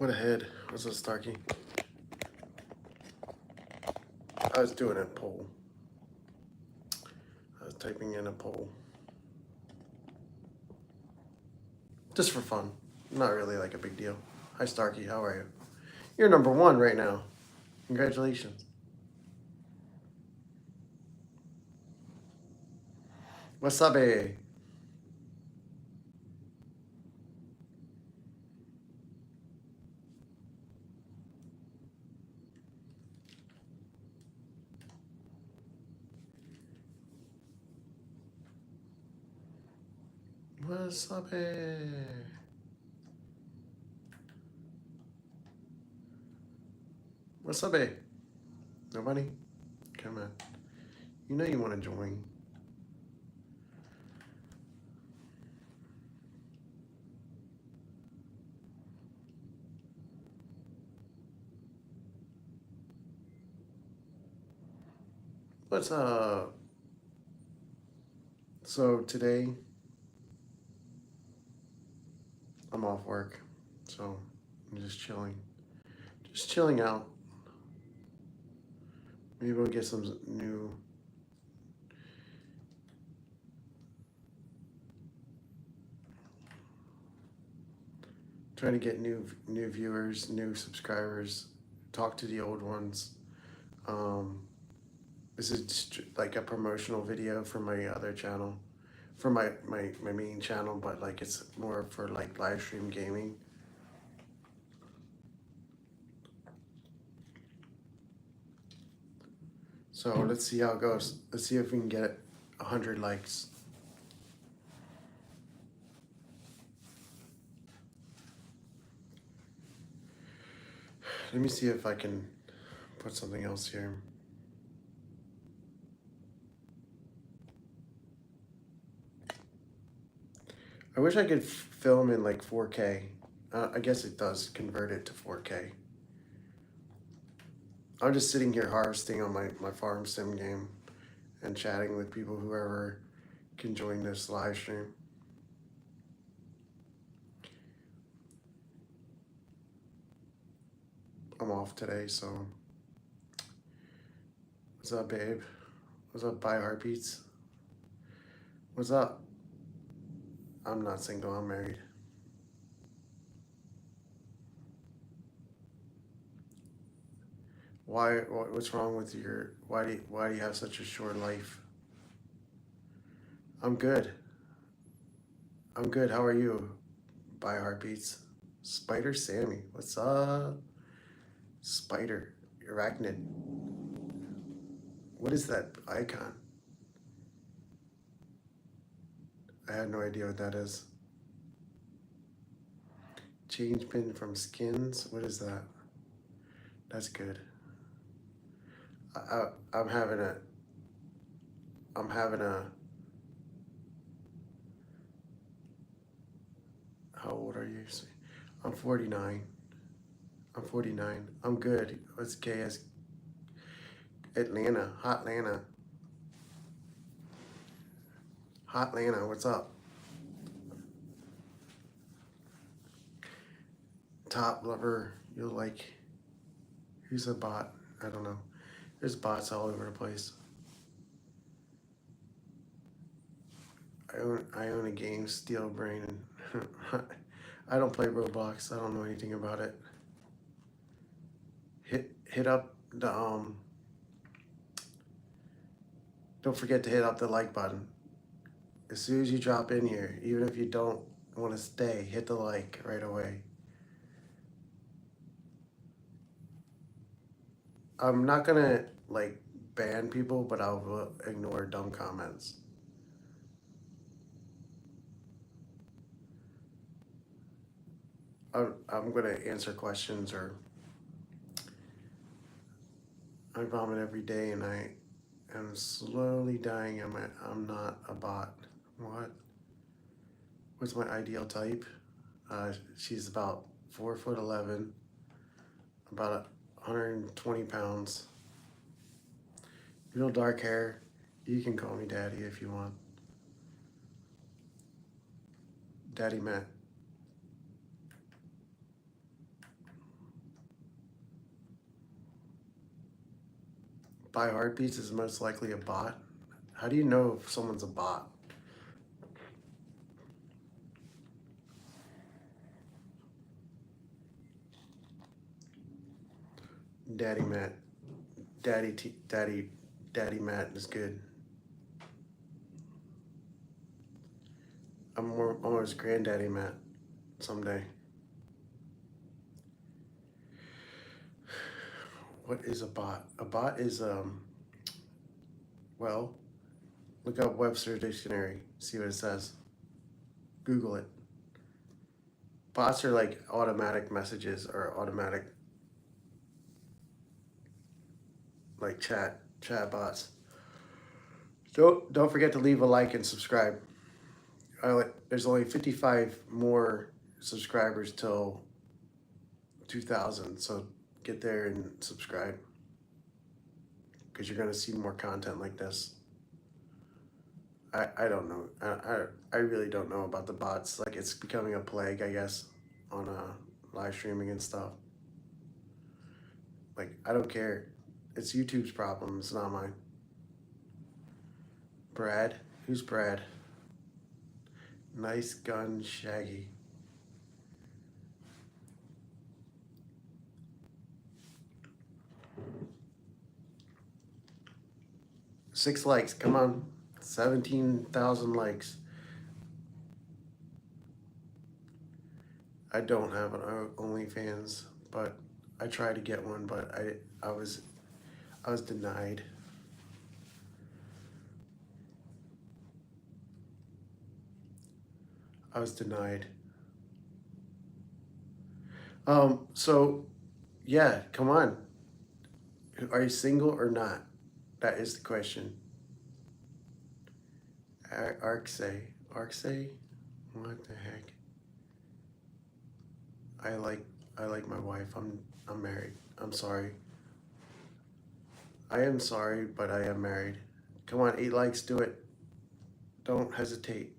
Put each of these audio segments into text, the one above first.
What a head. What's up, Starkey? I was doing a poll. I was typing in a poll. Just for fun. Not really like a big deal. Hi, Starkey. How are you? You're number one right now. Congratulations. Wasabi. Wasabi. Wasabi. Nobody? Come on. You know you want to join. What's up? So today, I'm off work. So I'm just chilling. Just chilling out. Maybe we'll get some new. Trying to get new viewers, new subscribers, talk to the old ones. This is just like a promotional video for my other channel, for my main channel, but like it's more for like live stream gaming. So let's see how it goes. Let's see if we can get 100 likes. Let me see if I can put something else here. I wish I could film in like 4K. I guess it does convert it to 4K. I'm just sitting here harvesting on my farm sim game and chatting with people, whoever can join this live stream. I'm off today, so. What's up, babe? What's up, Buy Heartbeats? What's up? I'm not single, I'm married. What's wrong with your, why do you have such a short life? I'm good. I'm good, how are you? Buy Heartbeats. Spider Sammy, what's up? Spider, arachnid. What is that icon? I had no idea what that is. Change pin from skins, what is that? That's good. I'm having a how old are you? I'm 49. I'm 49. I'm good. What's KS? Atlanta, Hot Atlanta. Hot Atlanta, what's up? Top lover, you'll like. Who's a bot? I don't know. There's bots all over the place. I own a game, Steel Brain, and I don't play Roblox. I don't know anything about it. Hit up the Don't forget to hit up the like button. As soon as you drop in here, even if you don't want to stay, hit the like right away. I'm not gonna like ban people, but I'll ignore dumb comments. I'm gonna answer questions, or I vomit every day and I am slowly dying. I'm not a bot. What? What's my ideal type? She's about 4'11", about 120 pounds. Real dark hair. You can call me Daddy if you want. Daddy Matt. 5 heartbeats is most likely a bot. How do you know if someone's a bot? Daddy Matt. Daddy Matt is good. I'm more almost granddaddy Matt someday. What is a bot? A bot is well, look up Webster Dictionary, see what it says. Google it. Bots are like automatic messages or automatic like chat bots. Don't forget to leave a like and subscribe. There's only 55 more subscribers till 2000, so get there and subscribe because you're gonna see more content like this. I don't know. I really don't know about the bots. Like it's becoming a plague, I guess, on live streaming and stuff. Like I don't care. It's YouTube's problem. It's not mine. Brad, who's Brad? Nice gun, Shaggy. Six likes. Come on, 17,000 likes. I don't have an OnlyFans, but I tried to get one, but I was denied. I was denied. So yeah, come on. Are you single or not? That is the question. Arksay. Arksay? What the heck? I like my wife. I'm married. I'm sorry. I am sorry, but I am married. Come on, 8 likes, do it. Don't hesitate.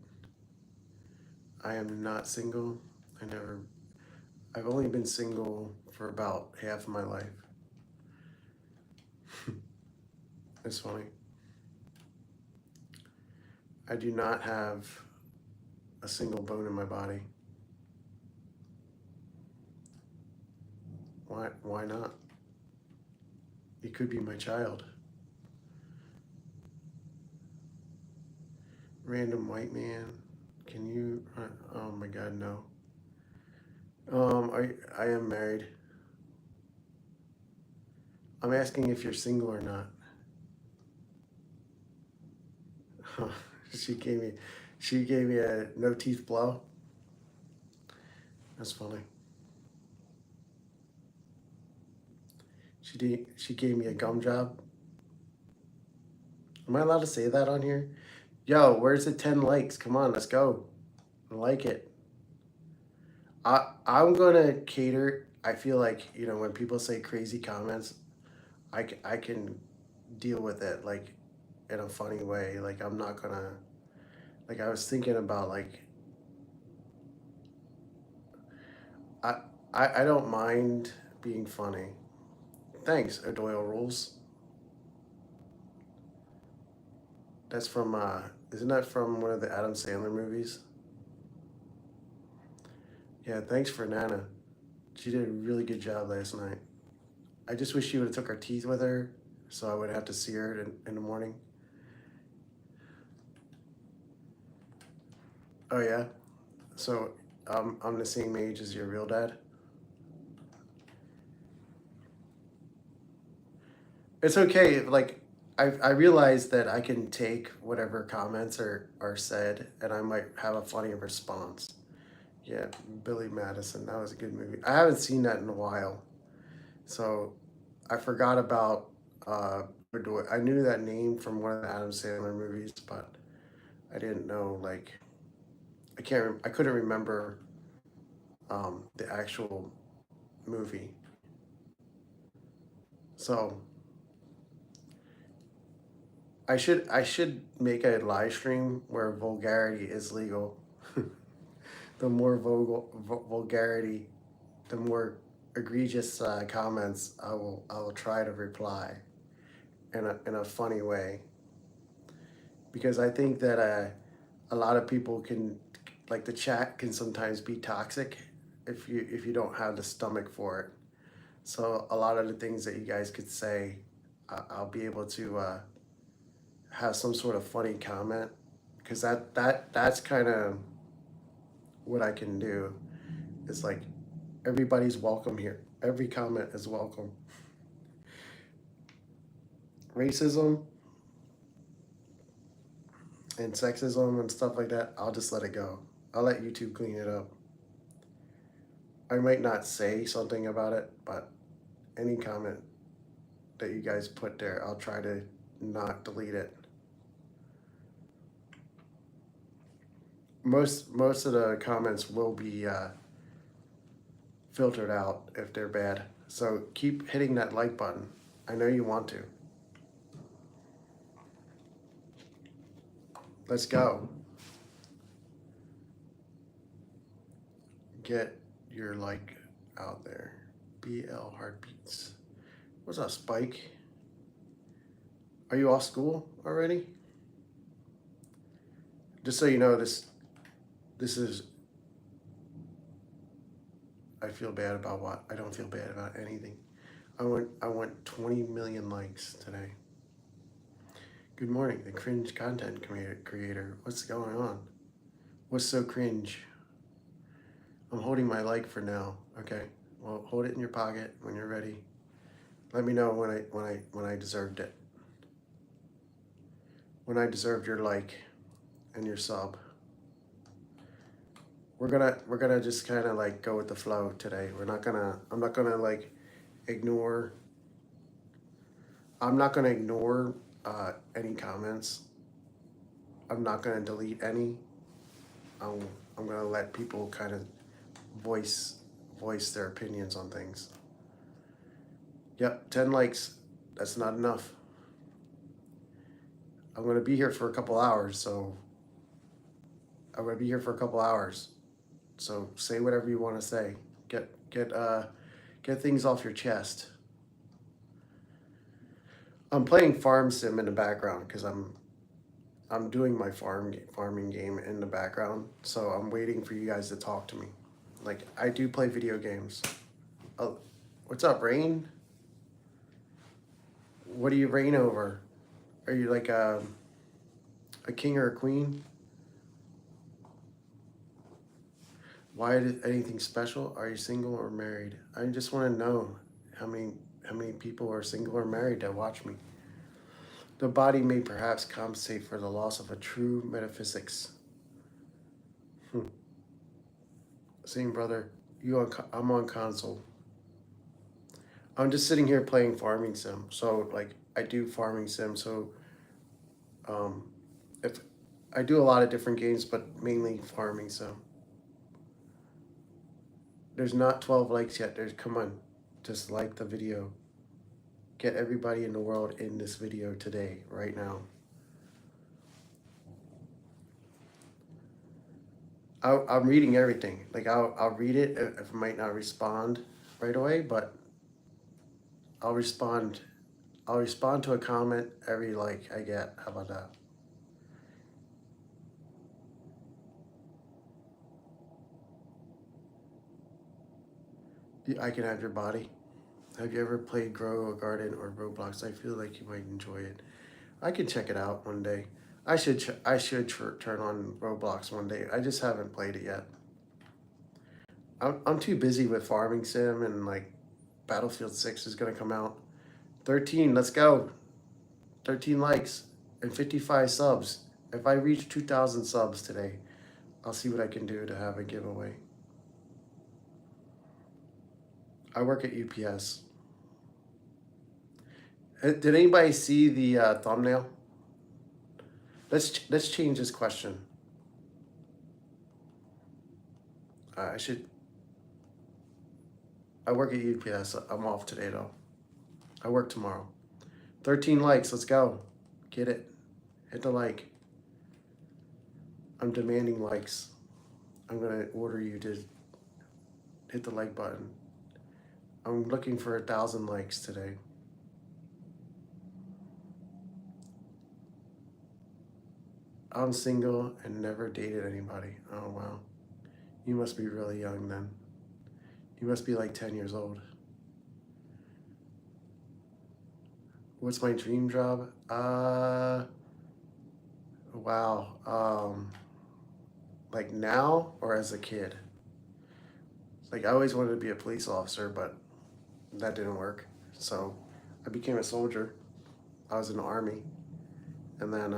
I am not single. I've only been single for about half of my life. It's funny. I do not have a single bone in my body. Why not? You could be my child. Random white man. Can you? Oh my God, no. I am married. I'm asking if you're single or not. she gave me a no teeth blow. That's funny. She gave me a gum job. Am I allowed to say that on here? Yo, where's the 10 likes? Come on, let's go. I like it. I'm gonna cater. I feel like, when people say crazy comments, I can deal with it like in a funny way. Like I'm not gonna, like I was thinking about like, I, I don't mind being funny. Thanks, O'Doyle Rules. That's from, isn't that from one of the Adam Sandler movies? Yeah, thanks for Nana. She did a really good job last night. I just wish she would have took her teeth with her, so I would have to see her in the morning. Oh yeah, so I'm the same age as your real dad. It's okay. Like I realize that I can take whatever comments are said, and I might have a funny response. Yeah, Billy Madison. That was a good movie. I haven't seen that in a while, so I forgot about. I knew that name from one of the Adam Sandler movies, but I didn't know like I couldn't remember the actual movie. So I should make a live stream where vulgarity is legal. The more vulgarity, the more egregious comments I will try to reply. in a funny way, because I think that a lot of people can, like, the chat can sometimes be toxic if you don't have the stomach for it. So a lot of the things that you guys could say, I'll be able to have some sort of funny comment, because that's kind of what I can do. It's like everybody's welcome here. Every comment is welcome. Racism and sexism and stuff like that, I'll just let it go. I'll let YouTube clean it up. I might not say something about it, but any comment that you guys put there, I'll try to not delete it. Most of the comments will be filtered out if they're bad. So keep hitting that like button. I know you want to. Let's go. Get your like out there. BL Heartbeats. What's up, Spike? Are you off school already? Just so you know, this is, I feel bad about what? I don't feel bad about anything. I want 20 million likes today. Good morning, the cringe content creator. What's going on? What's so cringe? I'm holding my like for now. Okay. Well, hold it in your pocket when you're ready. Let me know when I deserved it. When I deserved your like and your sub. We're gonna just kind of like go with the flow today. I'm not gonna like ignore. I'm not gonna ignore any comments. I'm not gonna delete any. I'm gonna let people kind of voice their opinions on things. Yep, 10 likes. That's not enough. I'm gonna be here for a couple hours, so I'm gonna be here for a couple hours. So say whatever you want to say. Get things off your chest. I'm playing farm sim in the background because I'm doing my farming game in the background. So I'm waiting for you guys to talk to me. Like, I do play video games. Oh, what's up, Rain? What do you reign over? Are you like a king or a queen? Why did anything special? Are you single or married? I just want to know how many people are single or married that watch me. The body may perhaps compensate for the loss of a true metaphysics. Same brother. I'm on console. I'm just sitting here playing farming sim. So like I do farming sim. So if I do a lot of different games, but mainly farming sim. There's not 12 likes yet. Come on, just like the video. Get everybody in the world in this video today, right now. I'm reading everything. Like I'll read it if I might not respond right away, but I'll respond. I'll respond to a comment every like I get. How about that? I can have your body. Have you ever played Grow a Garden or Roblox? I feel like you might enjoy it. I can check it out one day. I should turn on Roblox one day. I just haven't played it yet. I'm too busy with farming sim, and like Battlefield 6 is gonna come out. 13, let's go. 13 likes and 55 subs. If I reach 2,000 subs today, I'll see what I can do to have a giveaway. I work at UPS. Did anybody see the thumbnail? Let's change this question. I work at UPS. I'm off today though. I work tomorrow. 13 likes. Let's go. Get it. Hit the like. I'm demanding likes. I'm gonna order you to hit the like button. I'm looking for 1,000 likes today. I'm single and never dated anybody. Oh, wow. You must be really young then. You must be like 10 years old. What's my dream job? Wow. Like now or as a kid? Like I always wanted to be a police officer, but that didn't work. So I became a soldier. I was in the army. And then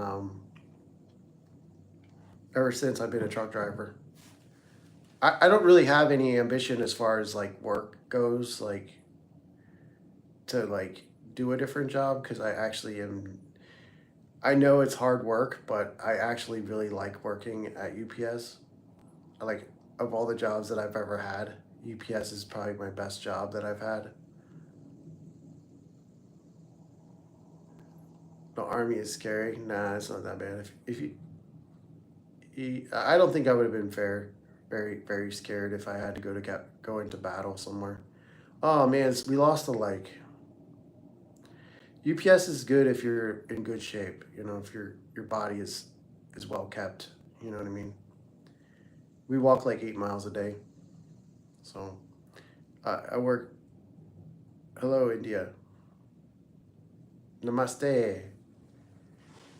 ever since I've been a truck driver. I don't really have any ambition as far as like work goes, like to like do a different job because I actually am. I know it's hard work, but I actually really like working at UPS. I like of all the jobs that I've ever had, UPS is probably my best job that I've had. The army is scary. Nah, it's not that bad. If I don't think I would have been very scared if I had to go into battle somewhere. Oh man, we lost the like. UPS is good if you're in good shape. You know, if your body is well kept. You know what I mean. We walk like 8 miles a day, so I work. Hello, India. Namaste,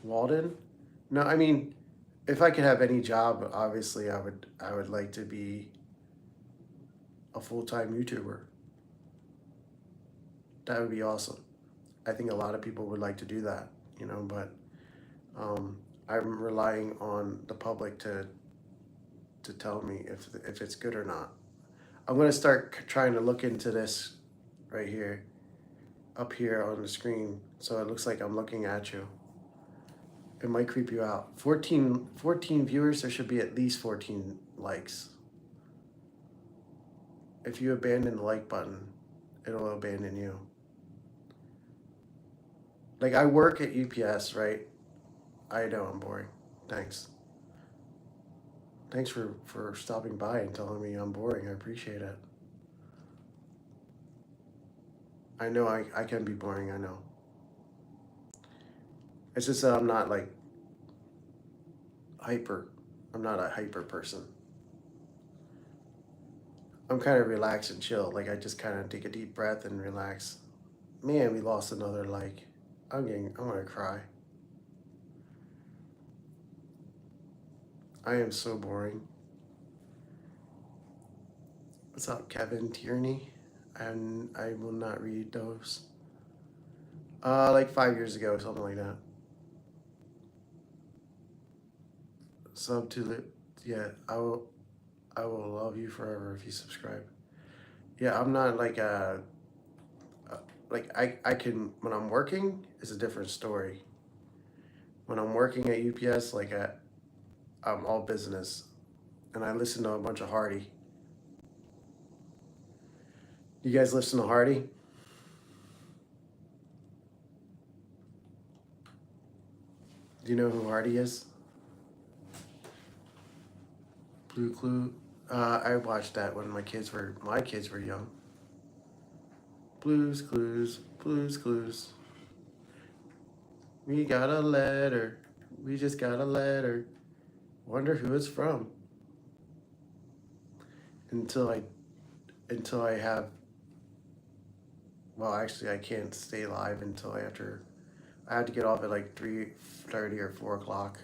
Walden. No, I mean, if I could have any job, obviously I would like to be a full-time YouTuber. That would be awesome. I think a lot of people would like to do that, you know, but I'm relying on the public to tell me if it's good or not. I'm gonna start trying to look into this right here, up here on the screen, so it looks like I'm looking at you. It might creep you out. 14 viewers, there should be at least 14 likes. If you abandon the like button, it'll abandon you. Like I work at UPS, right? I know I'm boring. Thanks. Thanks for stopping by and telling me I'm boring. I appreciate it. I know I can be boring, I know. It's just that I'm not like hyper. I'm not a hyper person. I'm kind of relaxed and chill. Like I just kind of take a deep breath and relax. Man, we lost another like. I'm gonna cry. I am so boring. What's up, Kevin Tierney? And I will not read those. Like 5 years ago, something like that. Sub to the, yeah. I will love you forever if you subscribe. Yeah, I'm not like like I can when I'm working it's a different story. When I'm working at UPS, like I'm all business, and I listen to a bunch of Hardy. You guys listen to Hardy? Do you know who Hardy is? Blue Clue. I watched that when my kids were young. Blues Clues, Blues Clues. We got a letter. We just got a letter. Wonder who it's from. Until I until I have well actually I can't stay live until after I have to get off at like 3:30 or 4 o'clock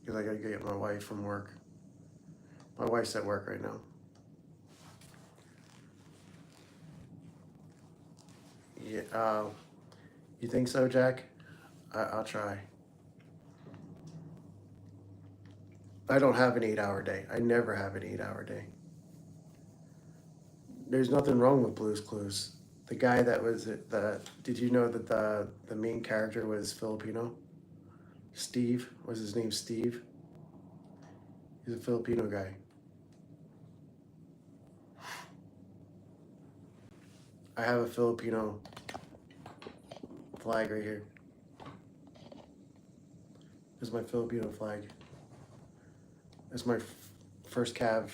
because I gotta get my wife from work. My wife's at work right now. Yeah, you think so, Jack? I'll try. I don't have an 8 hour day. I never have an 8 hour day. There's nothing wrong with Blue's Clues. The guy that was did you know that the main character was Filipino? Steve, was his name Steve? He's a Filipino guy. I have a Filipino flag right here. This is my Filipino flag. It's my first cav.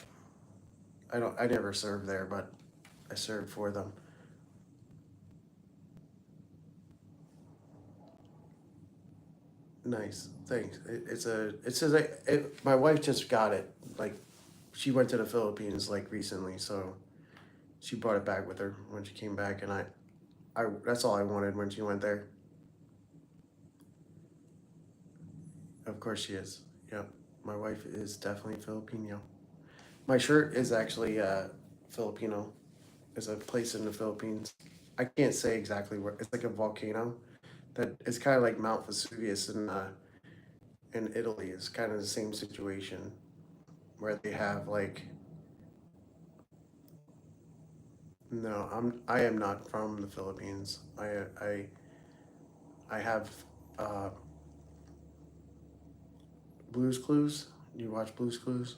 I never served there, but I served for them. Nice, thanks. My wife just got it. Like, she went to the Philippines like recently, so she brought it back with her when she came back, and I that's all I wanted when she went there. Of course she is. Yep, my wife is definitely Filipino. My shirt is actually Filipino. It's a place in the Philippines. I can't say exactly where. It's like a volcano that it's kind of like Mount Vesuvius in Italy. It's kind of the same situation where they have like no, I am not from the Philippines. I have uh, Blues Clues. You watch Blues Clues?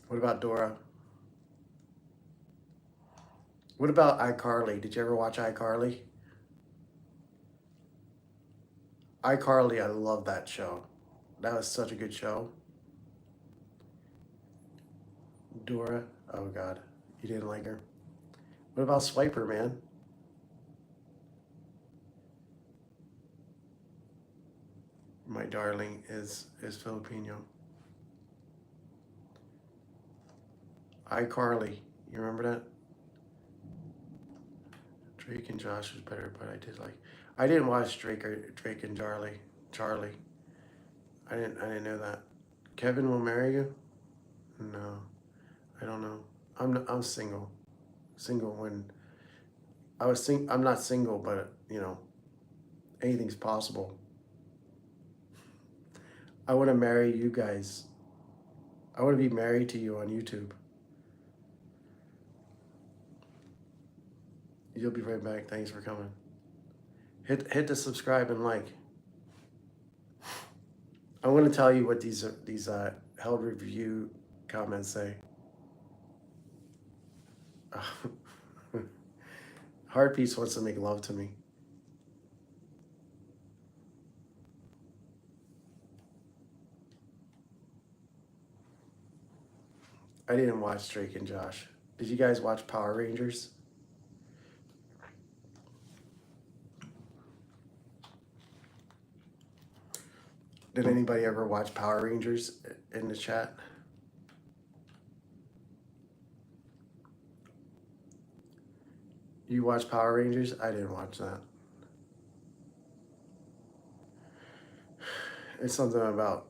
What about Dora? What about iCarly? Did you ever watch iCarly? iCarly, I love that show. That was such a good show. Dora, oh God, you didn't like her. What about Swiper, man? My darling is Filipino. iCarly, you remember that? Drake and Josh was better, but I didn't watch Drake and Charlie. Charlie. I didn't know that. Kevin will marry you? No, I don't know. I'm single. Single when I'm not single, but anything's possible. I want to marry you guys. I want to be married to you on YouTube. You'll be right back. Thanks for coming. Hit the subscribe and like. I want to tell you what these held review comments say. Heartbeats wants to make love to me. I didn't watch Drake and Josh. Did you guys watch Power Rangers? Did anybody ever watch Power Rangers in the chat? You watch Power Rangers? I didn't watch that. It's something about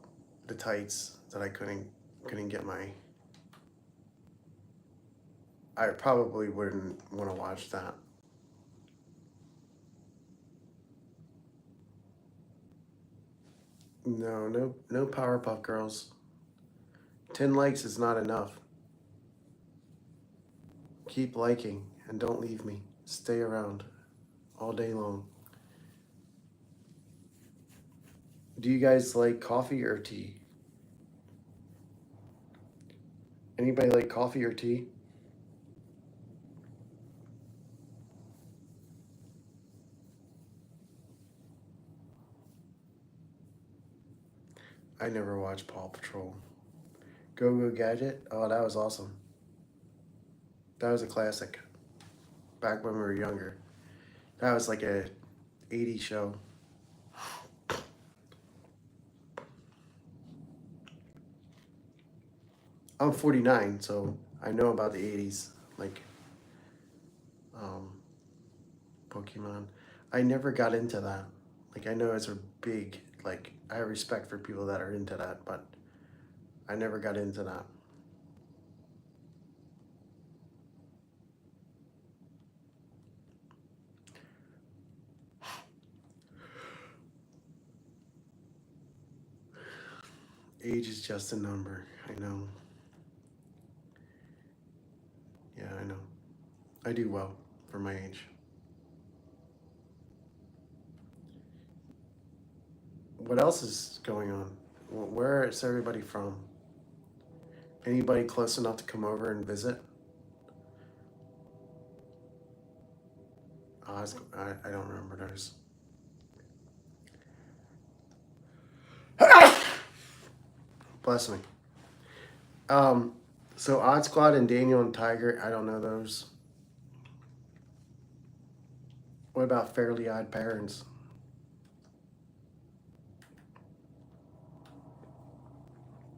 the tights that I couldn't get my. I probably wouldn't want to watch that. No Powerpuff Girls. 10 likes is not enough. Keep liking and don't leave me. Stay around all day long. Do you guys like coffee or tea? Anybody like coffee or tea? I never watched Paw Patrol. Go Go Gadget? Oh, that was awesome. That was a classic. Back when we were younger. That was like a 80s show. I'm 49, so I know about the 80s, like Pokemon. I never got into that. Like, I know it's a big, like, I have respect for people that are into that, but I never got into that. Age is just a number. I know. Yeah, I know. I do well for my age. What else is going on? Where is everybody from? Anybody close enough to come over and visit? I don't remember those. Bless me. Um, so Odd Squad and Daniel and Tiger, I don't know those. What about Fairly Odd Parents?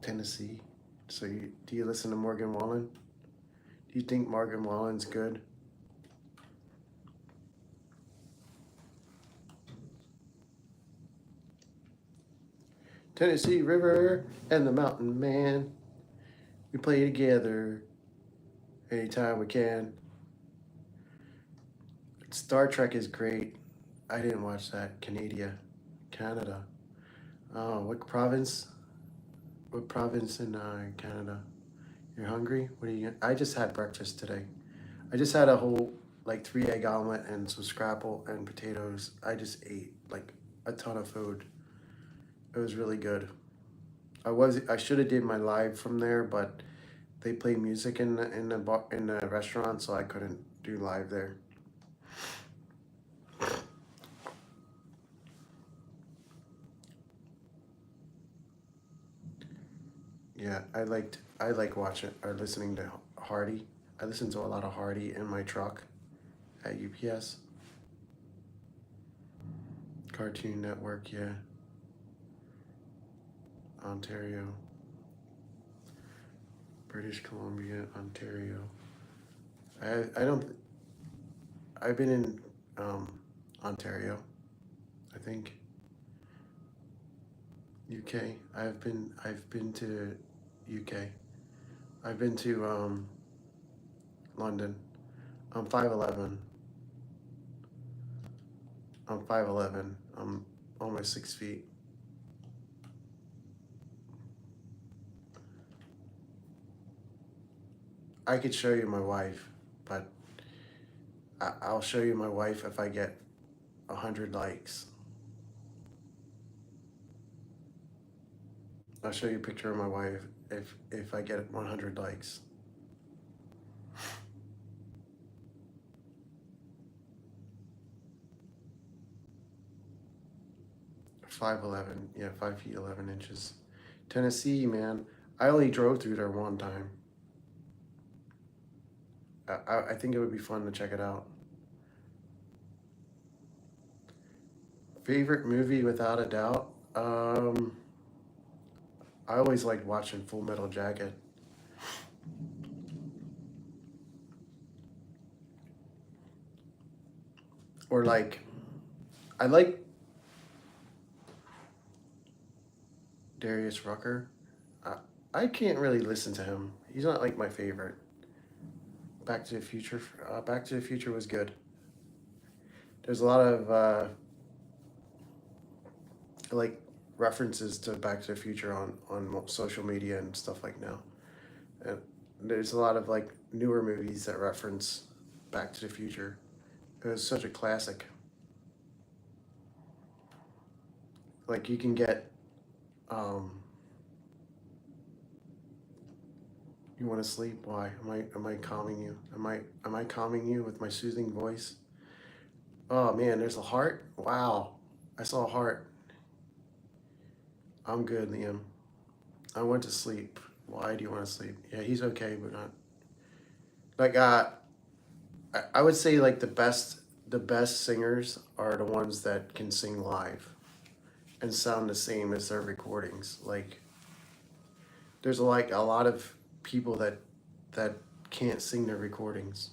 Tennessee. So do you listen to Morgan Wallen? Do you think Morgan Wallen's good? Tennessee River and the Mountain Man. We play together anytime we can. Star Trek is great. I didn't watch that. Canada. Oh, what province? What province in Canada? You're hungry? What are you? I just had breakfast today. I just had a whole like 3 egg omelet and some scrapple and potatoes. I just ate like a ton of food. It was really good. I should have did my live from there, but they play music in the restaurant, so I couldn't do live there. Yeah, I like watching or listening to Hardy. I listen to a lot of Hardy in my truck at UPS. Cartoon Network, yeah. Ontario. British Columbia, Ontario. I don't. I've been in Ontario. I think UK. I've been to UK. I've been to London. I'm 5'11". I'm 5'11". I'm almost 6 feet. I could show you my wife, but I'll show you my wife if I get 100 likes. I'll show you a picture of my wife if I get 100 likes. .5'11", yeah, 5 feet 11 inches. Tennessee, man. I only drove through there one time. I think it would be fun to check it out. Favorite movie without a doubt? I always liked watching Full Metal Jacket. Or like, I like Darius Rucker. I can't really listen to him. He's not like my favorite. Back to the Future. Back to the Future was good. There's a lot of like references to Back to the Future on social media and stuff like now. And there's a lot of like newer movies that reference Back to the Future. It was such a classic. Like you can get you want to sleep? Why? Am I calming you? Am I calming you with my soothing voice? Oh man, there's a heart. Wow, I saw a heart. I'm good, Liam. I went to sleep. Why do you want to sleep? Yeah, he's okay, but not like I would say like the best singers are the ones that can sing live and sound the same as their recordings. Like there's like a lot of people that can't sing their recordings.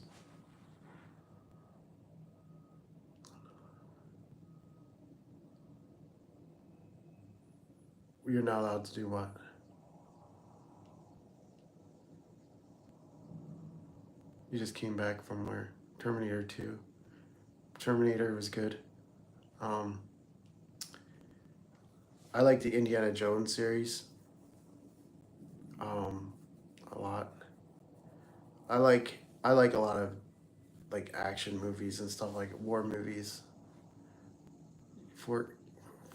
You're not allowed to do what? You just came back from where? Terminator 2. Terminator was good. Um, I like the Indiana Jones series um, a lot. I like a lot of like action movies and stuff like war movies. For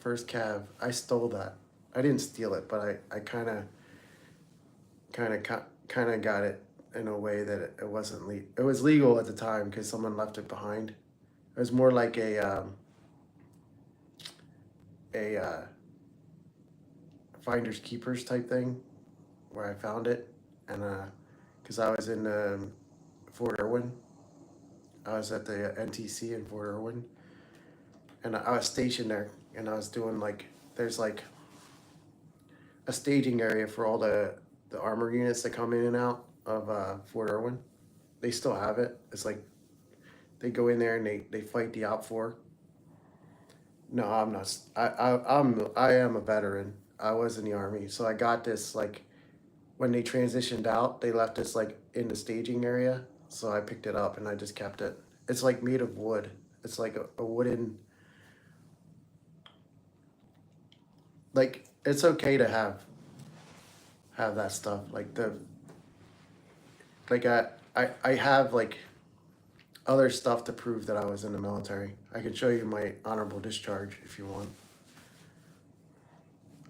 First Cav, I stole that. I didn't steal it, but I kind of got it in a way that it wasn't it was legal at the time because someone left it behind. It was more like a finders keepers type thing where I found it, and because I was in Fort Irwin, I was at the NTC in Fort Irwin, and I was stationed there, and I was doing like there's like a staging area for all the armor units that come in and out of Fort Irwin. They still have it. It's like they go in there and they fight the Op 4. No, I'm not. I am a veteran. I was in the army, so I got this like when they transitioned out. They left us like in the staging area, so I picked it up and I just kept it. It's like made of wood. It's like a wooden. Like it's okay to have that stuff. Like the like I have like other stuff to prove that I was in the military. I can show you my honorable discharge if you want.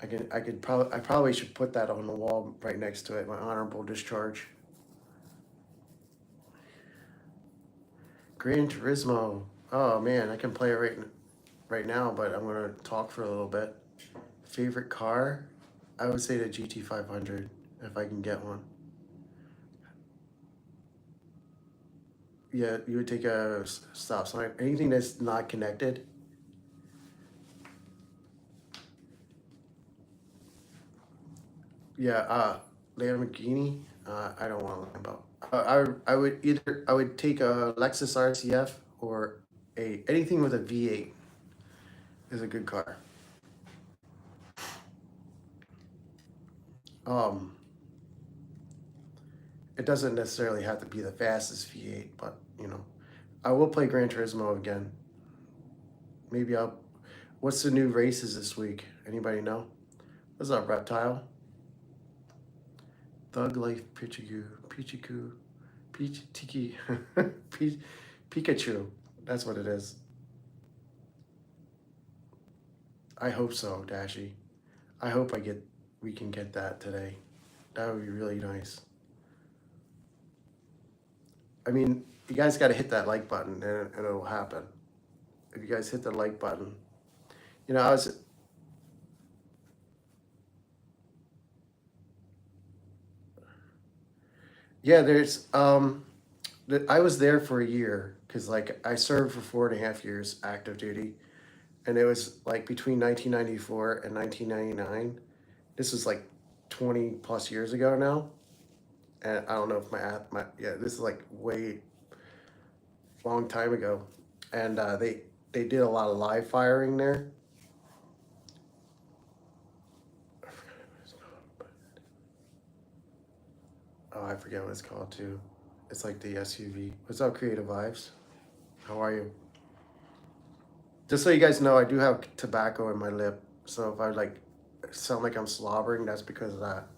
I probably should put that on the wall right next to it, my honorable discharge. Gran Turismo. Oh man, I can play it right now, but I'm gonna talk for a little bit. Favorite car? I would say the GT 500 if I can get one. Yeah, you would take a stop sign. Anything that's not connected. Yeah, Lamborghini. I don't want a Lambo. I would take a Lexus RCF or a anything with a V8 is a good car. Um, it doesn't necessarily have to be the fastest V8, but I will play Gran Turismo again. Maybe I'll. What's the new races this week? Anybody know? What's up, Reptile? Thug Life Tiki, Pikachu. That's what it is. I hope so, Dashy. I hope we can get that today. That would be really nice. I mean, you guys got to hit that like button and it'll happen. If you guys hit the like button, I was. Yeah, I was there for a year because like I served for 4.5 years active duty, and it was like between 1994 and 1999. This was like 20 plus years ago now, and I don't know if my yeah, this is like way long time ago, and they did a lot of live firing there. Oh, I forget what it's called too. It's like the SUV. What's up, Creative Vibes? How are you? Just so you guys know, I do have tobacco in my lip, so if I like sound like I'm slobbering, that's because of that.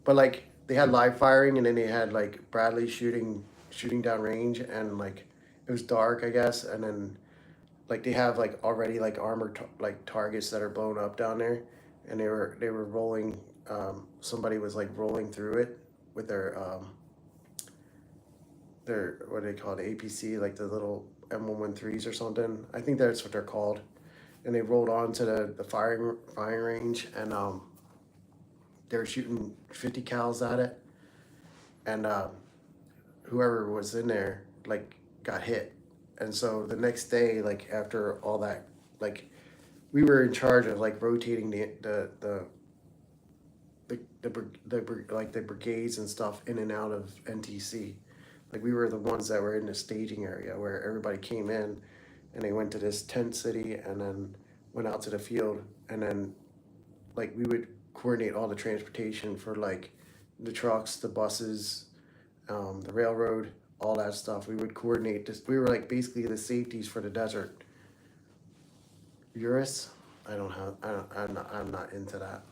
But like they had live firing, and then they had like Bradley shooting down range, and like it was dark, I guess, and then like they have like already like armored like targets that are blown up down there, and they were rolling. Somebody was like rolling through it with their what do they call it, APC, like the little M113s or something. I think that's what they're called. And they rolled on to the firing range, and they were shooting 50 cals at it, and whoever was in there like got hit. And so the next day, like after all that, like we were in charge of like rotating like the brigades and stuff in and out of NTC. Like we were the ones that were in the staging area where everybody came in, and they went to this tent city and then went out to the field, and then like we would coordinate all the transportation for like the trucks, the buses, the railroad, all that stuff. We would coordinate this. We were like basically the safeties for the desert. Urus, I don't have. I don't. I'm not into that.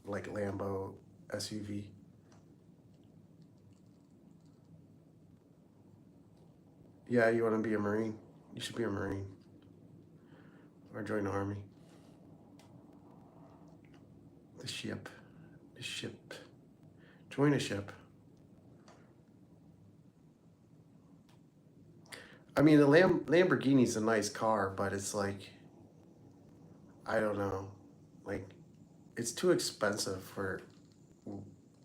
Like Lambo SUV. Yeah, you want to be a Marine? You should be a Marine or join the Army. The ship. The ship. Join a ship. I mean, the Lamborghini's a nice car, but it's like, I don't know. Like, it's too expensive for,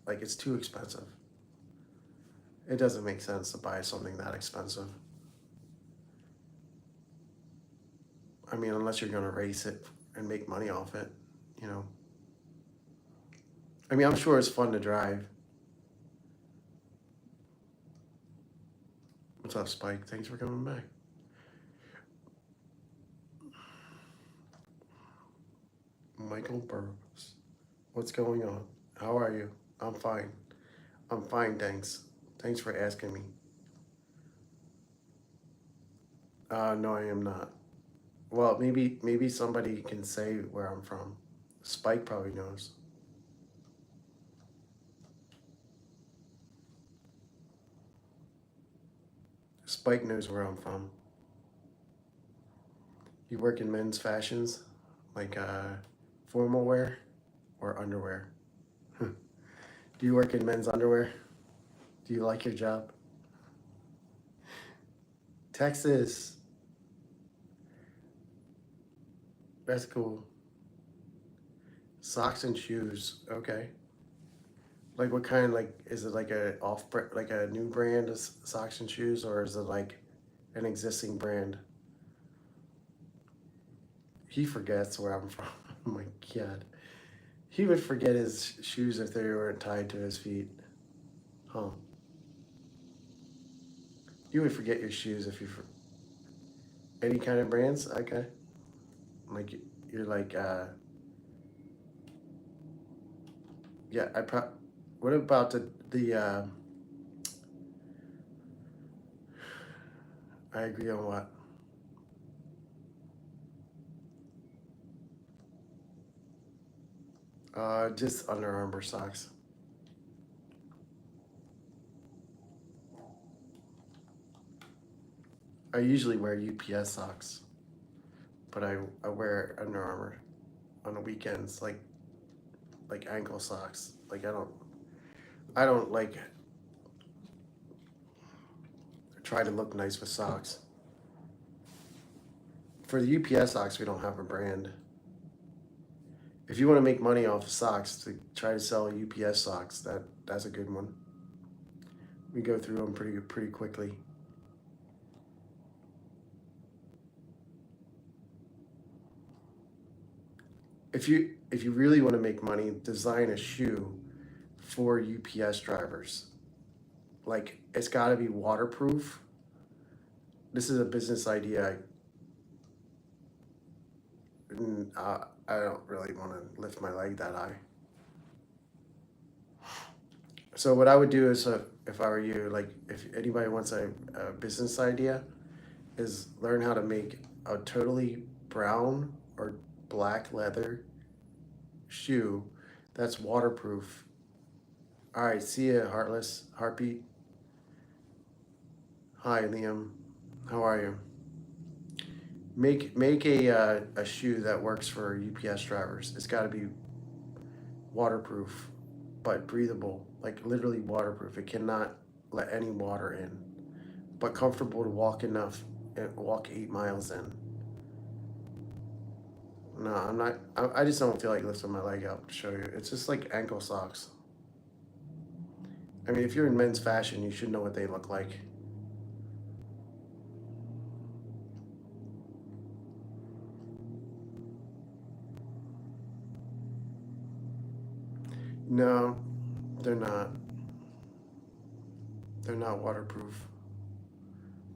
like, it's too expensive. It doesn't make sense to buy something that expensive. I mean, unless you're going to race it and make money off it, you know. I mean, I'm sure it's fun to drive. What's up, Spike? Thanks for coming back. Michael Burrows. What's going on? How are you? I'm fine. I'm fine, thanks. Thanks for asking me. No, I am not. Well, maybe somebody can say where I'm from. Spike probably knows. Spike knows where I'm from. You work in men's fashions, like formal wear or underwear? Do you work in men's underwear? Do you like your job? Texas. That's cool. Socks and shoes. Okay. Like what kind? Like is it like like a new brand of socks and shoes, or is it like an existing brand? He forgets where I'm from. Oh my god. He would forget his shoes if they weren't tied to his feet. Huh. You would forget your shoes if you any kind of brands? Okay. Like you're like yeah, what about the I agree on what? Just Under Armour socks. I usually wear UPS socks, but I wear Under Armour on the weekends, like ankle socks. Like I don't like try to look nice with socks. For the UPS socks, we don't have a brand. If you want to make money off of socks, to try to sell UPS socks, that's a good one. We go through them pretty quickly. If you really want to make money, design a shoe for UPS drivers. Like it's got to be waterproof. This is a business idea. I don't really want to lift my leg that high. So what I would do is, if I were you, like if anybody wants a business idea, is learn how to make a totally brown or black leather shoe that's waterproof. All right, see ya, Heartless Heartbeat. Hi, Liam. How are you? Make a shoe that works for UPS drivers. It's got to be waterproof, but breathable, like literally waterproof. It cannot let any water in, but comfortable to walk enough and walk 8 miles in. No, I'm not. I just don't feel like lifting my leg up to show you. It's just like ankle socks. I mean, if you're in men's fashion, you should know what they look like. No, they're not. They're not waterproof.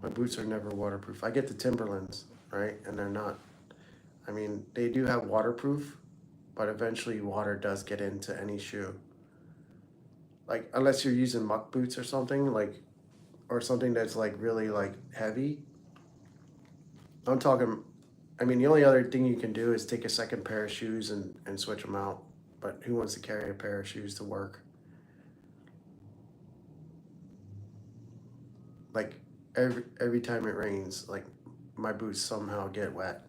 My boots are never waterproof. I get the Timberlands, right? And they're not. I mean, they do have waterproof, but eventually water does get into any shoe. Like unless you're using muck boots or something, like or something that's like really like heavy. I'm talking I mean, the only other thing you can do is take a second pair of shoes and switch them out. But who wants to carry a pair of shoes to work? Like every time it rains, like my boots somehow get wet.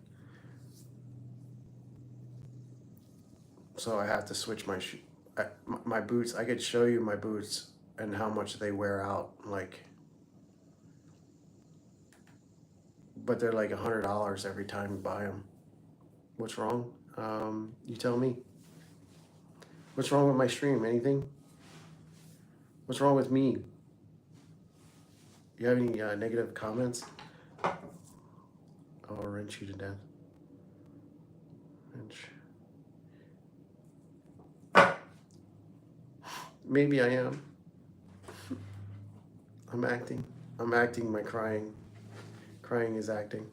So I have to switch my boots. I could show you my boots and how much they wear out. Like, but they're like $100 every time you buy them. What's wrong? You tell me. What's wrong with my stream? Anything? What's wrong with me? You have any negative comments? I'll wrench you to death. Wrench. Maybe I am. I'm acting. I'm acting my crying. Crying is acting.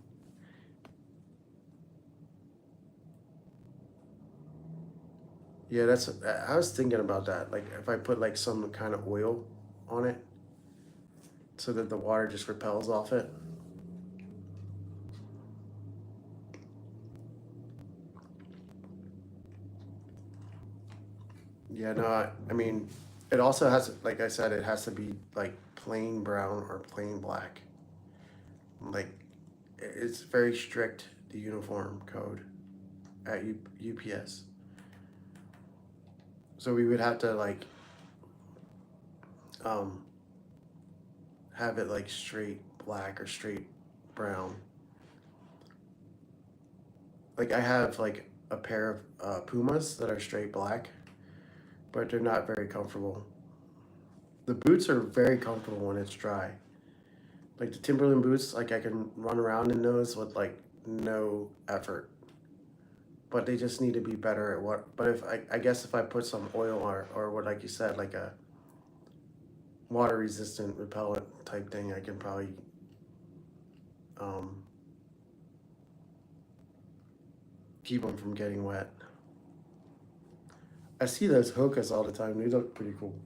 Yeah, that's. I was thinking about that. Like if I put like some kind of oil on it, so that the water just repels off it. Yeah, no, I mean, it also has, like I said, it has to be like plain brown or plain black. Like, it's very strict, the uniform code at UPS. So we would have to like um, have it like straight black or straight brown. Like I have like a pair of Pumas that are straight black, but they're not very comfortable. The boots are very comfortable when it's dry. Like the Timberland boots, like I can run around in those with like no effort. But they just need to be better at what. But if I guess if I put some oil or what, like you said, like a water resistant repellent type thing, I can probably um, keep them from getting wet. I see those Hokas all the time. They look pretty cool.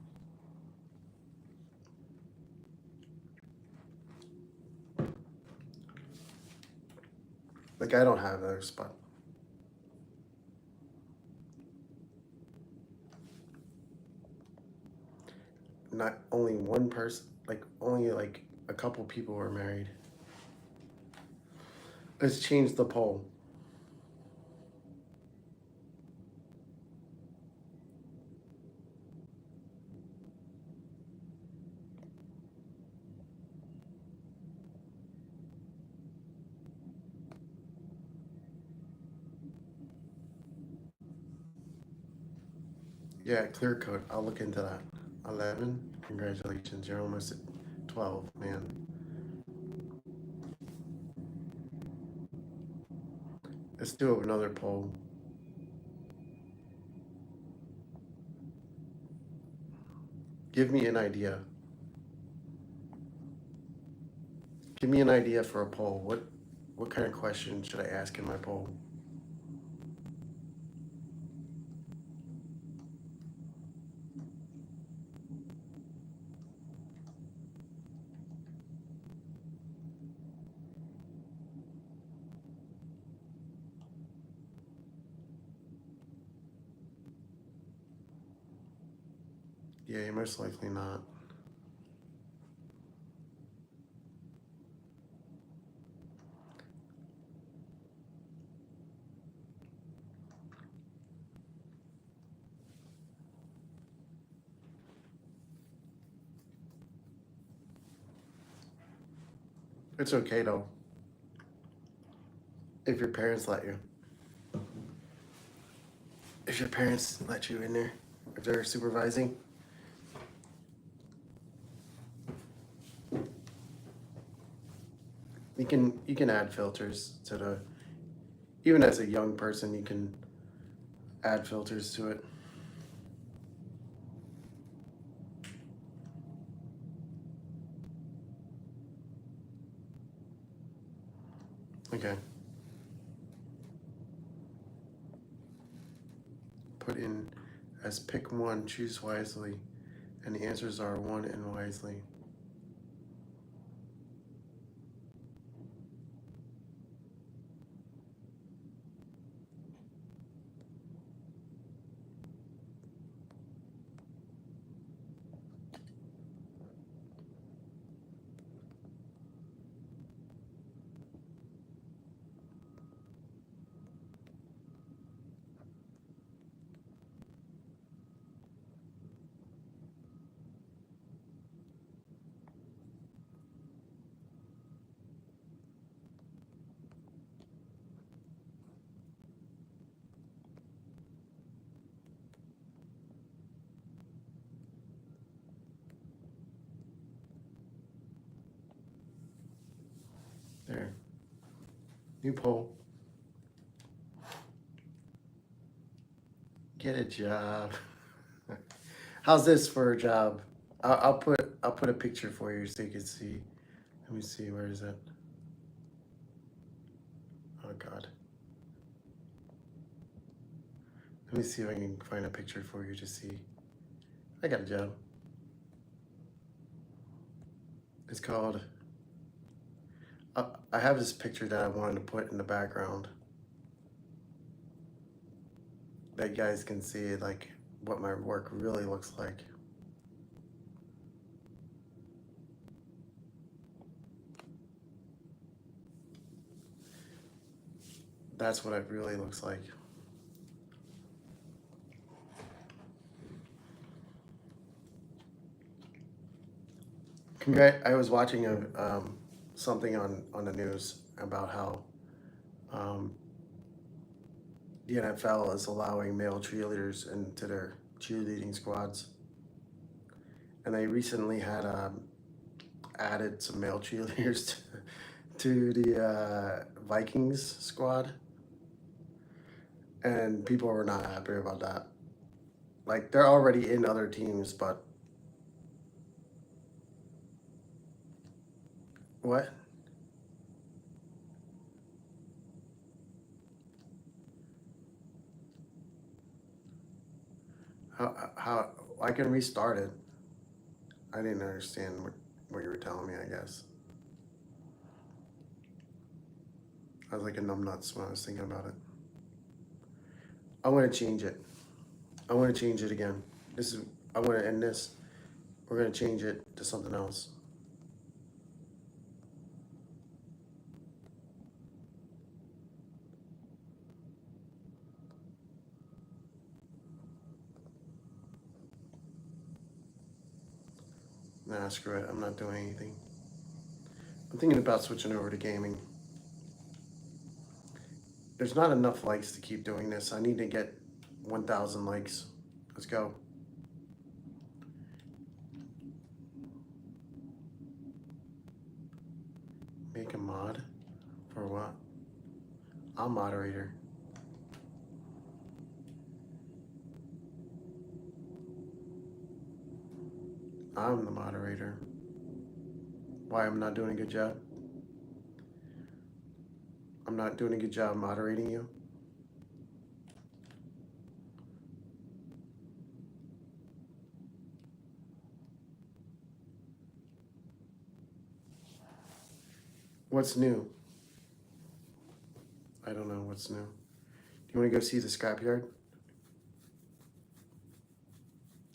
Like I don't have those, but not only one person. Like only like a couple people were married. Let's change the poll. Yeah, clear coat. I'll look into that. 11. Congratulations. You're almost at 12, man. Let's do another poll. Give me an idea. Give me an idea for a poll. What kind of question should I ask in my poll? Yeah, most likely not. It's okay though, if your parents let you. If your parents let you in there, if they're supervising. You can add filters to the, even as a young person you can add filters to it. Okay. Put in as pick one, choose wisely, and the answers are one and wisely. There. New poll. Get a job. How's this for a job? I'll put a picture for you so you can see. Let me see. Where is it? Oh God. Let me see if I can find a picture for you to see. I got a job. It's called. I have this picture that I wanted to put in the background that you guys can see like what my work really looks like. That's what it really looks like. I was watching something on the news about how um, the NFL is allowing male cheerleaders into their cheerleading squads, and they recently had added some male cheerleaders to the Vikings squad, and people were not happy about that. Like they're already in other teams, but what? How I can restart it? I didn't understand what you were telling me. I guess I was like a numbnuts when I was thinking about it. I want to change it. I want to change it again. This is. I want to end this. We're gonna change it to something else. Nah, screw it. I'm not doing anything. I'm thinking about switching over to gaming. There's not enough likes to keep doing this. I need to get 1,000 likes. Let's go. Make a mod for what? I'm moderator. I'm the moderator. Why I'm not doing a good job? I'm not doing a good job moderating you. What's new? I don't know what's new. Do you want to go see the scrapyard?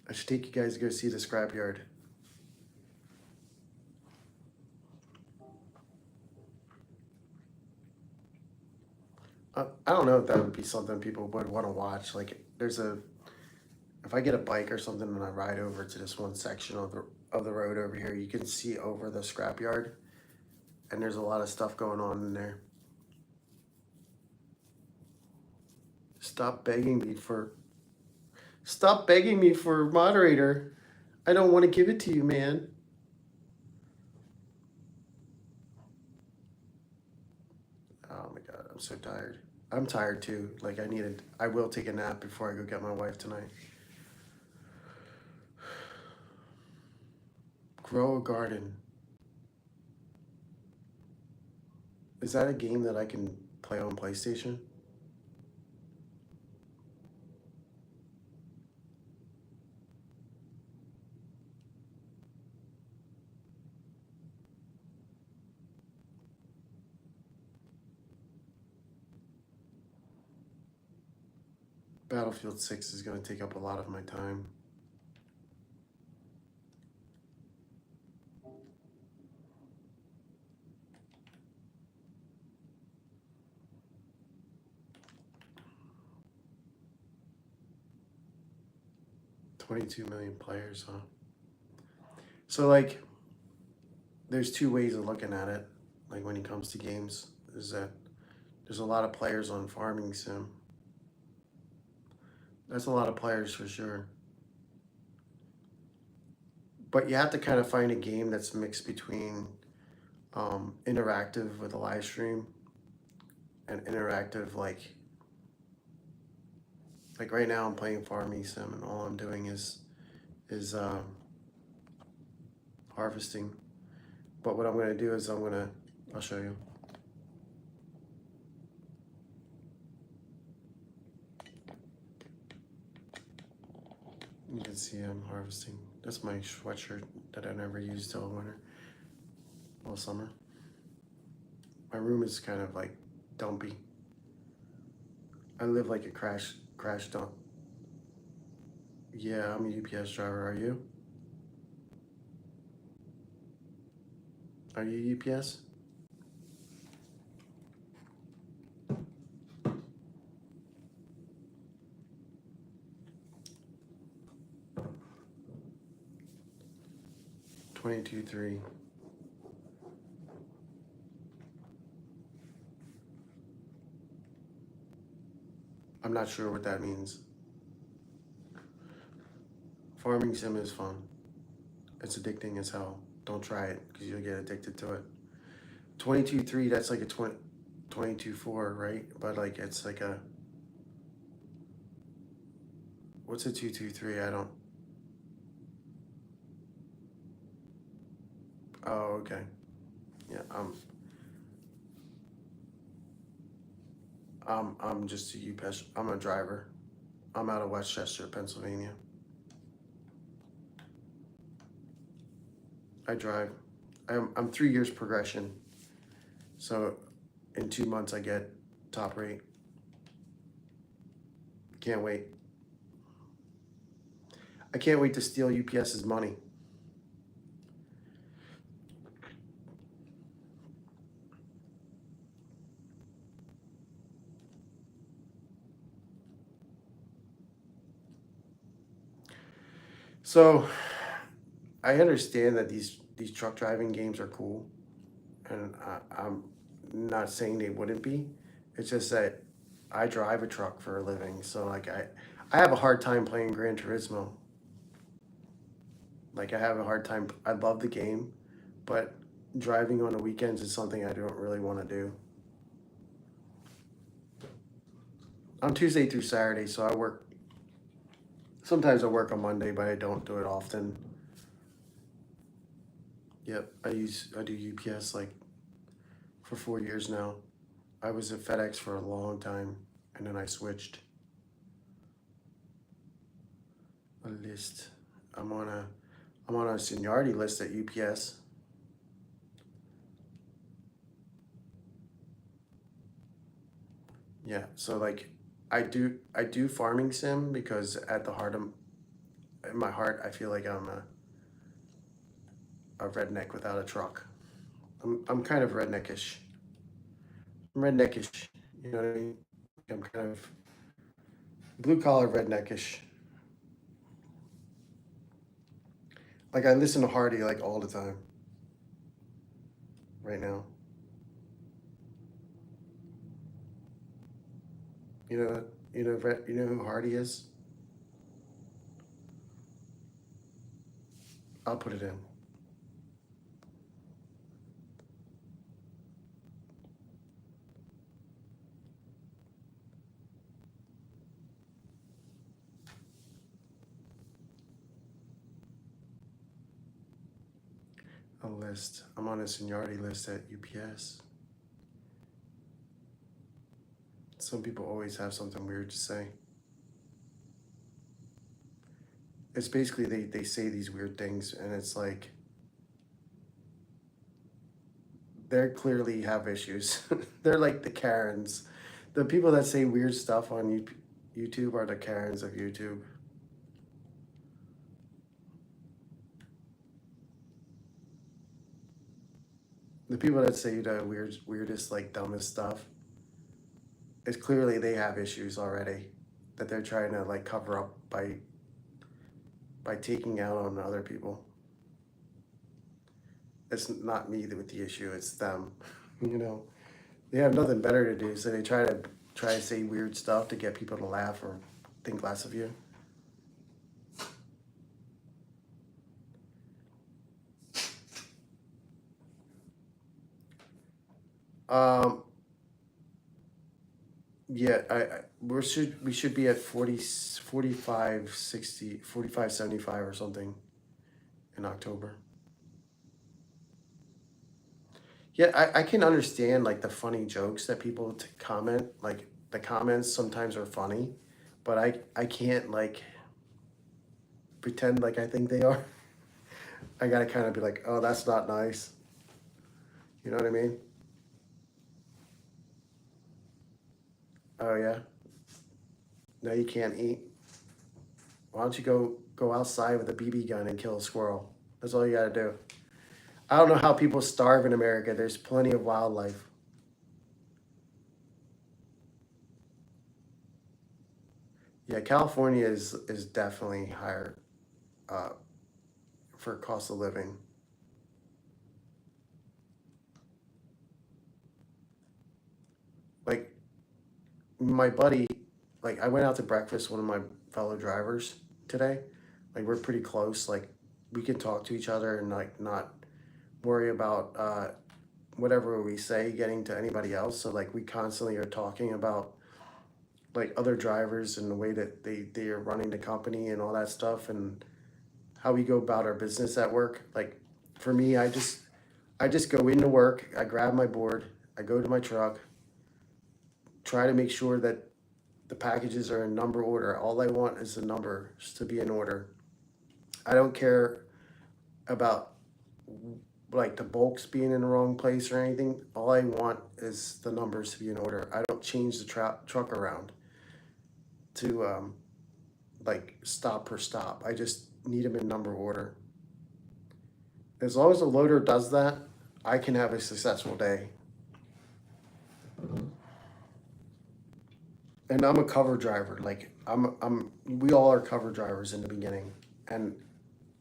I should take you guys to go see the scrapyard. I don't know if that would be something people would want to watch. Like, if I get a bike or something and I ride over to this one section of the road over here, you can see over the scrapyard, and there's a lot of stuff going on in there. Stop begging me for. Stop begging me for moderator. I don't want to give it to you, man. Oh my god, I'm so tired. I'm tired too. Like I will take a nap before I go get my wife tonight. Grow a garden. Is that a game that I can play on PlayStation? Battlefield 6 is going to take up a lot of my time. $22 million players, huh? So like, there's two ways of looking at it. Like when it comes to games, is that there's a lot of players on Farming Sim. That's a lot of players for sure. But you have to kind of find a game that's mixed between interactive with a live stream and interactive like right now I'm playing Farming Sim and all I'm doing is is harvesting. But what I'm going to do is I'll show you. You can see I'm harvesting. That's my sweatshirt that I never used till winter, all summer. My room is kind of like dumpy. I live like a crash dump. Yeah, I'm a UPS driver. Are you? Are you UPS? $22,300. I'm not sure what that means. Farming sim is fun. It's addicting as hell. Don't try it because you'll get addicted to it. 22,300, that's like a 22,400, right? But like it's like a, what's a 223? I don't. Oh, okay. Yeah, I'm just a UPS. I'm a driver. I'm out of Westchester, Pennsylvania. I drive. I'm 3 years progression. So in 2 months I get top rate. Can't wait. I can't wait to steal UPS's money. So I understand that these truck driving games are cool, and I'm not saying they wouldn't be. It's just that I drive a truck for a living, so like I have a hard time playing Gran Turismo. Like I have a hard time. I love the game, but driving on the weekends is something I don't really want to do. I'm Tuesday through Saturday, so I work. Sometimes I work on Monday, but I don't do it often. Yep, I do UPS like for 4 years now. I was at FedEx for a long time, and then I switched. A list. I'm on a I'm on a seniority list at UPS. Yeah, so like I do farming sim because at the heart of in my heart I feel like I'm a redneck without a truck. I'm kind of redneckish. I'm redneckish. You know what I mean? I'm kind of blue collar redneckish. Like I listen to Hardy like all the time right now. You know you know who Hardy is? I'll put it in. A list. I'm on a seniority list at UPS. Some people always have something weird to say. It's basically they say these weird things and it's like they clearly have issues. They're like the Karens. The people that say weird stuff on YouTube are the Karens of YouTube. The people that say the weirdest, like dumbest stuff, it's clearly they have issues already that they're trying to like cover up by taking out on other people. It's not me with the issue, it's them. You know, they have nothing better to do, so they try to say weird stuff to get people to laugh or think less of you. Um, Yeah, we should be at 40, 45, 60, 45, 75 or something in October. Yeah, I can understand like the funny jokes that people comment. Like the comments sometimes are funny, but I can't like pretend like I think they are. I gotta kind of be like, oh, that's not nice. You know what I mean? Oh yeah. No, you can't eat. Why don't you go outside with a BB gun and kill a squirrel? That's all you gotta do. I don't know how people starve in America. There's plenty of wildlife. Yeah, California is definitely higher uh, for cost of living. Like my buddy, like I went out to breakfast with one of my fellow drivers today. Like we're pretty close. Like we can talk to each other and like not worry about whatever we say getting to anybody else. So like we constantly are talking about like other drivers and the way that they are running the company and all that stuff and how we go about our business at work. Like for me, I just go into work, I grab my board, I go to my truck, try to make sure that the packages are in number order. All I want is the numbers to be in order. I don't care about like the bulks being in the wrong place or anything. All I want is the numbers to be in order. I don't change the truck around to like stop per stop. I just need them in number order. As long as the loader does that, I can have a successful day. And I'm a cover driver. Like we all are cover drivers in the beginning, and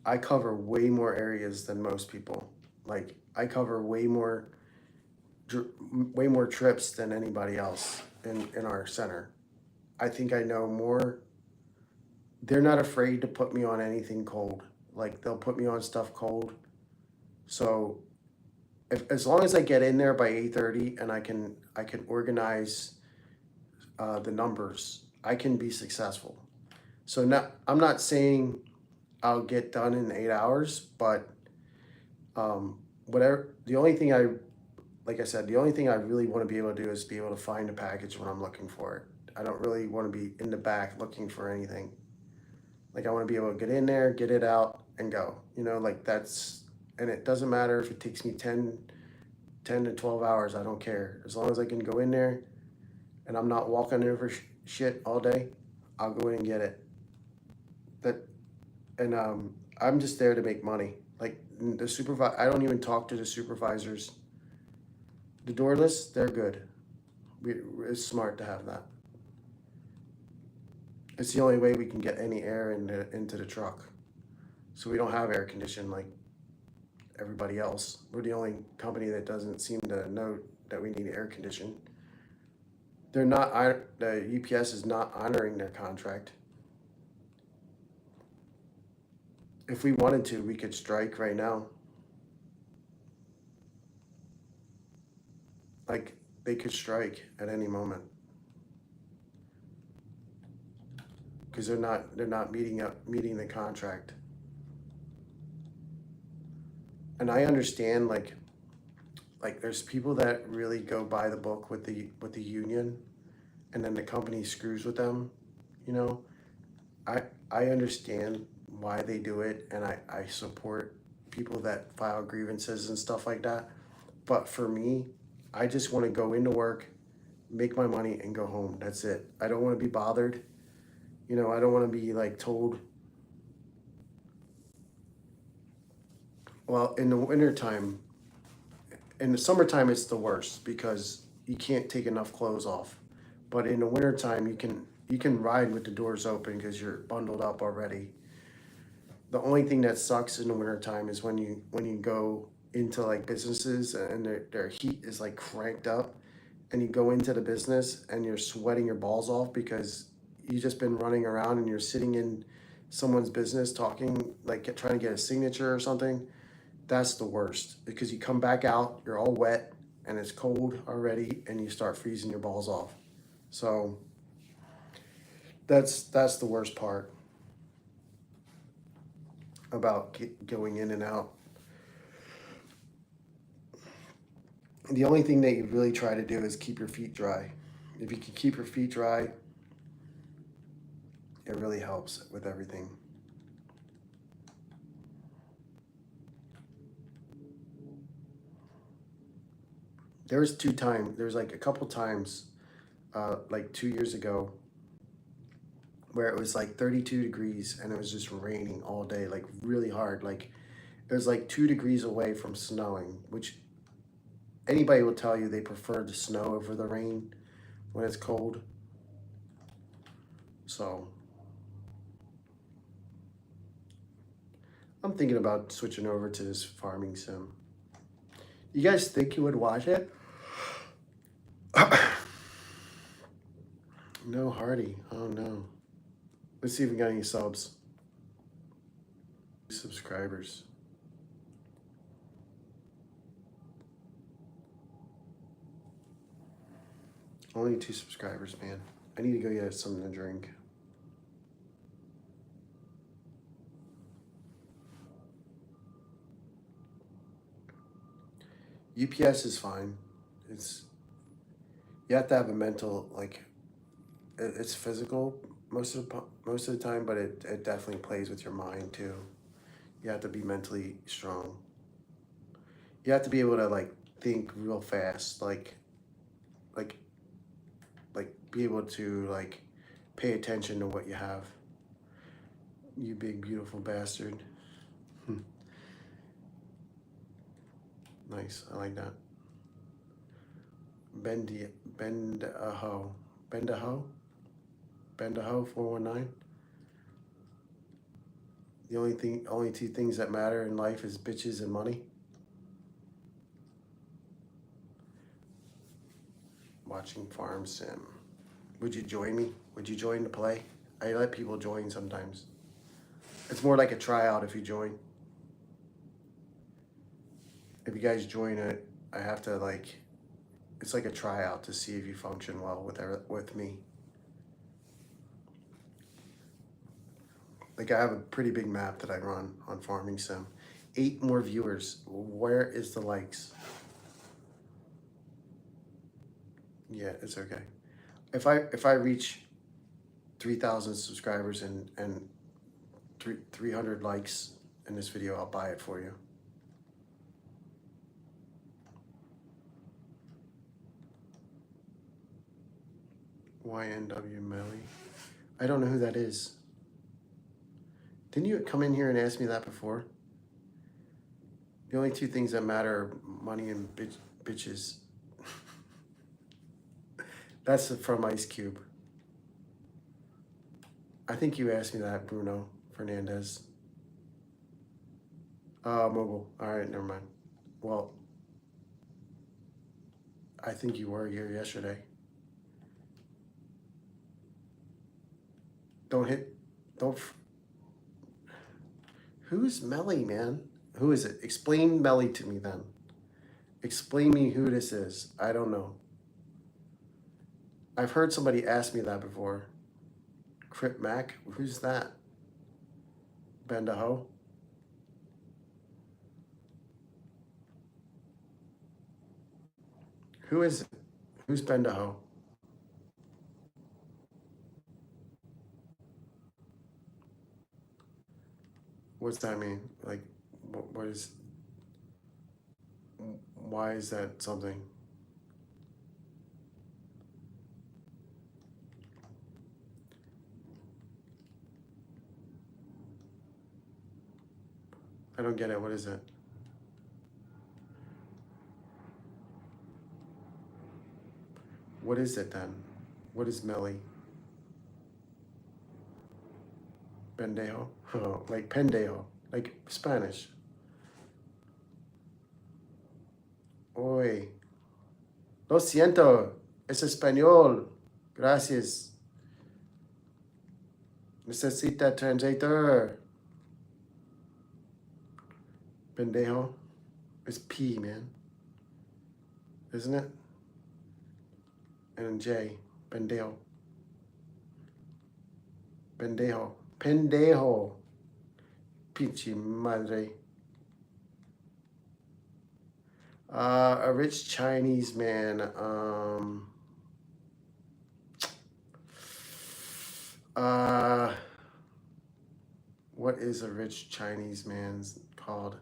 I cover way more areas than most people. Like I cover way more trips than anybody else in our center. I think I know more. They're not afraid to put me on anything cold. Like they'll put me on stuff cold. So if as long as I get in there by 8:30 and I can organize the numbers, I can be successful. So now I'm not saying I'll get done in 8 hours, but whatever. The only thing I like I said, the only thing I really want to be able to do is be able to find a package when I'm looking for it. I don't really want to be in the back looking for anything. Like I want to be able to get in there, get it out, and go. You know, like that's and it doesn't matter if it takes me 10 to 12 hours. I don't care as long as I can go in there and I'm not walking over shit all day. I'll go in and get it. That and I'm just there to make money. Like the supervisor, I don't even talk to the supervisors. The doorless, they're good. It's smart to have that. It's the only way we can get any air into the truck. So we don't have air conditioning like everybody else. We're the only company that doesn't seem to know that we need air conditioning. They're not. The UPS is not honoring their contract. If we wanted to, we could strike right now. Like they could strike at any moment because they're not meeting the contract. And I understand like there's people that really go by the book with the union, and then the company screws with them. You know, I I understand why they do it, and I support people that file grievances and stuff like that. But for me, I just want to go into work, make my money, and go home. That's it. I don't want to be bothered. You know, I don't want to be like told, well, in the wintertime, in the summertime, it's the worst because you can't take enough clothes off. But in the wintertime, you can ride with the doors open because you're bundled up already. The only thing that sucks in the wintertime is when you go into like businesses and their heat is like cranked up and you go into the business and you're sweating your balls off because you just been running around and you're sitting in someone's business talking like trying to get a signature or something. That's the worst because you come back out, you're all wet and it's cold already and you start freezing your balls off. So that's the worst part about going in and out. The only thing that you really try to do is keep your feet dry. If you can keep your feet dry, it really helps with everything. There's like a couple times, like 2 years ago, where it was like 32 degrees and it was just raining all day, like really hard. Like it was like 2 degrees away from snowing, which anybody will tell you they prefer the snow over the rain when it's cold. So I'm thinking about switching over to this farming sim. You guys think you would watch it? No, Hardy. Oh no. Let's see if we got any subs. Subscribers. Only 2 subscribers, man. I need to go get something to drink. UPS is fine. It's you have to have a mental like it's physical most of the time, but it definitely plays with your mind too. You have to be mentally strong. You have to be able to like think real fast, like be able to like pay attention to what you have. You big beautiful bastard. Nice, I like that. Bendaho. Bendaho? Bendaho 419. The only 2 things that matter in life is bitches and money. Watching Farm Sim. Would you join me? Would you join to play? I let people join sometimes. It's more like a tryout if you join. If you guys join it, I have to like, it's like a tryout to see if you function well with me. Like I have a pretty big map that I run on Farming Sim. 8 more viewers. Where is the likes? Yeah, it's okay. If I reach 3,000 subscribers and 300 likes in this video, I'll buy it for you. YNW Melly. I don't know who that is. Didn't you come in here and ask me that before? The only 2 things that matter are money and bitches. That's from Ice Cube. I think you asked me that, Bruno Fernandez. Mobile. All right, never mind. Well, I think you were here yesterday. Don't. Who's Melly, man? Who is it? Explain Melly to me then. Explain me who this is. I don't know. I've heard somebody ask me that before. Crip Mac? Who's that? Bendaho? Who is it? Who's Bendaho? What's that mean? Like, what is... Why is that something? I don't get it. What is it? What is it then? What is Melly? Pendejo? Oh, like pendejo, like Spanish. Oy. Lo siento. Es español. Gracias. Necesita translator. Pendejo. It's P, man. Isn't it? And J. Pendejo. Pendejo. Pendejo. Pinche madre. A rich Chinese man. What is a rich Chinese man's called?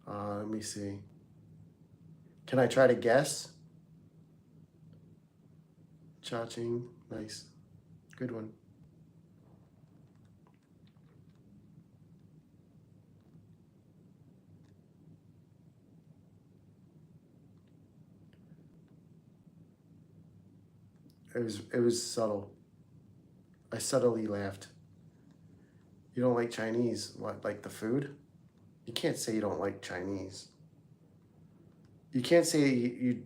Let me see. Can I try to guess? Cha-ching. Nice. Good one. It was subtle. I subtly laughed. You don't like Chinese? What, like the food? You can't say you don't like Chinese. You can't say you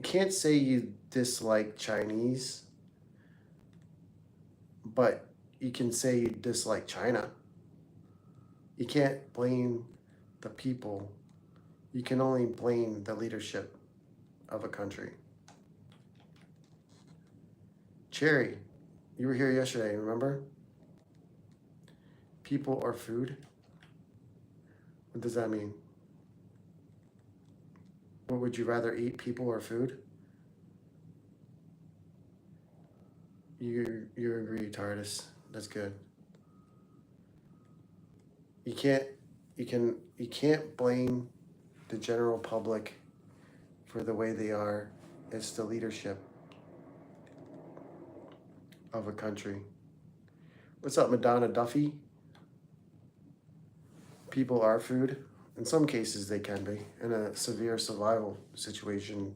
can't say you dislike Chinese, but you can say you dislike China. You can't blame the people. You can only blame the leadership of a country. Cherry, you were here yesterday, remember? People or food? What does that mean? What would you rather eat, people or food? You agree, TARDIS. That's good. You can't blame the general public for the way they are. It's the leadership of a country. What's up, Madonna Duffy? People are food. In some cases, they can be. In a severe survival situation,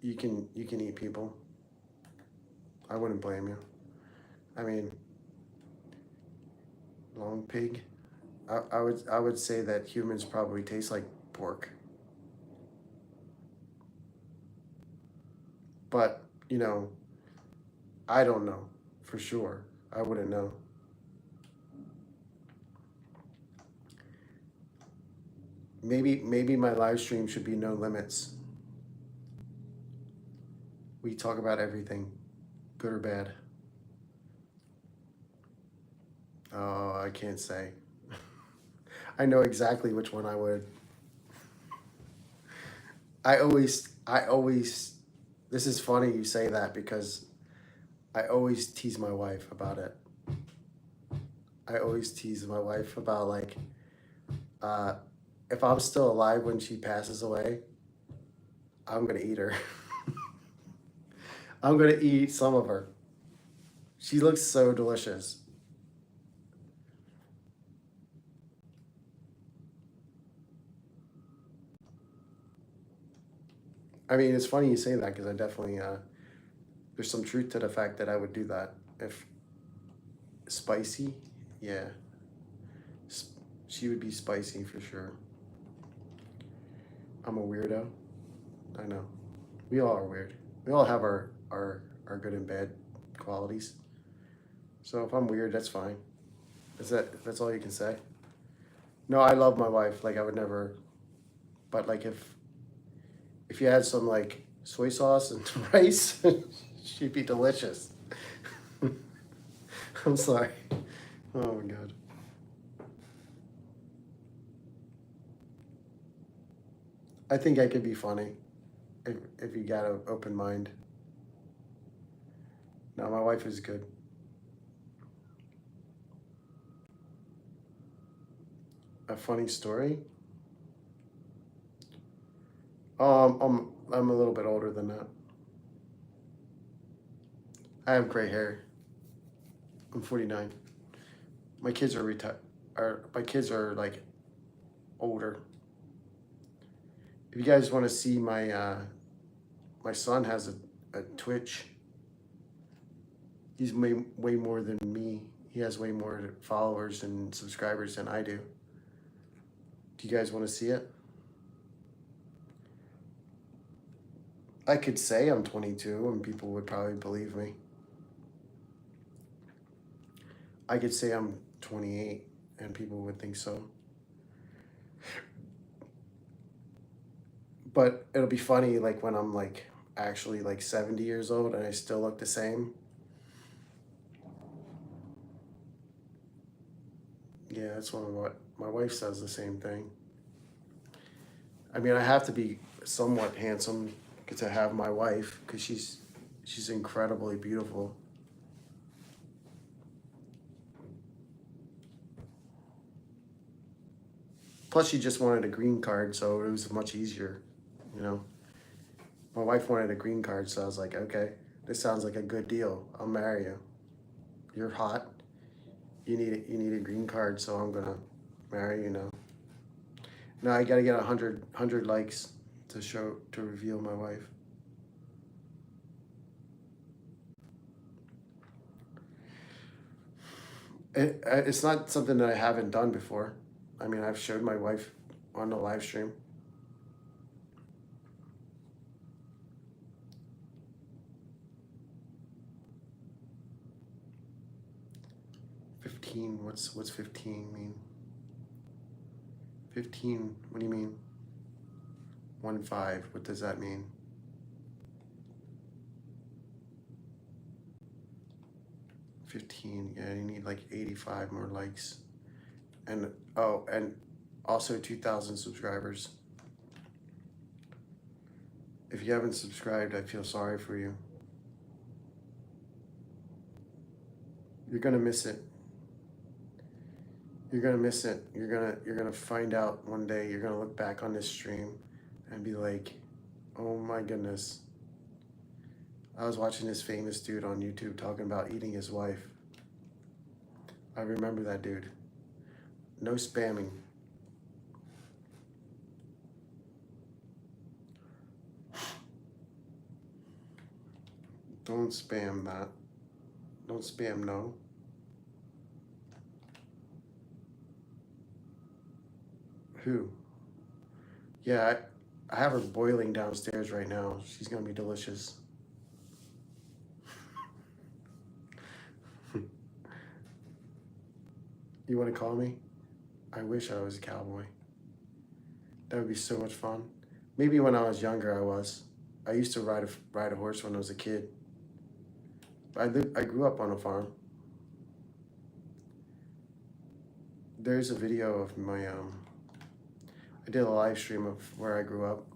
you can eat people. I wouldn't blame you. I mean, long pig. I would say that humans probably taste like pork. But, I don't know for sure. I wouldn't know. Maybe my live stream should be no limits. We talk about everything, good or bad. Oh, I can't say. I know exactly which one I would. I always, this is funny you say that because I always tease my wife about it. I always tease my wife about like, if I'm still alive when she passes away, I'm gonna eat her. I'm gonna eat some of her. She looks so delicious. I mean, it's funny you say that because I definitely, there's some truth to the fact that I would do that. If spicy, yeah. She would be spicy for sure. I'm a weirdo. I know. We all are weird. We all have our good and bad qualities. So if I'm weird, that's fine. That's all you can say? No, I love my wife. Like I would never. But like if you had some like soy sauce and rice, she'd be delicious. I'm sorry. Oh my god. I think I could be funny if you got an open mind. No, my wife is good. A funny story? I'm a little bit older than that. I have gray hair. I'm 49. My kids are retired. My kids are like older. If you guys want to see my son has a Twitch. He's way more than me. He has way more followers and subscribers than I do. Do you guys want to see it? I could say I'm 22 and people would probably believe me. I could say I'm 28 and people would think so. But it'll be funny like when I'm like actually like 70 years old and I still look the same. Yeah, that's what my wife says the same thing. I mean, I have to be somewhat handsome to have my wife because she's incredibly beautiful. Plus, she just wanted a green card, so it was much easier, you know. My wife wanted a green card, so I was like, okay, this sounds like a good deal. I'll marry you. You're hot. You need a green card, so I'm gonna marry you now. Now I gotta get 100 likes to reveal my wife. It's not something that I haven't done before. I mean, I've showed my wife on the live stream. 15. What's 15 mean? 15. What do you mean? 1 5. What does that mean? 15. Yeah, you need like 85 more likes. And oh, and also 2,000 subscribers. If you haven't subscribed, I feel sorry for you. You're gonna miss it. You're gonna miss it. You're gonna find out one day. You're gonna look back on this stream and be like, "Oh my goodness." I was watching this famous dude on YouTube talking about eating his wife. I remember that dude. No spamming. Don't spam that. Don't spam no. Who? Yeah, I have her boiling downstairs right now. She's gonna be delicious. You wanna call me? I wish I was a cowboy. That would be so much fun. Maybe when I was younger, I was. I used to ride a horse when I was a kid. I grew up on a farm. There's a video of my I did a live stream of where I grew up.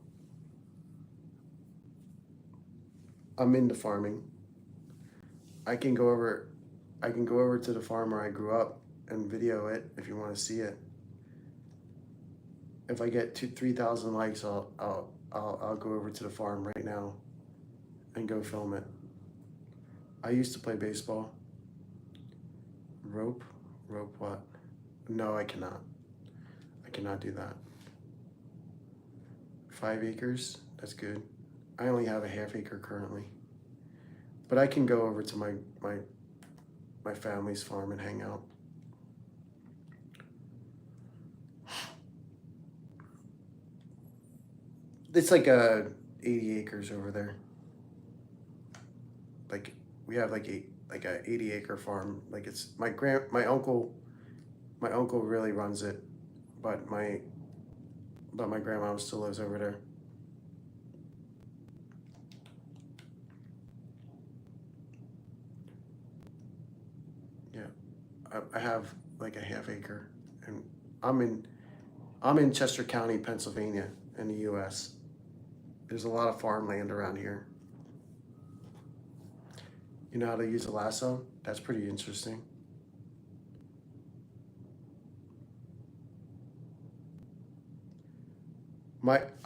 I'm into farming. I can go over I can go over to the farm where I grew up and video it if you want to see it. If I get 3,000 likes, I'll go over to the farm right now and go film it. I used to play baseball. Rope? Rope what? No, I cannot. I cannot do that. 5 acres? That's good. I only have a half acre currently. But I can go over to my family's farm and hang out. It's like 80 acres over there. Like we have like a 80-acre farm. Like it's my uncle really runs it, but my grandma still lives over there. Yeah, I have like a half acre, and I'm in Chester County, Pennsylvania, in the U.S. There's a lot of farmland around here. You know how to use a lasso? That's pretty interesting.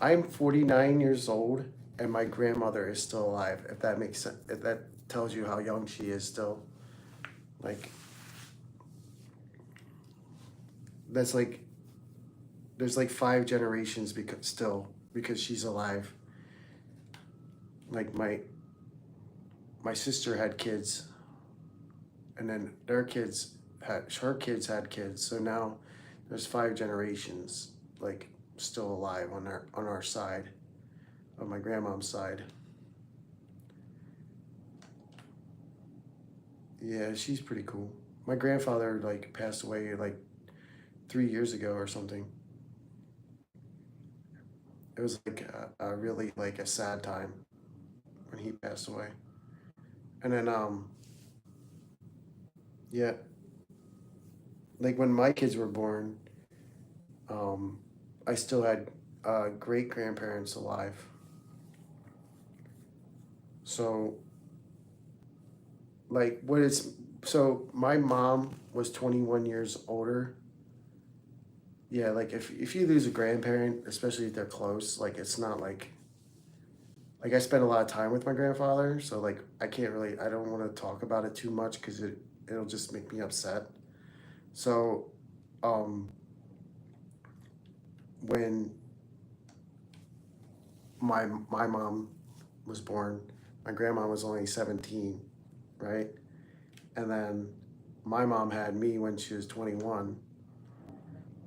I'm 49 years old and my grandmother is still alive. If that makes sense, if that tells you how young she is still. Like that's like there's like 5 generations because she's alive. Like my sister had kids and then her kids had kids. So now there's 5 generations like still alive on our side, on my grandmom's side. Yeah, she's pretty cool. My grandfather like passed away like 3 years ago or something. It was like a really like a sad time. when he passed away. And then yeah, like when my kids were born, um, I still had great grandparents alive. So like what is so my mom was 21 years older. Yeah, like if you lose a grandparent, especially if they're close, like it's not like I spent a lot of time with my grandfather, so like I can't really I don't want to talk about it too much because it'll just make me upset. So um when my mom was born, my grandma was only 17, right? And then my mom had me when she was 21.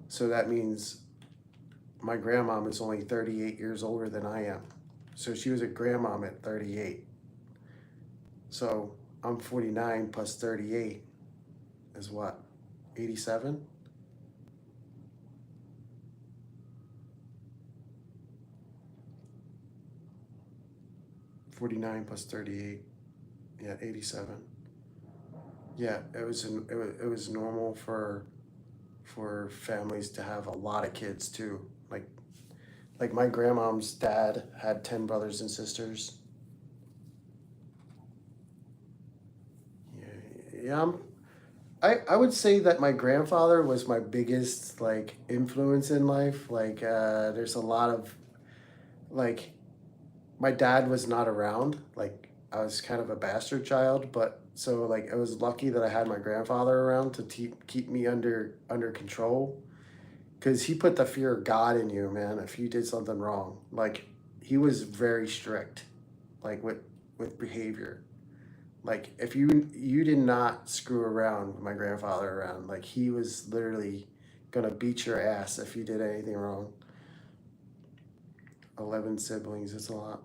So that means my grandmom is only 38 years older than I am. So she was a grandmom at 38. So I'm 49 plus 38 is what? 87? 49 plus 38. Yeah, 87. Yeah, it was normal for families to have a lot of kids too. Like my grandmom's dad had 10 brothers and sisters. Yeah, yeah, I would say that my grandfather was my biggest like influence in life. Like there's a lot of like my dad was not around. Like I was kind of a bastard child, but so like I was lucky that I had my grandfather around to keep me under control because he put the fear of God in you, man. If you did something wrong, like he was very strict, like with behavior. Like if you did not screw around with my grandfather around, like he was literally gonna beat your ass if you did anything wrong. 11 siblings is a lot.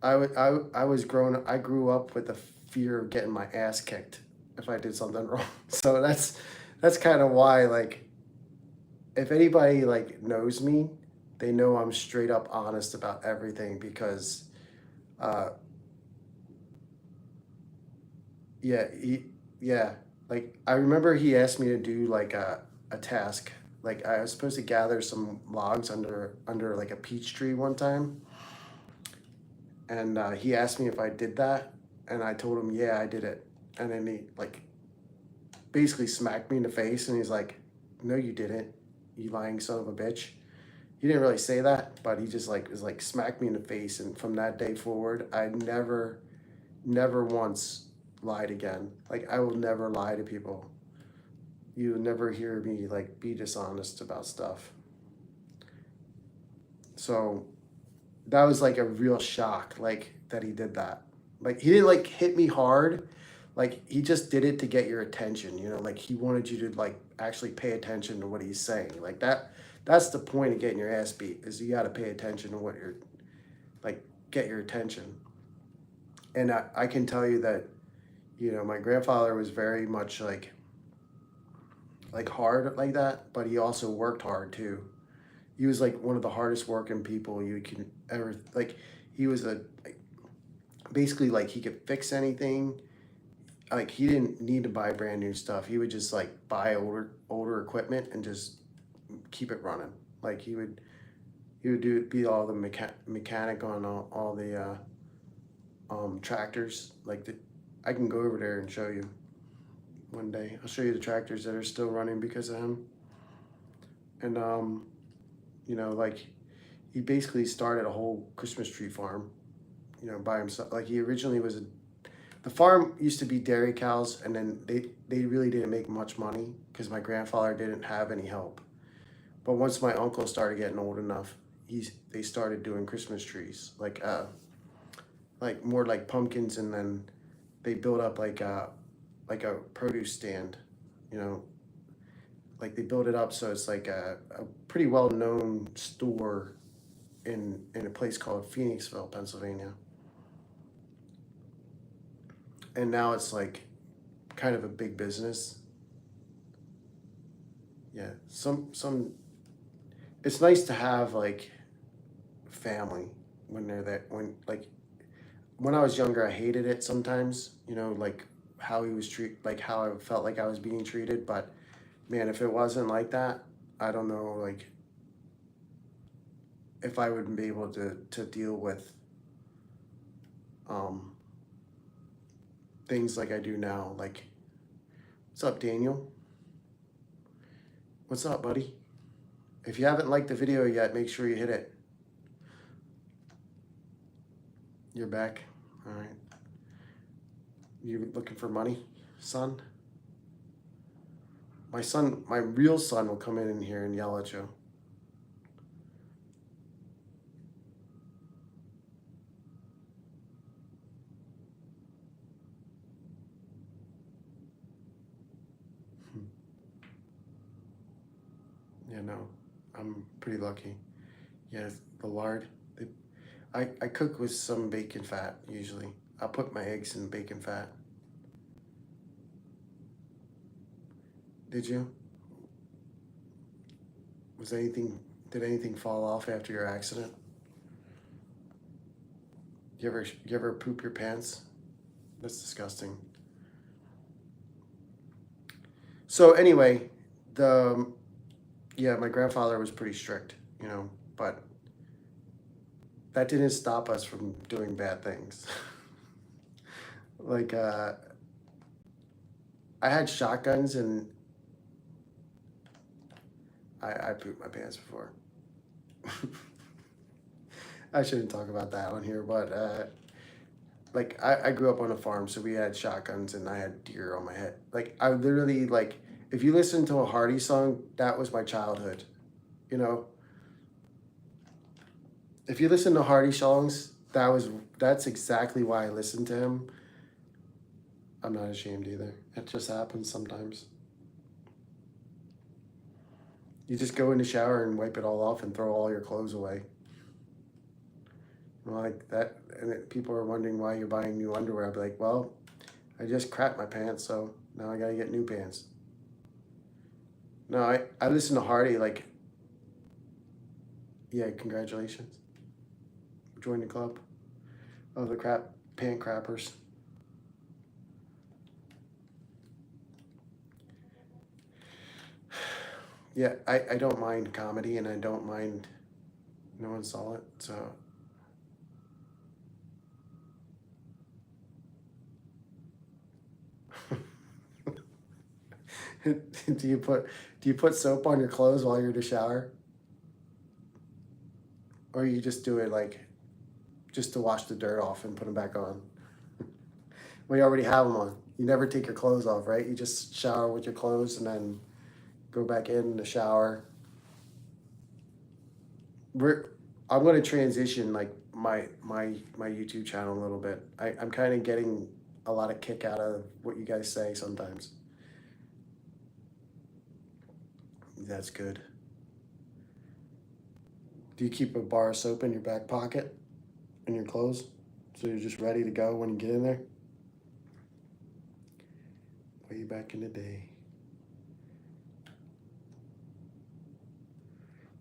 I was grown. I grew up with the fear of getting my ass kicked if I did something wrong. So that's kind of why like if anybody like knows me, they know I'm straight up honest about everything because uh yeah, yeah, like I remember he asked me to do like a task. Like I was supposed to gather some logs under like a peach tree one time, and he asked me if I did that, and I told him yeah I did it, and then he like basically smacked me in the face, and he's like, "No, you didn't, you lying son of a bitch." He didn't really say that, but he just like was like smacked me in the face, and from that day forward, I never once lied again. Like I will never lie to people. You will never hear me like be dishonest about stuff. So that was like a real shock, like that he did that. Like he didn't like hit me hard. Like he just did it to get your attention, you know, like he wanted you to like actually pay attention to what he's saying. Like that's the point of getting your ass beat is you gotta pay attention to what you're like get your attention. And I can tell you that, you know, my grandfather was very much like hard like that, but he also worked hard too. He was like one of the hardest working people you can ever like. He was a like, basically like he could fix anything. Like he didn't need to buy brand new stuff. He would just like buy older equipment and just keep it running. Like he would do be all the mechanic on all the tractors. Like I can go over there and show you one day. I'll show you the tractors that are still running because of him. And you know, like he basically started a whole Christmas tree farm, you know, by himself. Like he originally was the farm used to be dairy cows, and then they really didn't make much money because my grandfather didn't have any help. But once my uncle started getting old enough, they started doing Christmas trees, like more like pumpkins, and then they built up like a produce stand, you know, like they built it up so it's like a pretty well known store in a place called Phoenixville, Pennsylvania. And now it's like kind of a big business. Yeah, some it's nice to have like family when they're there. When I was younger, I hated it sometimes. You know, like how he was like how I felt like I was being treated. But man, if it wasn't like that, I don't know, like if I would be able to deal with um, things like I do now. Like, what's up, Daniel? What's up, buddy? If you haven't liked the video yet, make sure you hit it. You're back. All right. You looking for money, son? My real son will come in here and yell at you. Yeah, no, I'm pretty lucky. Yes, the lard. I cook with some bacon fat usually. I'll put my eggs in bacon fat. Did you? Did anything fall off after your accident? You ever poop your pants? That's disgusting. So anyway, yeah, my grandfather was pretty strict, you know, but that didn't stop us from doing bad things. Like I had shotguns and I pooped my pants before. I shouldn't talk about that on here, but like I grew up on a farm, so we had shotguns and I had deer on my head. Like I literally, like, if you listen to a Hardy song, that was my childhood, you know. If you listen to Hardy songs, that's exactly why I listened to him. I'm not ashamed either. It just happens sometimes. You just go in the shower and wipe it all off and throw all your clothes away. Like that, and people are wondering why you're buying new underwear. I'd be like, well, I just crapped my pants, so now I gotta get new pants. No, I listen to Hardy, like, yeah, congratulations. Join the club of the pant crappers. Yeah, I don't mind comedy and I don't mind no one saw it, so. Do you put soap on your clothes while you're in the shower? Or you just do it like just to wash the dirt off and put them back on? Well, you already have them on. You never take your clothes off, right? You just shower with your clothes and then go back in the shower. I'm going to transition like my YouTube channel a little bit. I'm kind of getting a lot of kick out of what you guys say sometimes. That's good. Do you keep a bar of soap in your back pocket in your clothes so you're just ready to go when you get in there? Way back in the day.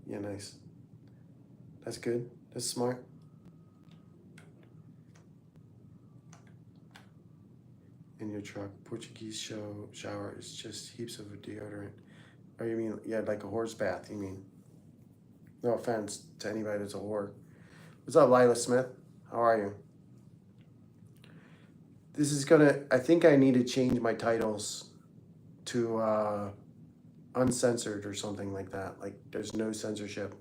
Yeah, nice. That's good. That's smart. In your truck, Portuguese shower is just heaps of deodorant. Oh, you mean, yeah, like a horse bath, you mean? No offense to anybody that's a whore. What's up, Lila Smith? How are you? This is I think I need to change my titles to uncensored or something like that. Like, there's no censorship.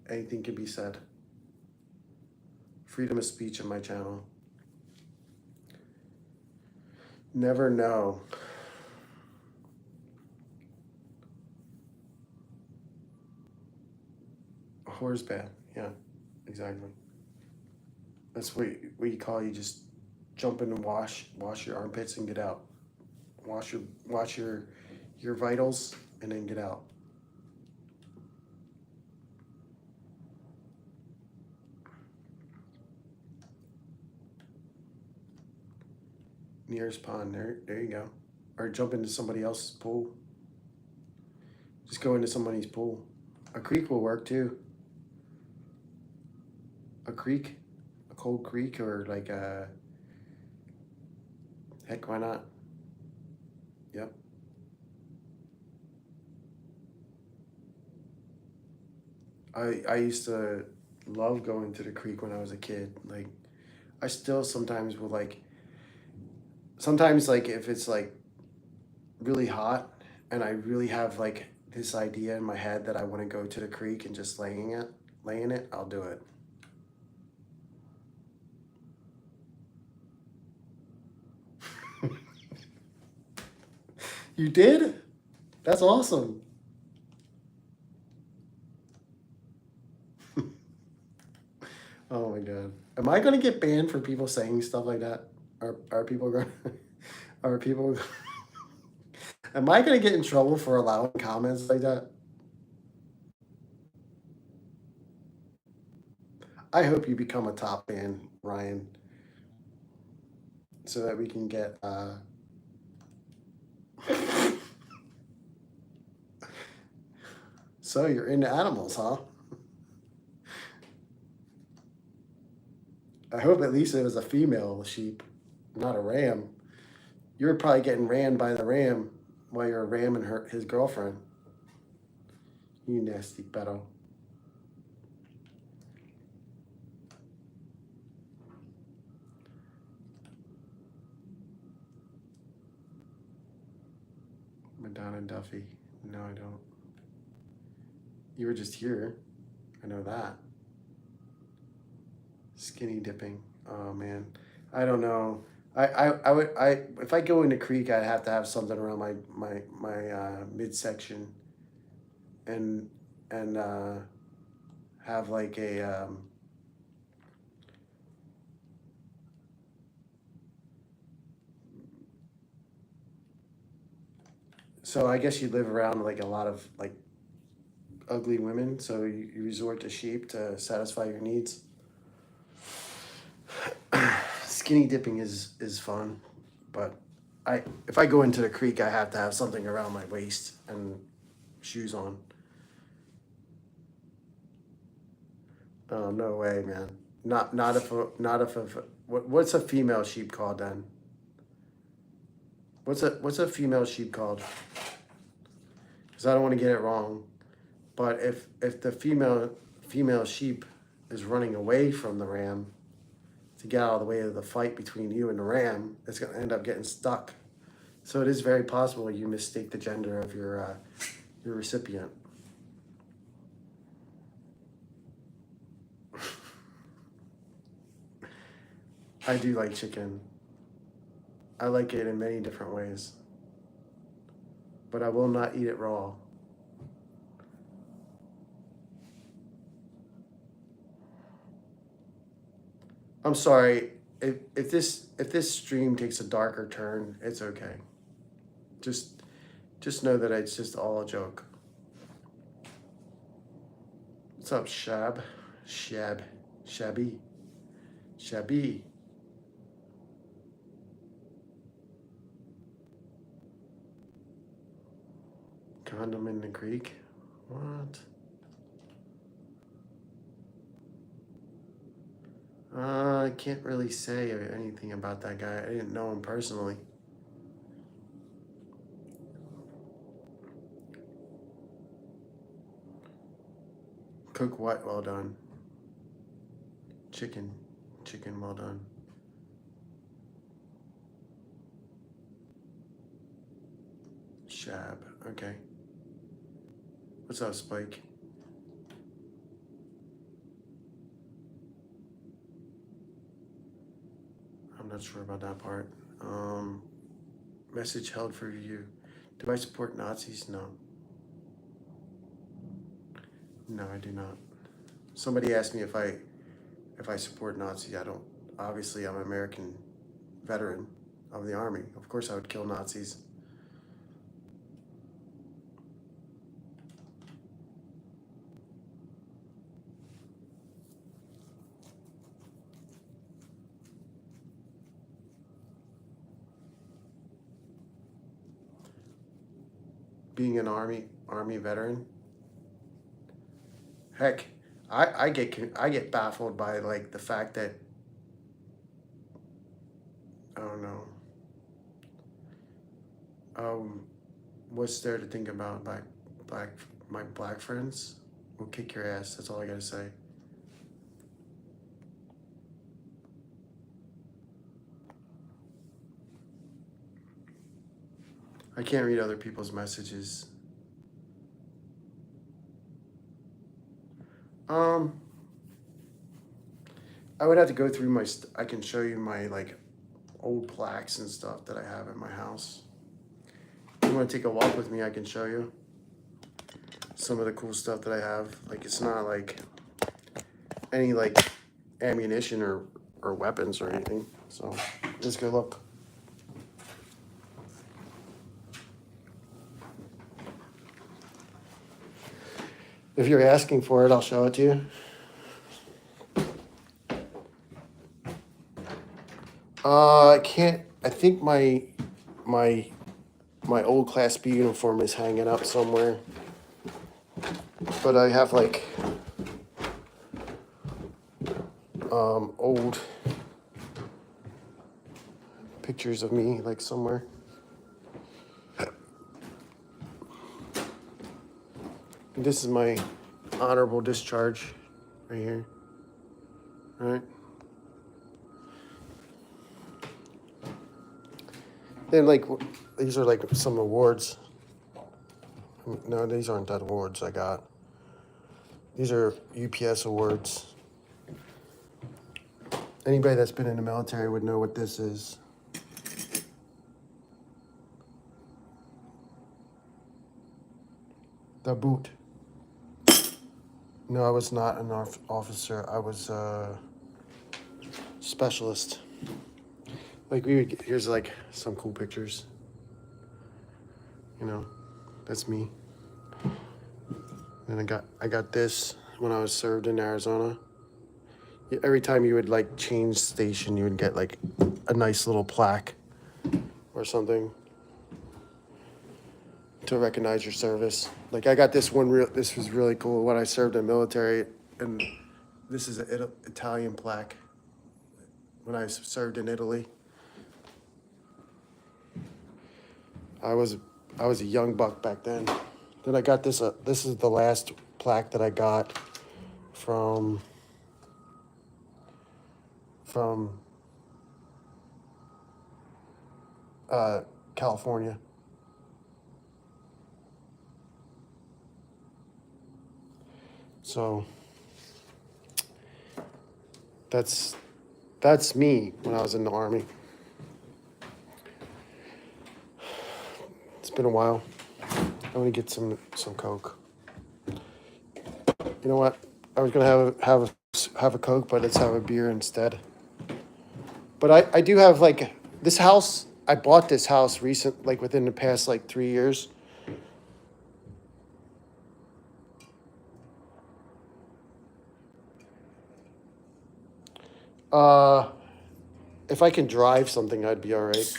Anything can be said. Freedom of speech on my channel. Never know. A horse bath. Yeah, exactly. That's what you call, you just jump in and wash your armpits and get out. Wash your vitals and then get out. Nearest pond. There you go. Or jump into somebody else's pool. Just go into somebody's pool. A creek will work too. A creek? Cold Creek or like a heck, why not? Yep. I used to love going to the creek when I was a kid. Like I still sometimes will like sometimes like if it's like really hot and I really have like this idea in my head that I want to go to the creek and just laying it, I'll do it. You did? That's awesome. Oh my god. Am I gonna get banned for people saying stuff like that? Are people gonna are people am I gonna get in trouble for allowing comments like that? I hope you become a top fan, Ryan, so that we can get so you're into animals, huh? I hope at least it was a female sheep, not a ram. You were probably getting ran by the ram while you're ramming his girlfriend. You nasty pedo. Madonna Duffy. No, I don't. You were just here. I know that. Skinny dipping. Oh man. I don't know. I would if I go into creek I'd have to have something around my midsection and and have like a so I guess you live around like a lot of like ugly women, so you resort to sheep to satisfy your needs. Skinny dipping is fun, but I if I go into the creek, I have to have something around my waist and shoes on. Oh no way, man! Not if what's a female sheep called then? What's a female sheep called? Because I don't want to get it wrong. But if the female sheep is running away from the ram to get out of the way of the fight between you and the ram, it's going to end up getting stuck. So it is very possible you mistake the gender of your recipient. I do like chicken. I like it in many different ways, but I will not eat it raw. I'm sorry if this stream takes a darker turn, it's okay. Just just know that it's just all a joke. What's up, Shab? Shab. Shabby. Shabby. Condom in the creek? What? I can't really say anything about that guy. I didn't know him personally. Cook what? Well done. Chicken. Chicken, well done. Shab. Okay. What's up, Spike? I'm not sure about that part. Message held for review. Do I support Nazis? No. No, I do not. Somebody asked me if I support Nazis. I don't. Obviously, I'm an American veteran of the army. Of course, I would kill Nazis. Being an army veteran, heck, I get baffled by like the fact that I don't know. What's there to think about? My black friends will kick your ass. That's all I gotta say. I can't read other people's messages. Um, I would have to go through I can show you my like old plaques and stuff that I have in my house. If you want to take a walk with me, I can show you some of the cool stuff that I have. Like it's not like any like ammunition or weapons or anything. So just go look. If you're asking for it, I'll show it to you. I can't. I think my old Class B uniform is hanging up somewhere, but I have like old pictures of me like somewhere. This is my honorable discharge right here. All right. Then like these are like some awards. No, these aren't that awards I got. These are UPS awards. Anybody that's been in the military would know what this is. The boot. No, I was not an officer. I was a specialist. Like here's like some cool pictures. You know, that's me. And I got this when I was served in Arizona. Every time you would like change station, you would get like a nice little plaque or something to recognize your service. Like I got this one. This was really cool when I served in the military, and this is an Italian plaque. When I served in Italy, I was a young buck back then. Then I got this. This is the last plaque that I got from California. So that's me when I was in the Army. It's been a while. I'm gonna get some Coke. You know what? I was gonna have a Coke, but let's have a beer instead. But I do have like this house. I bought this house like within the past like 3 years. If I can drive something, I'd be all right.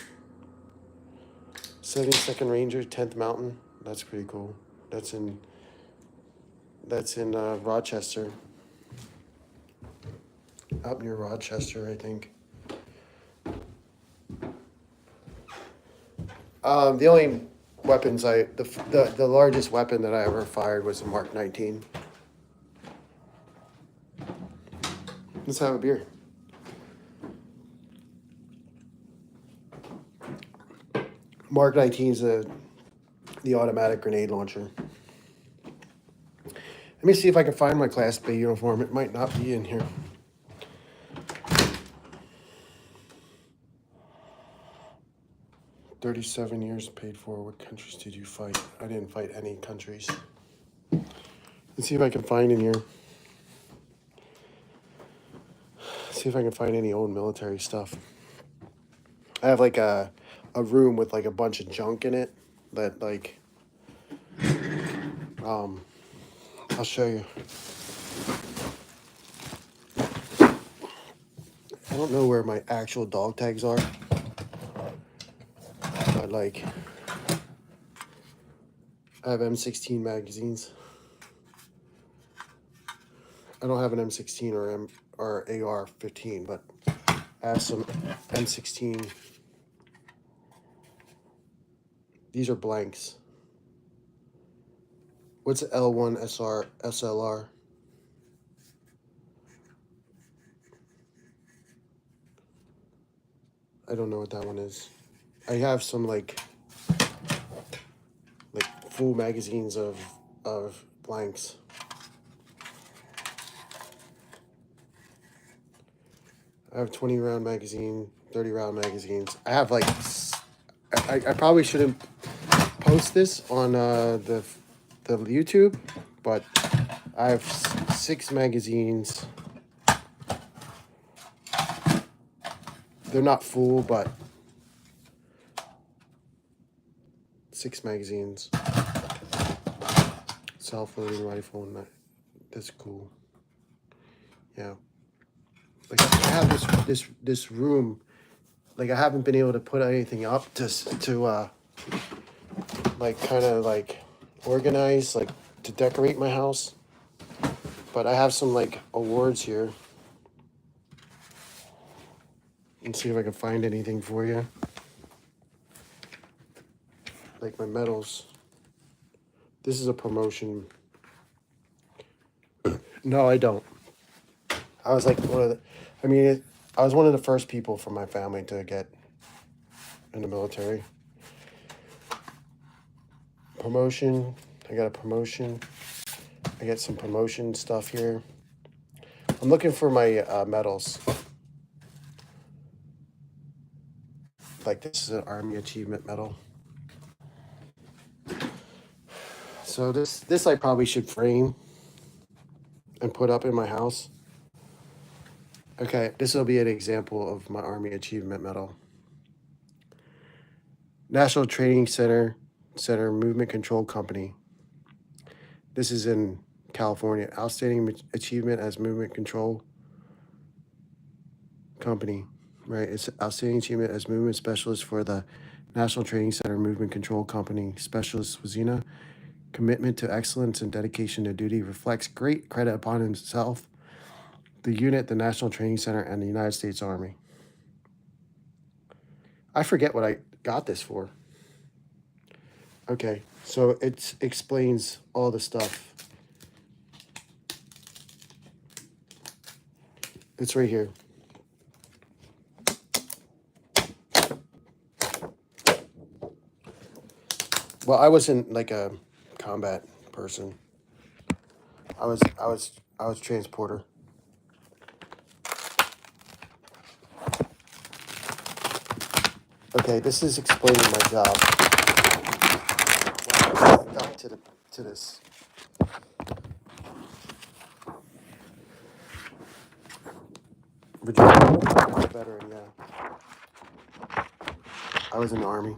72nd Ranger, 10th Mountain. That's pretty cool. That's in Rochester. Up near Rochester, I think. The only weapons the largest weapon that I ever fired was a Mark 19. Let's have a beer. Mark 19 is the automatic grenade launcher. Let me see if I can find my Class B uniform. It might not be in here. "37 years paid for. What countries did you fight?" I didn't fight any countries. Let's see if I can find in here. See if I can find any old military stuff. I have like a room with like a bunch of junk in it that like I'll show you. I don't know where my actual dog tags are, but like I have M16 magazines. I don't have an M16 or AR-15, but I have some M16 These are blanks. What's L1 SLR? I don't know what that one is. I have some like full magazines of blanks. I have 20 round magazine, 30 round magazines. I have like I probably shouldn't post this on the YouTube, but I have 6 magazines. They're not full, but 6 magazines. Self-loading rifle, and that's cool. Yeah, like I have this room. Like I haven't been able to put anything up to like kind of like organize, like to decorate my house. But I have some like awards here. Let's see if I can find anything for you. Like my medals. This is a promotion. No, I don't. I was like I was one of the first people from my family to get in the military. Promotion. I got a promotion. I got some promotion stuff here. I'm looking for my medals. Like this is an Army Achievement Medal. So this I probably should frame and put up in my house. Okay, this will be an example of my Army Achievement Medal. National Training Center Movement Control Company. This is in California. Outstanding achievement as movement control company. Right, it's outstanding achievement as movement specialist for the National Training Center Movement Control Company. Specialist Wosczyna. Commitment to excellence and dedication to duty reflects great credit upon himself, the unit, the National Training Center, and the United States Army. I forget what I got this for. Okay, so it explains all the stuff. It's right here. Well, I wasn't like a combat person. I was transporter. Okay, this is explaining my job. Wow, stuck to this. Virginia veteran, yeah. I was in the Army.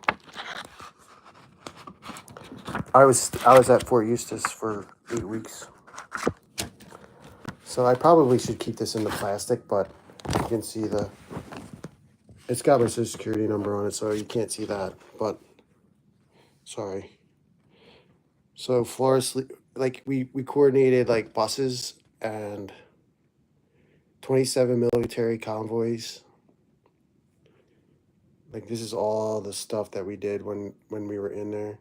I was at Fort Eustis for 8 weeks. So I probably should keep this in the plastic, but you can see it's got my social security number on it, so you can't see that, but sorry. So Flores, like we coordinated like buses and 27 military convoys. Like this is all the stuff that we did when we were in there.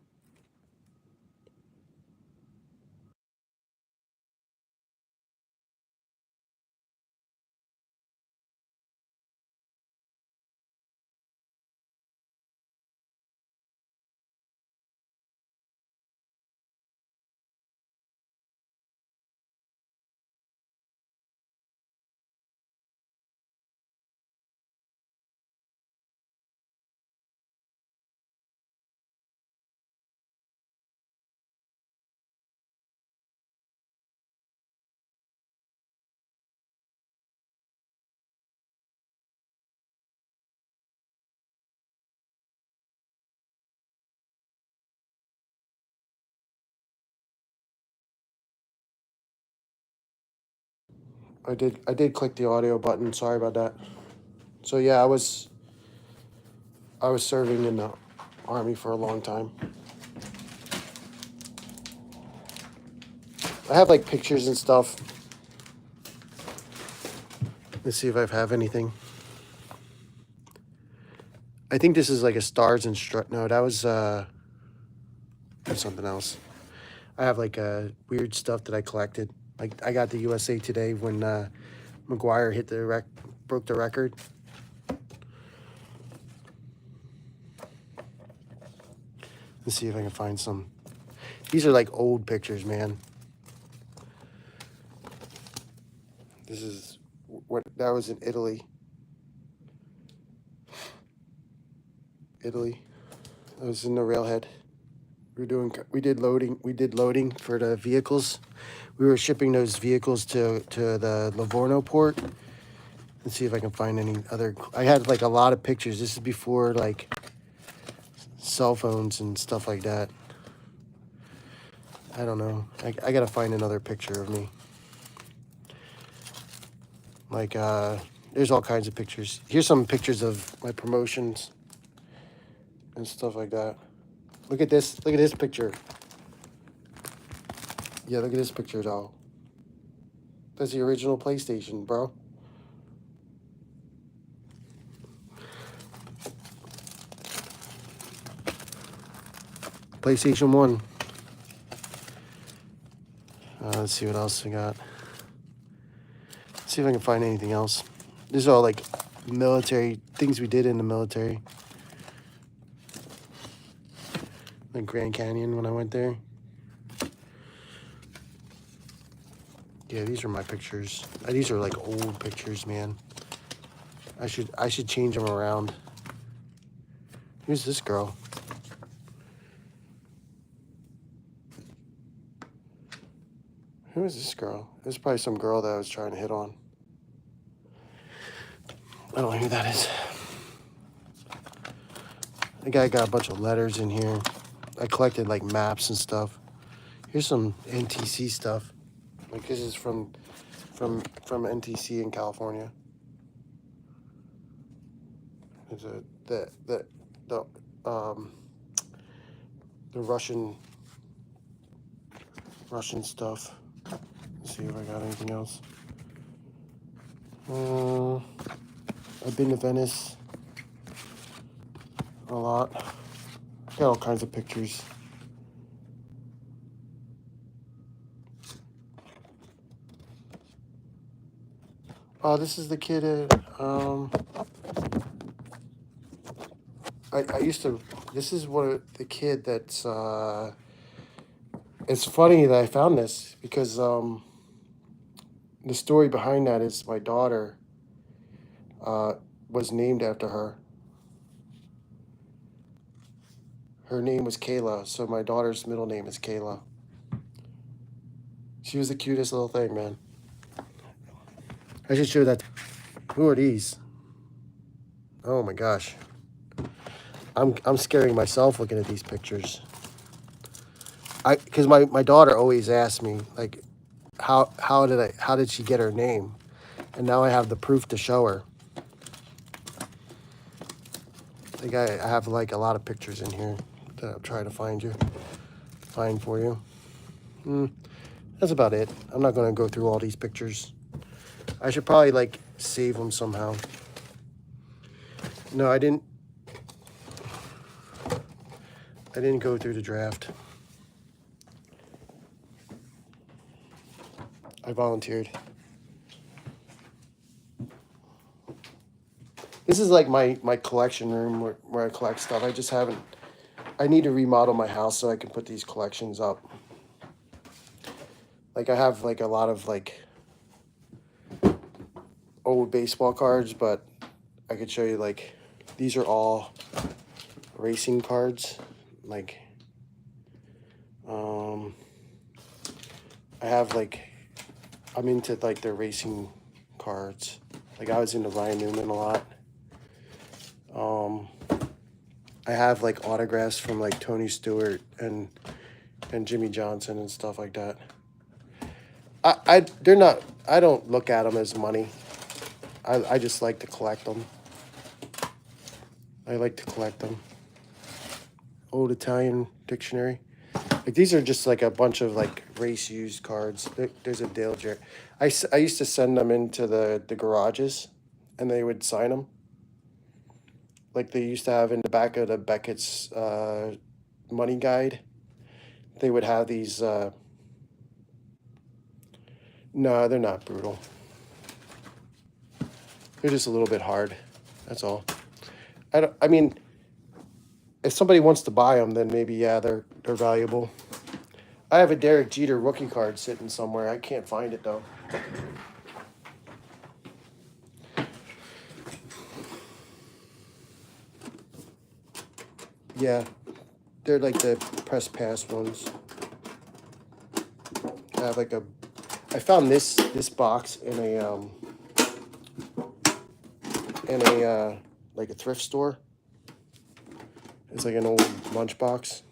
I did click the audio button. Sorry about that. So yeah, I was serving in the Army for a long time. I have like pictures and stuff. Let's see if I have anything. I think this is like a stars and strut. No, that was do something else. I have like weird stuff that I collected. Like I got the USA Today when McGuire broke the record. Let's see if I can find some. These are like old pictures, man. This is what that was in Italy. Italy. I was in the railhead. We did loading for the vehicles. We were shipping those vehicles to the Livorno port. Let's see if I can find any other. I had like a lot of pictures. This is before like cell phones and stuff like that. I don't know. I gotta find another picture of me. Like there's all kinds of pictures. Here's some pictures of my promotions and stuff like that. Look at this. Look at this picture. Yeah, look at this picture, though. That's the original PlayStation, bro. PlayStation 1. Let's see what else we got. Let's see if I can find anything else. These are all like military things we did in the military. Like Grand Canyon when I went there. Yeah, these are my pictures. These are like old pictures, man. I should change them around. Who's this girl? Who is this girl? There's probably some girl that I was trying to hit on. I don't know who that is. The guy got a bunch of letters in here. I collected like maps and stuff. Here's some NTC stuff. Like this is from NTC in California. There's the Russian stuff. Let's see if I got anything else. I've been to Venice a lot. Got all kinds of pictures. Oh, this is the kid at, I used to, this is the kid that's, it's funny that I found this because, the story behind that is my daughter, was named after her. Her name was Kayla, so my daughter's middle name is Kayla. She was the cutest little thing, man. I should show that. Who are these? Oh my gosh. I'm scaring myself looking at these pictures. Because my daughter always asks me, like, how did she get her name? And now I have the proof to show her. Like I have like a lot of pictures in here that I'm trying to find for you. That's about it. I'm not gonna go through all these pictures. I should probably like save them somehow. No, I didn't go through the draft. I volunteered. This is like my collection room where I collect stuff. I need to remodel my house so I can put these collections up. Like I have like a lot of like old baseball cards, but I could show you like these are all racing cards. Like I have like I'm into like the racing cards. Like I was into Ryan Newman a lot. I have like autographs from like Tony Stewart and Jimmy Johnson and stuff like that. They're not. I don't look at them as money. I just like to collect them. I like to collect them. Old Italian dictionary. Like these are just like a bunch of like race used cards. There's a Dale Jarrett. I used to send them into the garages, and they would sign them. Like they used to have in the back of the Beckett's money guide. they would have these. No, they're not brutal. They're just a little bit hard. That's all. I mean, if somebody wants to buy them, then maybe yeah, they're valuable. I have a Derek Jeter rookie card sitting somewhere. I can't find it though. Yeah, they're like the press pass ones. I have like a. I found this box in a like a thrift store. It's like an old lunchbox.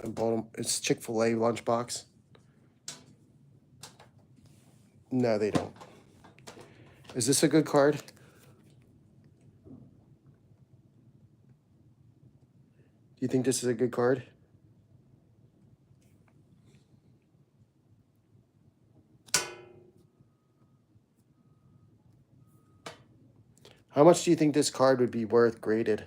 I bought them. It's Chick-fil-A lunchbox. No, they don't. Is this a good card? Do you think this is a good card? How much do you think this card would be worth graded?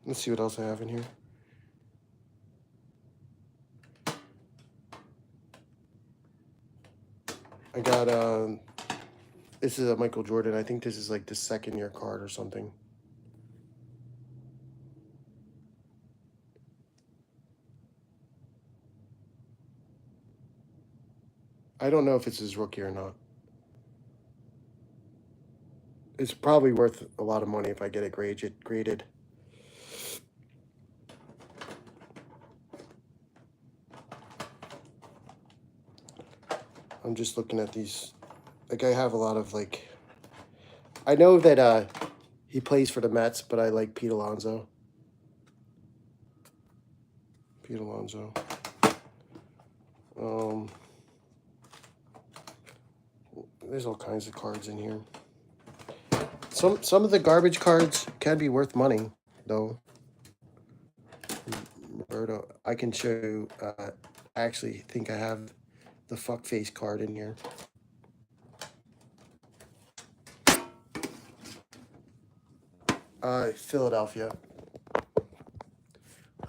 Let's see what else I have in here. I got this is a Michael Jordan. I think this is like the second year card or something. I don't know if it's his rookie or not. It's probably worth a lot of money if I get it graded. I'm just looking at these. Like I have a lot of like. I know that he plays for the Mets, but I like Pete Alonso. Pete Alonso. There's all kinds of cards in here. Some of the garbage cards can be worth money, though. Roberto, I can show you. I actually think I have the fuck face card in here. Philadelphia.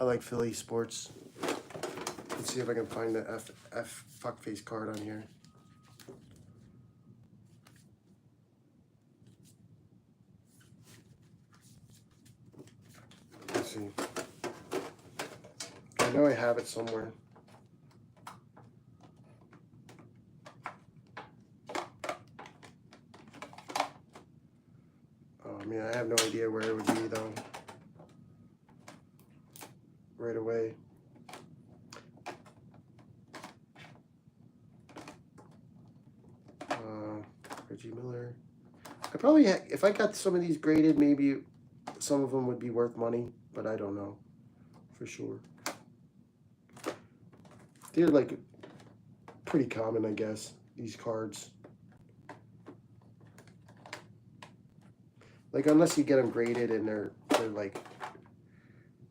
I like Philly sports. Let's see if I can find the F fuckface card on here. Let's see. I know I have it somewhere. Oh, I mean, I have no idea where it would be though. Right away. Reggie Miller. I probably, if I got some of these graded, maybe some of them would be worth money, but I don't know for sure. They're like pretty common, I guess, these cards. Like unless you get them graded and they're like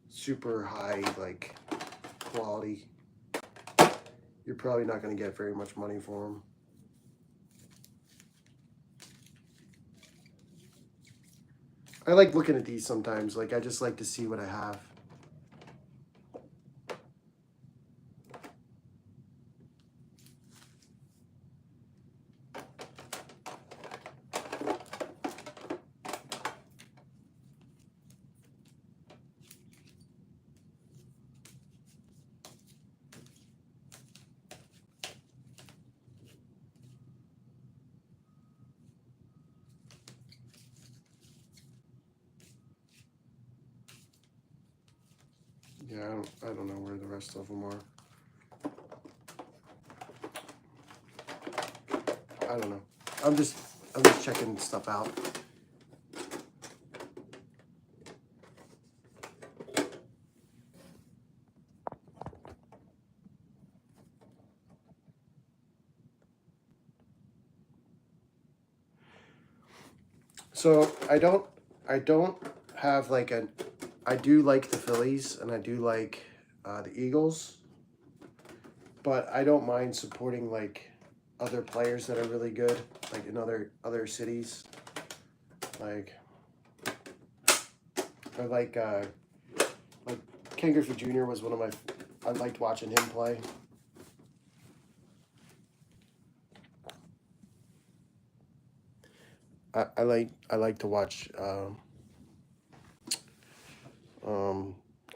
super high like quality, you're probably not going to get very much money for them. I like looking at these sometimes. Like I just like to see what I have. Yeah, I don't know where the rest of them are. I don't know. I'm just checking stuff out. So I don't have like a. I do like the Phillies and I do like the Eagles, but I don't mind supporting like other players that are really good, like in other cities. Like I like Ken Griffey Jr. was one of my. I liked watching him play. I like to watch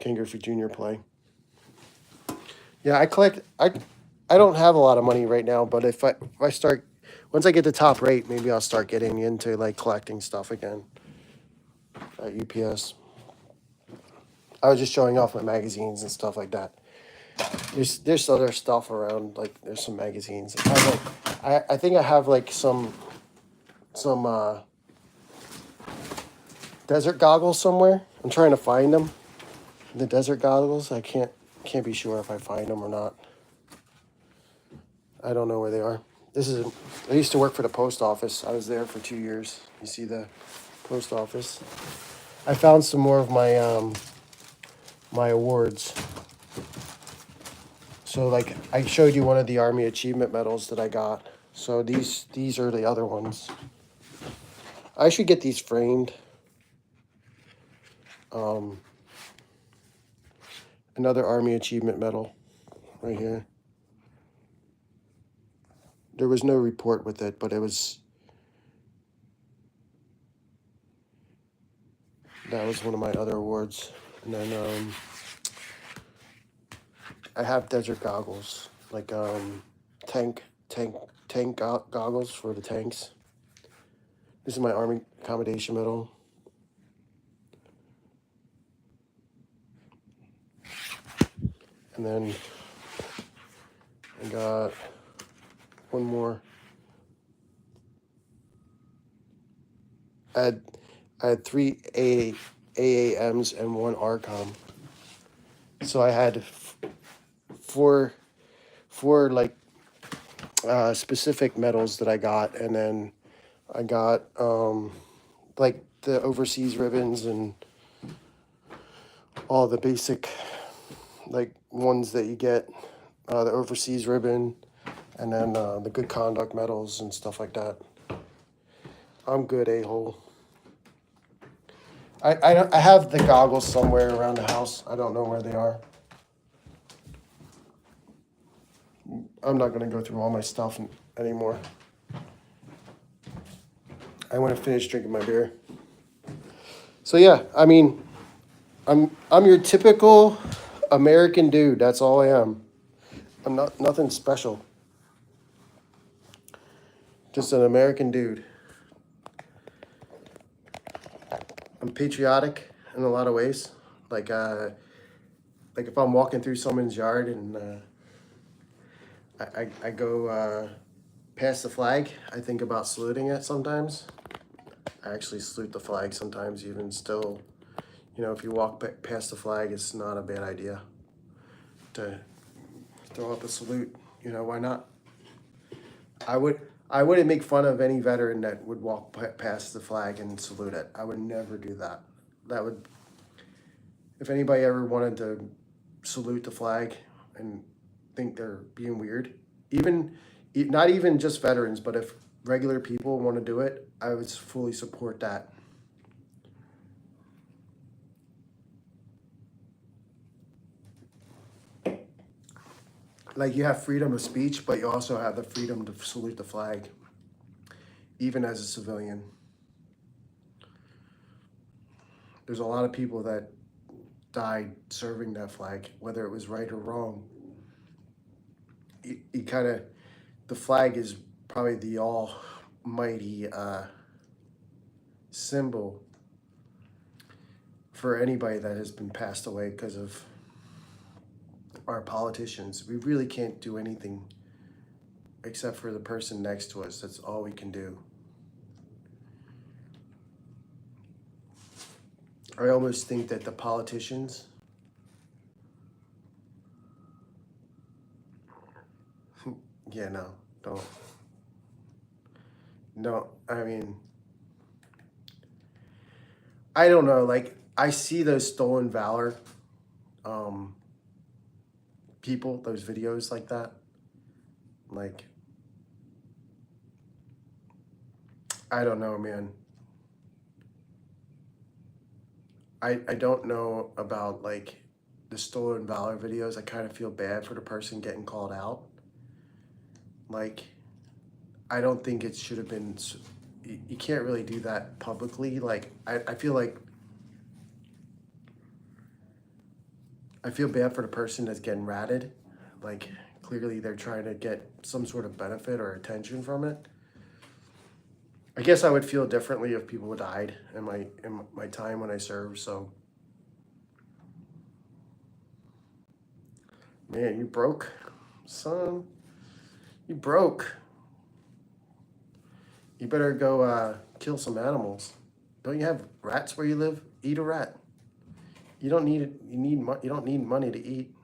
Ken Griffey Jr. play. Yeah, I collect. I don't have a lot of money right now, but if I start once I get the top rate, maybe I'll start getting into like collecting stuff again at UPS. I was just showing off my magazines and stuff like that. There's other stuff around, like there's some magazines. I think I have like some desert goggles somewhere. I'm trying to find them. The desert goggles. I can't be sure if I find them or not. I don't know where they are. I used to work for the post office. I was there for 2 years. You see the post office. I found some more of my my awards. So like I showed you one of the Army Achievement Medals that I got. So these are the other ones. I should get these framed. Another Army Achievement Medal right here. There was no report with it, but that was one of my other awards. And then I have desert goggles, like tank goggles for the tanks. This is my Army Accommodation Medal. And then I got one more. I had 3 AAMs and 1 ARCOM. So I had four like specific medals that I got, and then I got like the overseas ribbons and all the basic like ones that you get, the overseas ribbon, and then the good conduct medals and stuff like that. I'm good, a-hole. I have the goggles somewhere around the house. I don't know where they are. I'm not going to go through all my stuff anymore. I want to finish drinking my beer. So yeah, I mean, I'm your typical American dude. That's all I am. I'm nothing special. Just an American dude. I'm patriotic in a lot of ways. Like if I'm walking through someone's yard and I go past the flag, I think about saluting it sometimes. I actually salute the flag sometimes, even still. You know, if you walk past the flag, it's not a bad idea to throw up a salute. You know, why not? I wouldn't make fun of any veteran that would walk past the flag and salute it. I would never do that. That would, if anybody ever wanted to salute the flag and think they're being weird, not even just veterans, but if regular people want to do it, I would fully support that. Like, you have freedom of speech, but you also have the freedom to salute the flag, even as a civilian. There's a lot of people that died serving that flag, whether it was right or wrong. The flag is probably the almighty symbol for anybody that has been passed away because of our politicians. We really can't do anything except for the person next to us. That's all we can do. I almost think that the politicians yeah, no, don't. No, I mean, I don't know. Like, I see those stolen valor people, those videos like that. Like, I don't know, man. I don't know about like the stolen valor videos. I kind of feel bad for the person getting called out. Like, I don't think it should have been. You can't really do that publicly. Like, I feel like I feel bad for the person that's getting ratted. Like, clearly they're trying to get some sort of benefit or attention from it. I guess I would feel differently if people died in my time when I served. So, man, you broke, son. You broke. You better go kill some animals. Don't you have rats where you live? Eat a rat. You don't need it. You don't need money to eat.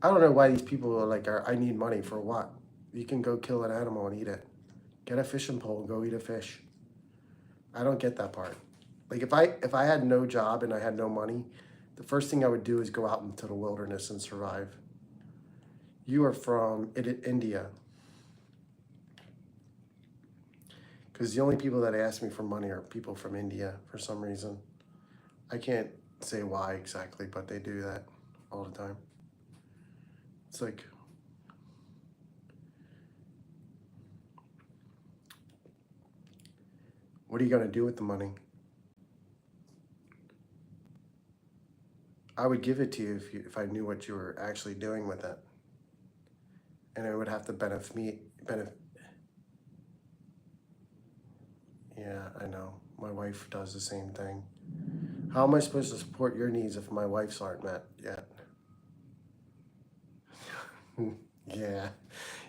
I don't know why these people are like, I need money for what? You can go kill an animal and eat it. Get a fishing pole and go eat a fish. I don't get that part. Like if I had no job and I had no money, the first thing I would do is go out into the wilderness and survive. You are from India. Because the only people that ask me for money are people from India for some reason. I can't say why exactly, but they do that all the time. It's like, what are you going to do with the money? I would give it to you if I knew what you were actually doing with it. And it would have to benefit me. Yeah, I know. My wife does the same thing. How am I supposed to support your needs if my wife's aren't met yet? Yeah.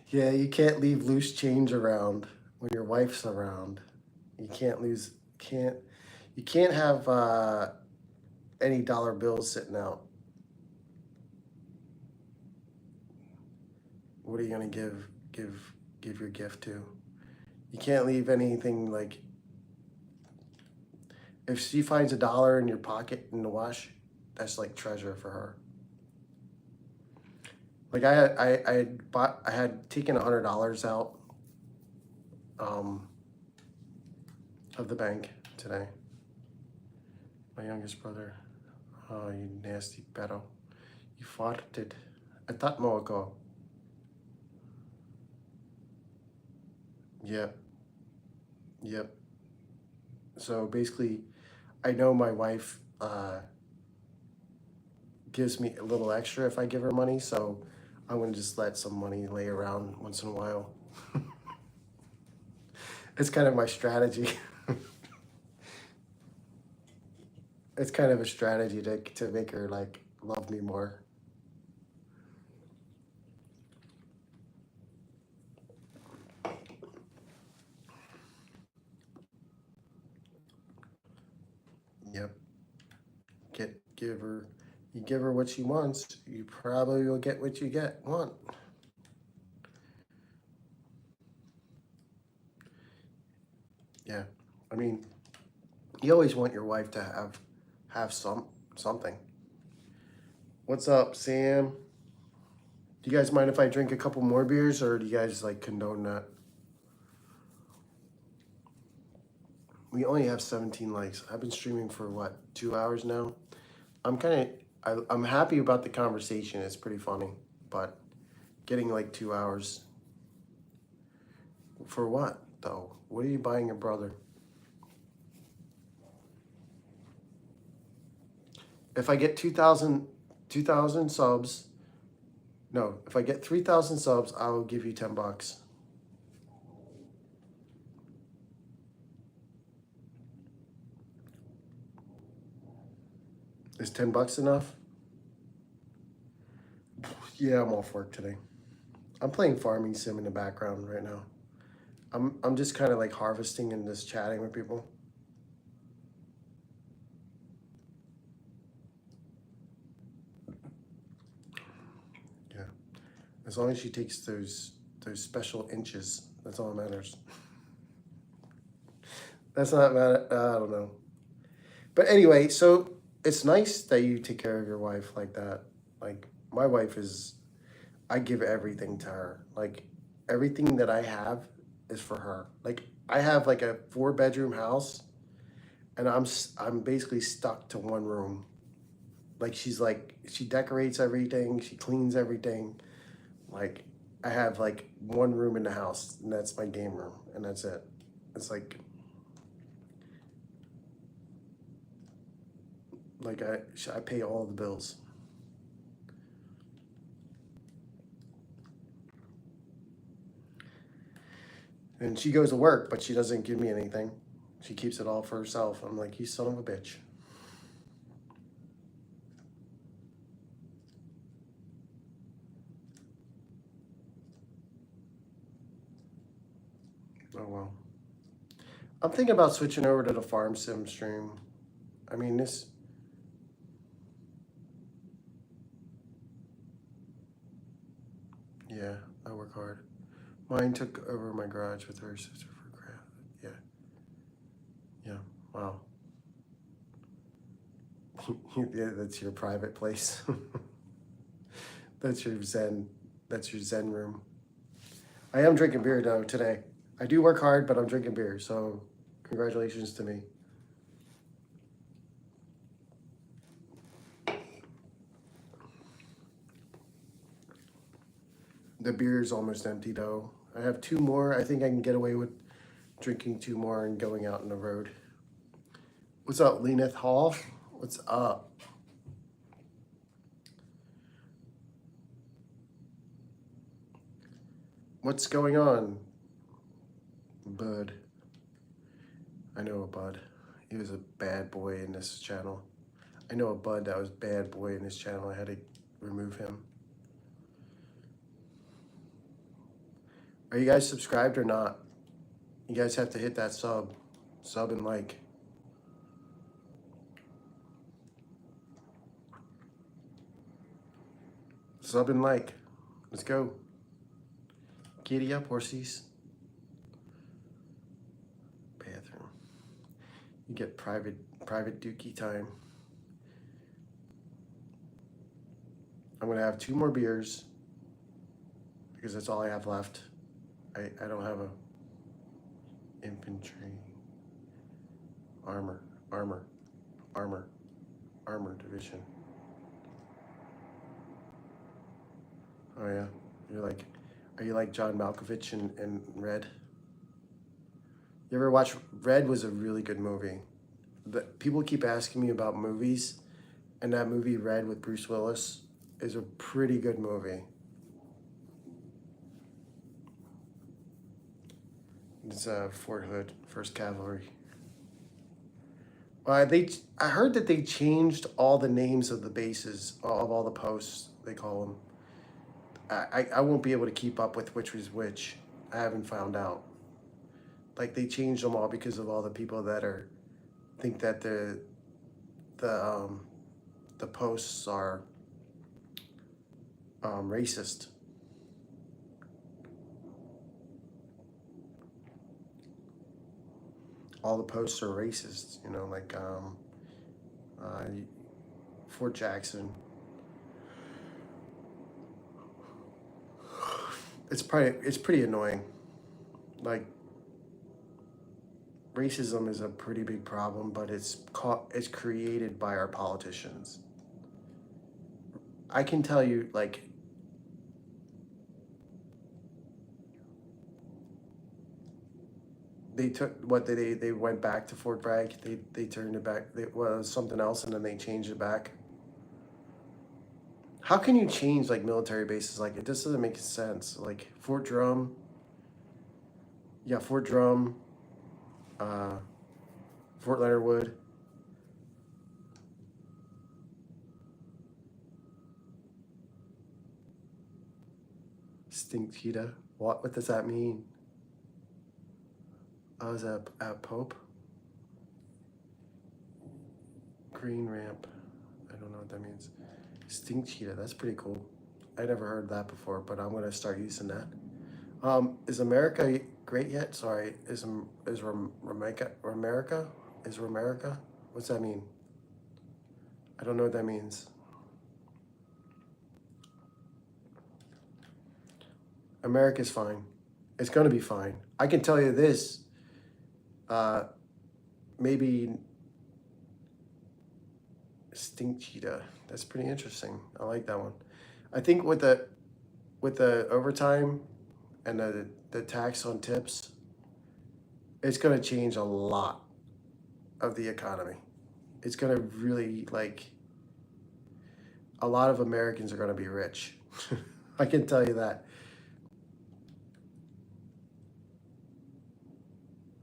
Yeah, you can't leave loose change around when your wife's around. You can't have any dollar bills sitting out. What are you gonna give your gift to? You can't leave anything like if she finds $1 in your pocket in the wash, that's like treasure for her. Like I had taken $100 out of the bank today. My youngest brother. Oh, you nasty pedo. You farted. I thought Moako. Yep. Yep. So basically, I know my wife gives me a little extra if I give her money, so I'm gonna just let some money lay around once in a while. It's kind of my strategy. It's kind of a strategy to make her like love me more. Yep. You give her what she wants, you probably will get what you want. Yeah. I mean, you always want your wife to have something. What's up, Sam? Do you guys mind if I drink a couple more beers, or do you guys like condone that? We only have 17 likes. I've been streaming for what, 2 hours now? I'm happy about the conversation. It's pretty funny, but getting like 2 hours for what though? What are you buying your brother? If I get 2,000 subs, no, if I get 3,000 subs, I will give you $10. Is $10 enough? Yeah, I'm off work today. I'm playing Farming Sim in the background right now. I'm just kind of like harvesting and just chatting with people. Yeah, as long as she takes those special inches, that's all that matters. That's not matter. I don't know. But anyway, so it's nice that you take care of your wife like that. Like my wife is, I give everything to her. Like everything that I have is for her. Like I have like a 4-bedroom house, and I'm basically stuck to one room. Like she decorates everything, she cleans everything. Like I have like one room in the house, and that's my game room, and that's it. It's like I pay all the bills. And she goes to work, but she doesn't give me anything. She keeps it all for herself. I'm like, you son of a bitch. Oh well. I'm thinking about switching over to the farm sim stream. I mean, this. Yeah, I work hard. Mine took over my garage with her sister for crap. Yeah, yeah. Wow. Yeah, that's your private place. That's your zen. That's your zen room. I am drinking beer though today. I do work hard, but I'm drinking beer. So, congratulations to me. The beer is almost empty though. I have 2 more. I think I can get away with drinking 2 more and going out on the road. What's up, Leneth Hall? What's up? What's going on, Bud? I know a Bud. He was a bad boy in this channel. I know a Bud that was bad boy in this channel. I had to remove him. Are you guys subscribed or not? You guys have to hit that sub and like. Sub and like. Let's go. Giddy up, horsies. Bathroom. You get private dookie time. I'm gonna have 2 more beers because that's all I have left. I don't have a infantry armor division. Oh yeah, are you like John Malkovich in Red? You ever watch Red? Was a really good movie. People keep asking me about movies, and that movie Red with Bruce Willis is a pretty good movie. It's Fort Hood, First Cavalry. I heard that they changed all the names of the bases of all the posts. They call them. I won't be able to keep up with which was which. I haven't found out. Like they changed them all because of all the people that think that the um, the posts are racist. All the posts are racist. You know, like uh, Fort Jackson. It's pretty annoying. Like racism is a pretty big problem, but it's created by our politicians. I can tell you, like they took what they went back to Fort Bragg. They turned it back. It was something else, and then they changed it back. How can you change like military bases? Like it just doesn't make sense. Like Fort Drum, yeah, Fort Drum, uh, Fort Leonard Wood. Stink cheetah. What does that mean? Oh, is that a Pope? Green ramp. I don't know what that means. Stink cheetah. That's pretty cool. I never heard that before, but I'm gonna start using that. Is America great yet? Sorry, is Romerica? Is Romerica? What's that mean? I don't know what that means. America's fine. It's going to be fine. I can tell you this. Uh, maybe stink cheetah. That's pretty interesting. I like that one. I think with the overtime and the tax on tips, it's going to change a lot of the economy. It's going to really like a lot of Americans are going to be rich. I can tell you that.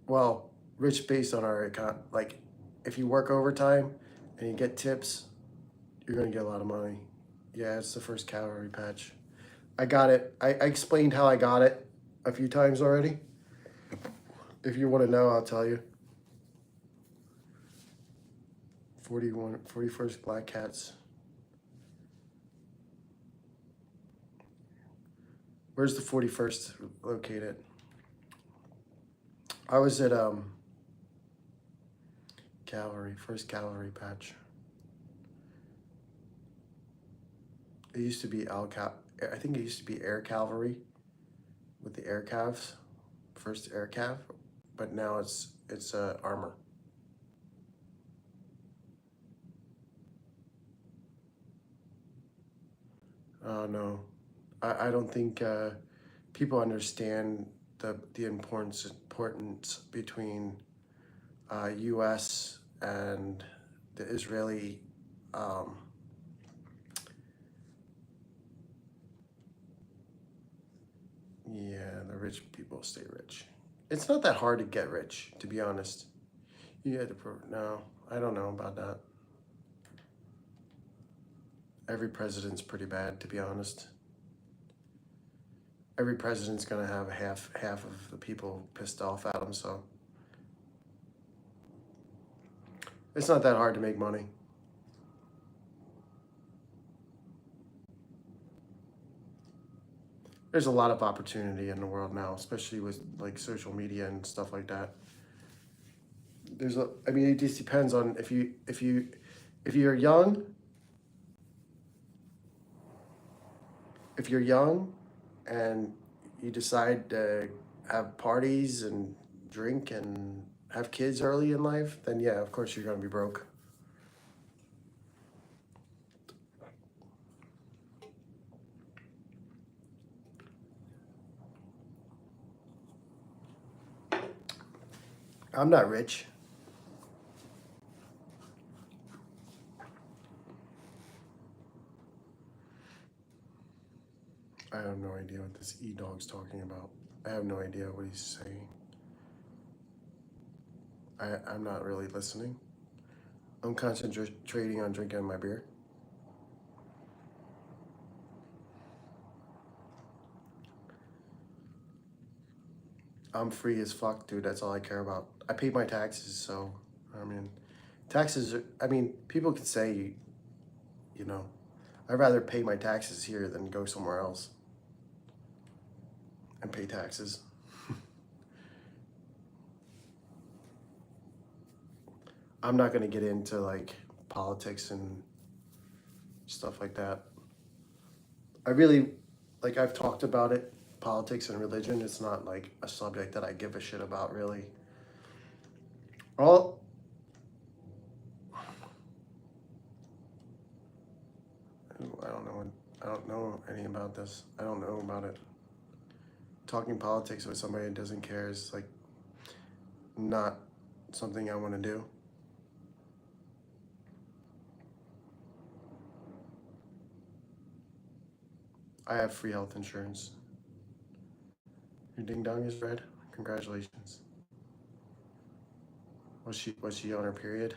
Well, rich based on our like if you work overtime and you get tips, you're going to get a lot of money. Yeah, it's the first calorie patch. I got it. I explained how I got it a few times already. If you want to know, I'll tell you. 41st Black Cats. Where's the 41st located? I was at Cavalry, first Cavalry patch. It used to be I think it used to be Air Cavalry with the air calves, first air calf, but now it's armor. Oh no, I don't think people understand the importance between U.S. and the Israeli. Yeah, the rich people stay rich. It's not that hard to get rich, to be honest. You had to prove. No, I don't know about that. Every president's pretty bad, to be honest. Every president's gonna have half of the people pissed off at him, so it's not that hard to make money. There's a lot of opportunity in the world now, especially with like social media and stuff like that. I mean, it just depends on if you're young. If you're young, and you decide to have parties and drink and have kids early in life, then yeah, of course you're gonna be broke. I'm not rich. I have no idea what this E-Dog's talking about. I have no idea what he's saying. I'm not really listening. I'm concentrating on drinking my beer. I'm free as fuck, dude. That's all I care about. I pay my taxes, so I mean, taxes are, I mean, people can say, you know, I'd rather pay my taxes here than go somewhere else and pay taxes. I'm not gonna get into like politics and stuff like that. I really, like I've talked about it, politics and religion. It's not like a subject that I give a shit about really. All I don't know anything about this. I don't know about it. Talking politics with somebody that doesn't care is like not something I want to do. I have free health insurance. Your ding dong is red. Congratulations. Was she on her period?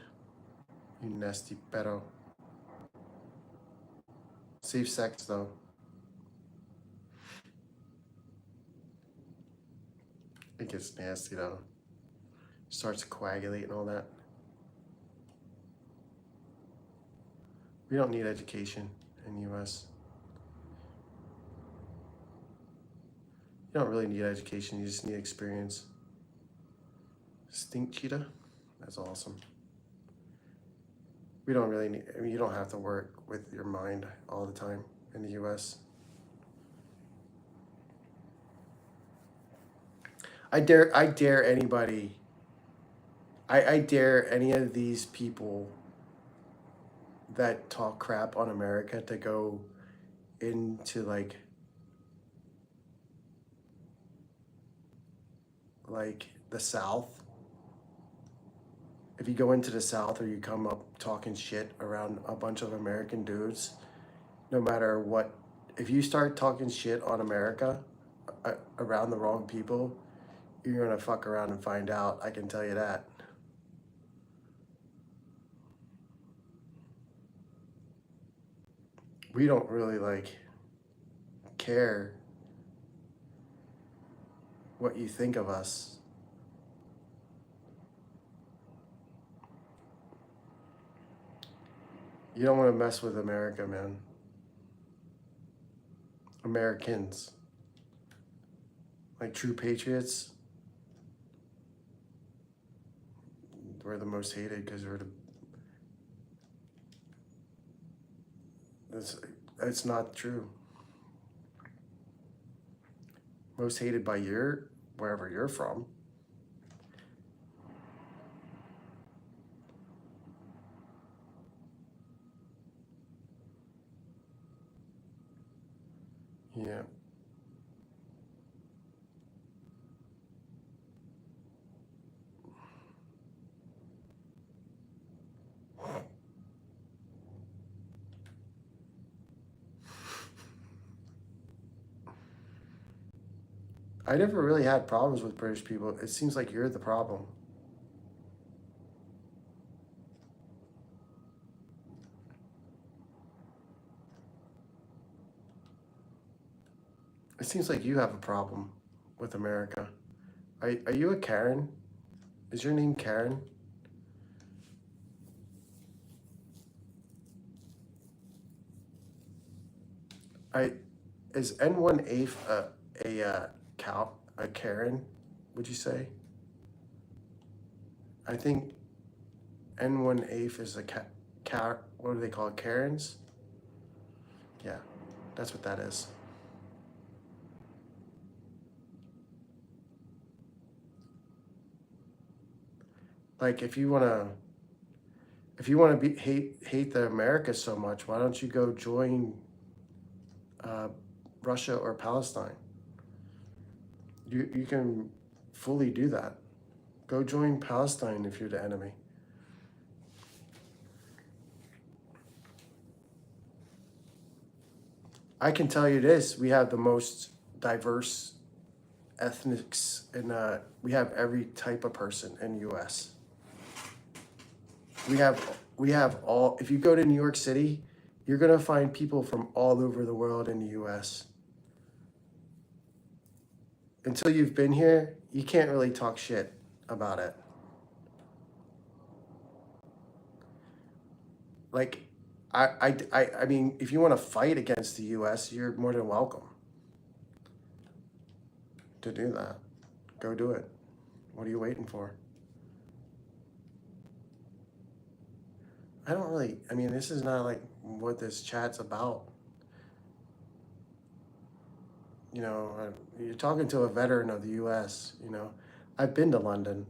You nasty pedo. Safe sex though. It gets nasty though. Starts to coagulate and all that. We don't need education in the US. You don't really need education, you just need experience. Stink cheetah? That's awesome. We don't really need, I mean, you don't have to work with your mind all the time in the US. I dare anybody. I dare any of these people that talk crap on America to go into like the South. If you go into the South or you come up talking shit around a bunch of American dudes, no matter what, if you start talking shit on America around the wrong people, you're gonna fuck around and find out. I can tell you that. We don't really care what you think of us. You don't want to mess with America, man. Americans, like true patriots, we're the most hated because we're the. It's not true. Most hated by wherever you're from. Yeah. I never really had problems with British people. It seems like you're the problem. It seems like you have a problem with America. Are you a Karen? Is your name Karen? I is N1 a Karen? Would you say? I think N1 is a what do they call it? Karens? Yeah, that's what that is. Like if you wanna be hate the America so much, why don't you go join uh, Russia or Palestine? You can fully do that. Go join Palestine if you're the enemy. I can tell you this: we have the most diverse ethnics, and we have every type of person in U.S. We have all. If you go to New York City, you're gonna find people from all over the world in the U.S. Until you've been here, you can't really talk shit about it. Like, I mean, if you want to fight against the U.S., you're more than welcome to do that. Go do it. What are you waiting for? I don't really. I mean, this is not like what this chat's about. You know, you're talking to a veteran of the U.S. You know, I've been to London.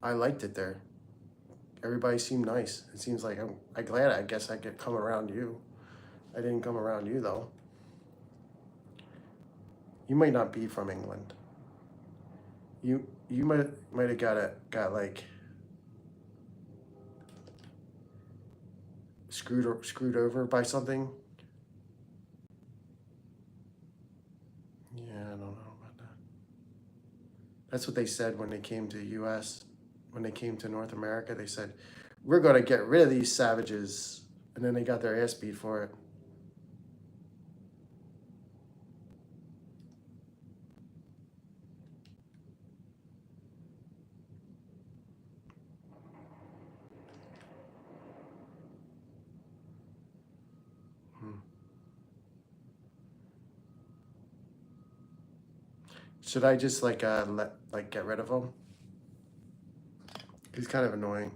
I liked it there. Everybody seemed nice. It seems like I'm glad. I guess I could come around you. I didn't come around you though. You might not be from England. You might have got like screwed over by something. Yeah, I don't know about that. That's what they said when they came to the U.S. When they came to North America, they said, "We're going to get rid of these savages," and then they got their ass beat for it. Hmm. Should I just get rid of him? He's kind of annoying.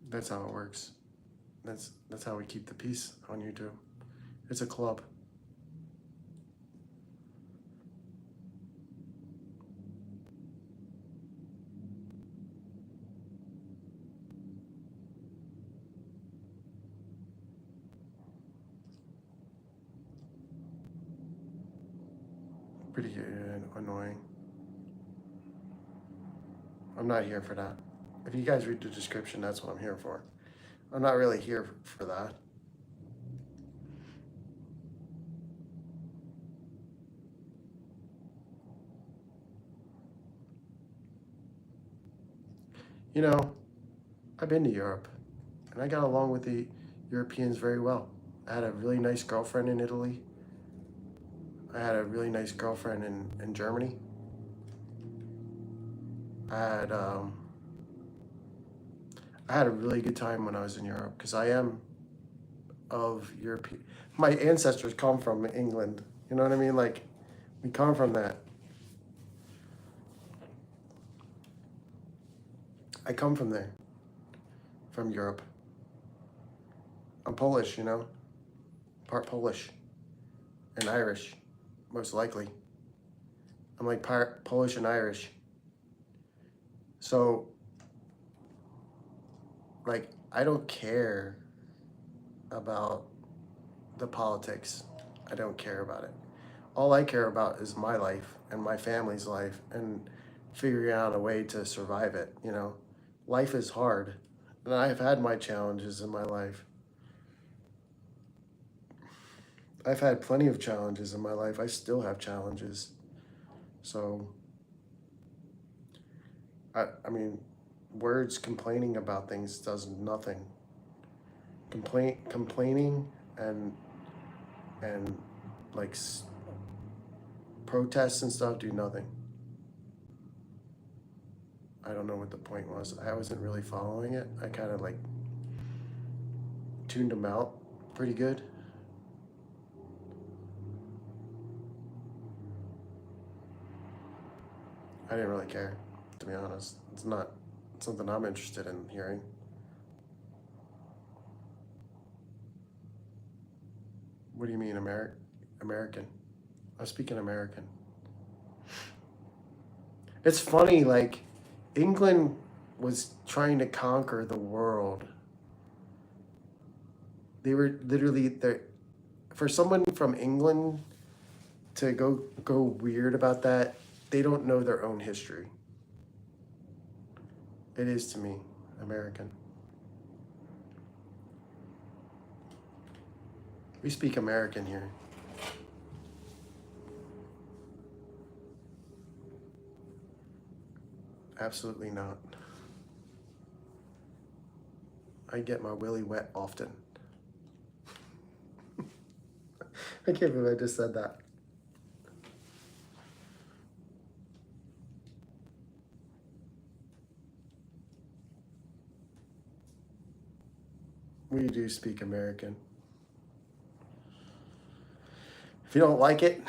That's how it works. That's how we keep the peace on YouTube. It's a club. Pretty annoying. I'm not here for that. If you guys read the description, that's what I'm here for. I'm not really here for that. You know, I've been to Europe, and I got along with the Europeans very well. I had a really nice girlfriend in Italy. I had a really nice girlfriend in Germany. I had a really good time when I was in Europe because I am of European. My ancestors come from England. You know what I mean? Like, we come from that. I come from there, from Europe. I'm Polish, you know, part Polish and Irish, most likely. I'm like part Polish and Irish. So, like, I don't care about the politics. I don't care about it. All I care about is my life and my family's life and figuring out a way to survive it, you know. Life is hard, and I've had my challenges in my life. I've had plenty of challenges in my life. I still have challenges. So, I mean, words complaining about things does nothing. Complaining and like protests and stuff do nothing. I don't know what the point was. I wasn't really following it. I kind of like tuned them out pretty good. I didn't really care, to be honest. It's not something I'm interested in hearing. What do you mean, American? I'm speaking American. It's funny, like, England was trying to conquer the world. They were literally there. For someone from England to go weird about that, they don't know their own history. It is to me, American. We speak American here. Absolutely not. I get my willy wet often. I can't believe I just said that. We do speak American. If you don't like it,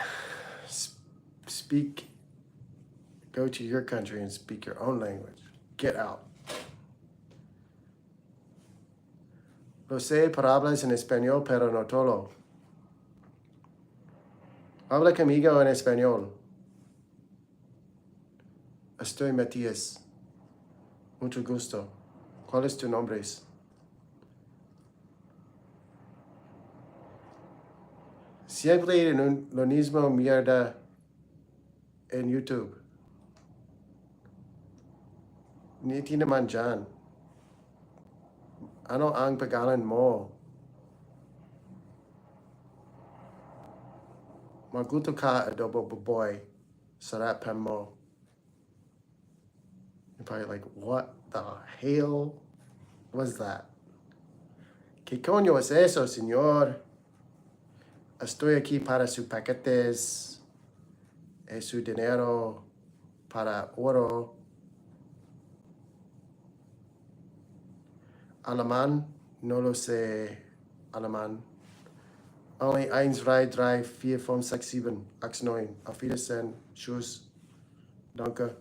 go to your country and speak your own language. Get out. Lo sé palabras en español, pero no todo. Habla conmigo en español. Estoy Matías. Mucho gusto. ¿Cuál es tu nombre? Siempre lo mismo mierda en YouTube. Ni tiene manjan. Ano ang pagalan mo? Maguto ka adobo boy. Sarap pa mo. You're probably like, what the hell was that? ¿Qué coño es eso, señor? Estoy aquí para sus paquetes. Es su dinero para oro. Alemán, no lo sé. Alemán. Only 1, 2, 3, 4, 5, 6, 7, 8, 9. Auf Wiedersehen. Tschüss. Danke.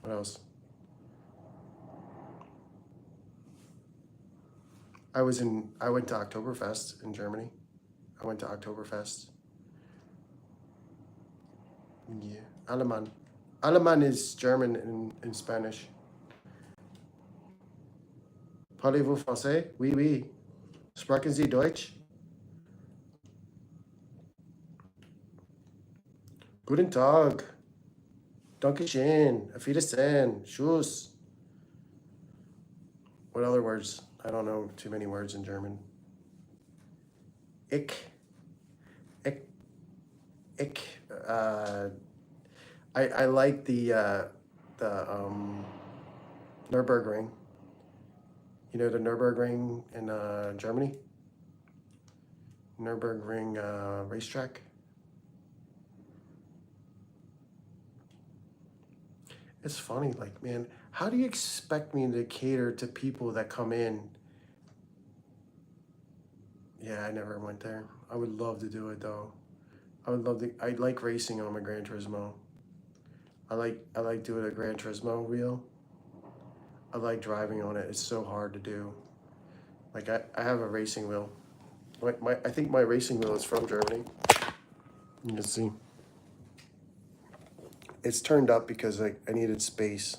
What else? I went to Oktoberfest in Germany. I went to Oktoberfest. Yeah, Allemand. Allemand is German in Spanish. Parlez-vous français? Oui, oui. Sprechen Sie Deutsch? Guten Tag. Dankeschön. Auf Wiedersehen. Tschüss. What other words? I don't know too many words in German. Ich. Ich. I like the Nürburgring. You know the Nürburgring in Germany? Nürburgring racetrack. It's funny, like, man, how do you expect me to cater to people that come in? Yeah, I never went there. I would love to do it though. I like racing on my Gran Turismo. I like doing a Gran Turismo wheel. I like driving on it. It's so hard to do. Like I have a racing wheel. I think my racing wheel is from Germany. You can see. It's turned up because I needed space.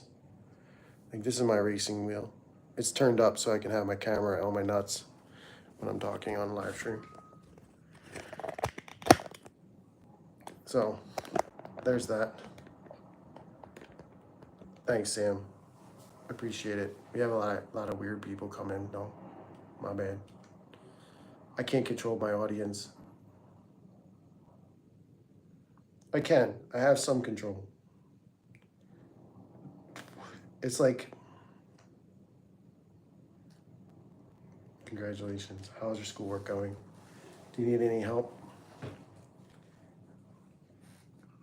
Like this is my racing wheel. It's turned up so I can have my camera on my nuts when I'm talking on live stream. So there's that. Thanks, Sam. Appreciate it. We have a lot of weird people come in. No, my bad. I can't control my audience. I can. I have some control. It's like, congratulations. How's your schoolwork going? Do you need any help?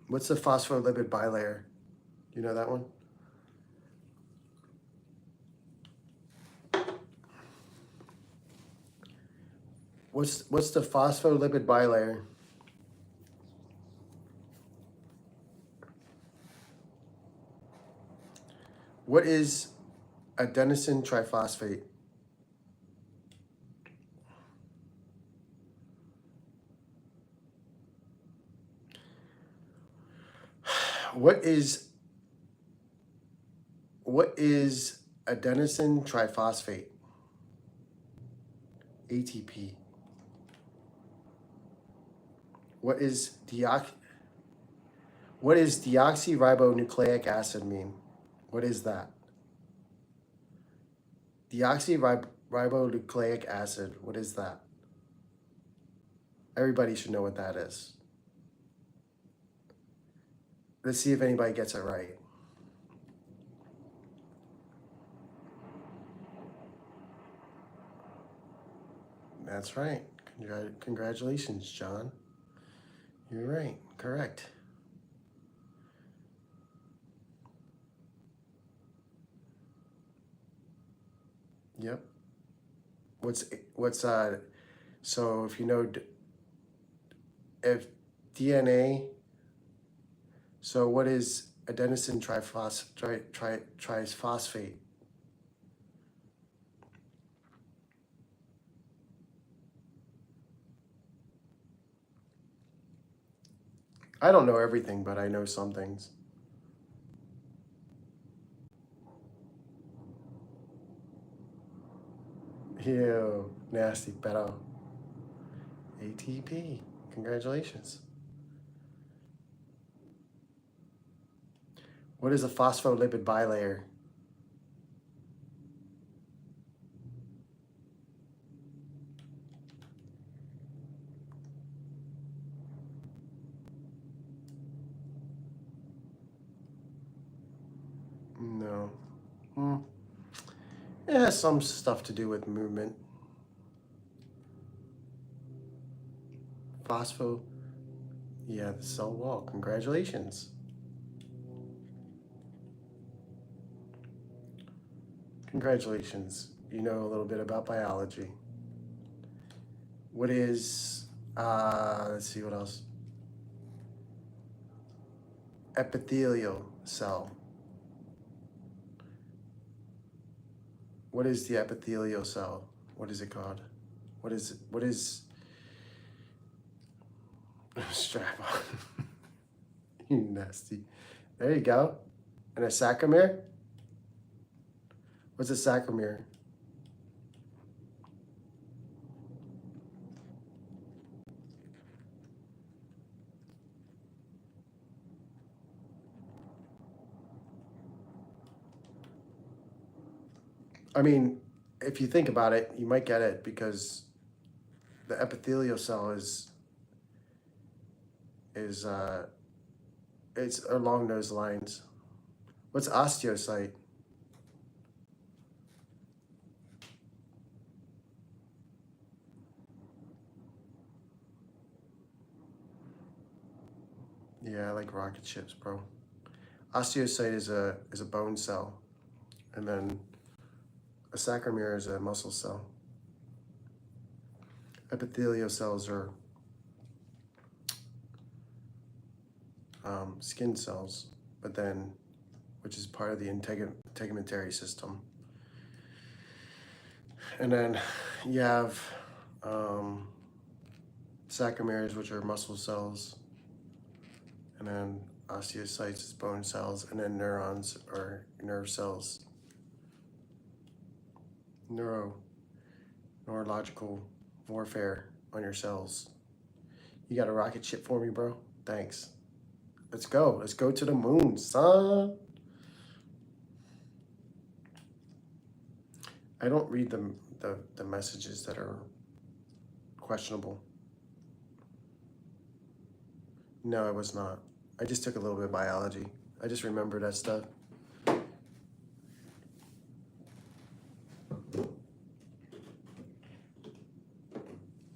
What's the phospholipid bilayer? You know that one? What's the phospholipid bilayer? What is adenosine triphosphate? What is adenosine triphosphate? ATP. What is deoxyribonucleic acid mean? What is that? Deoxyribonucleic acid. What is that? Everybody should know what that is. Let's see if anybody gets it right. That's right. Congratulations, John. You're right. Correct. Yep. So if you know, if DNA, so what is adenosine triphosphate? I don't know everything, but I know some things. Ew, nasty pedo. ATP. Congratulations. What is a phospholipid bilayer? No. It has some stuff to do with movement. Yeah, the cell wall. Congratulations. Congratulations. You know a little bit about biology. What is, let's see what else. Epithelial cell. What is the epithelial cell? what is it called? What is strap on? You nasty. There you go. And a sacromere? What's a sacromere? I mean, if you think about it, you might get it because the epithelial cell is it's along those lines. What's osteocyte? Yeah, I like rocket ships, bro. Osteocyte is a bone cell, and then a sacromere is a muscle cell. Epithelial cells are skin cells, but then, which is part of the integumentary system. And then you have sacromeres, which are muscle cells, and then osteocytes is bone cells, and then neurons are nerve cells. Neurological warfare on your cells. You got a rocket ship for me, bro? Thanks. Let's go. Let's go to the moon, son. I don't read the messages that are questionable. No, I was not. I just took a little bit of biology. I just remember that stuff.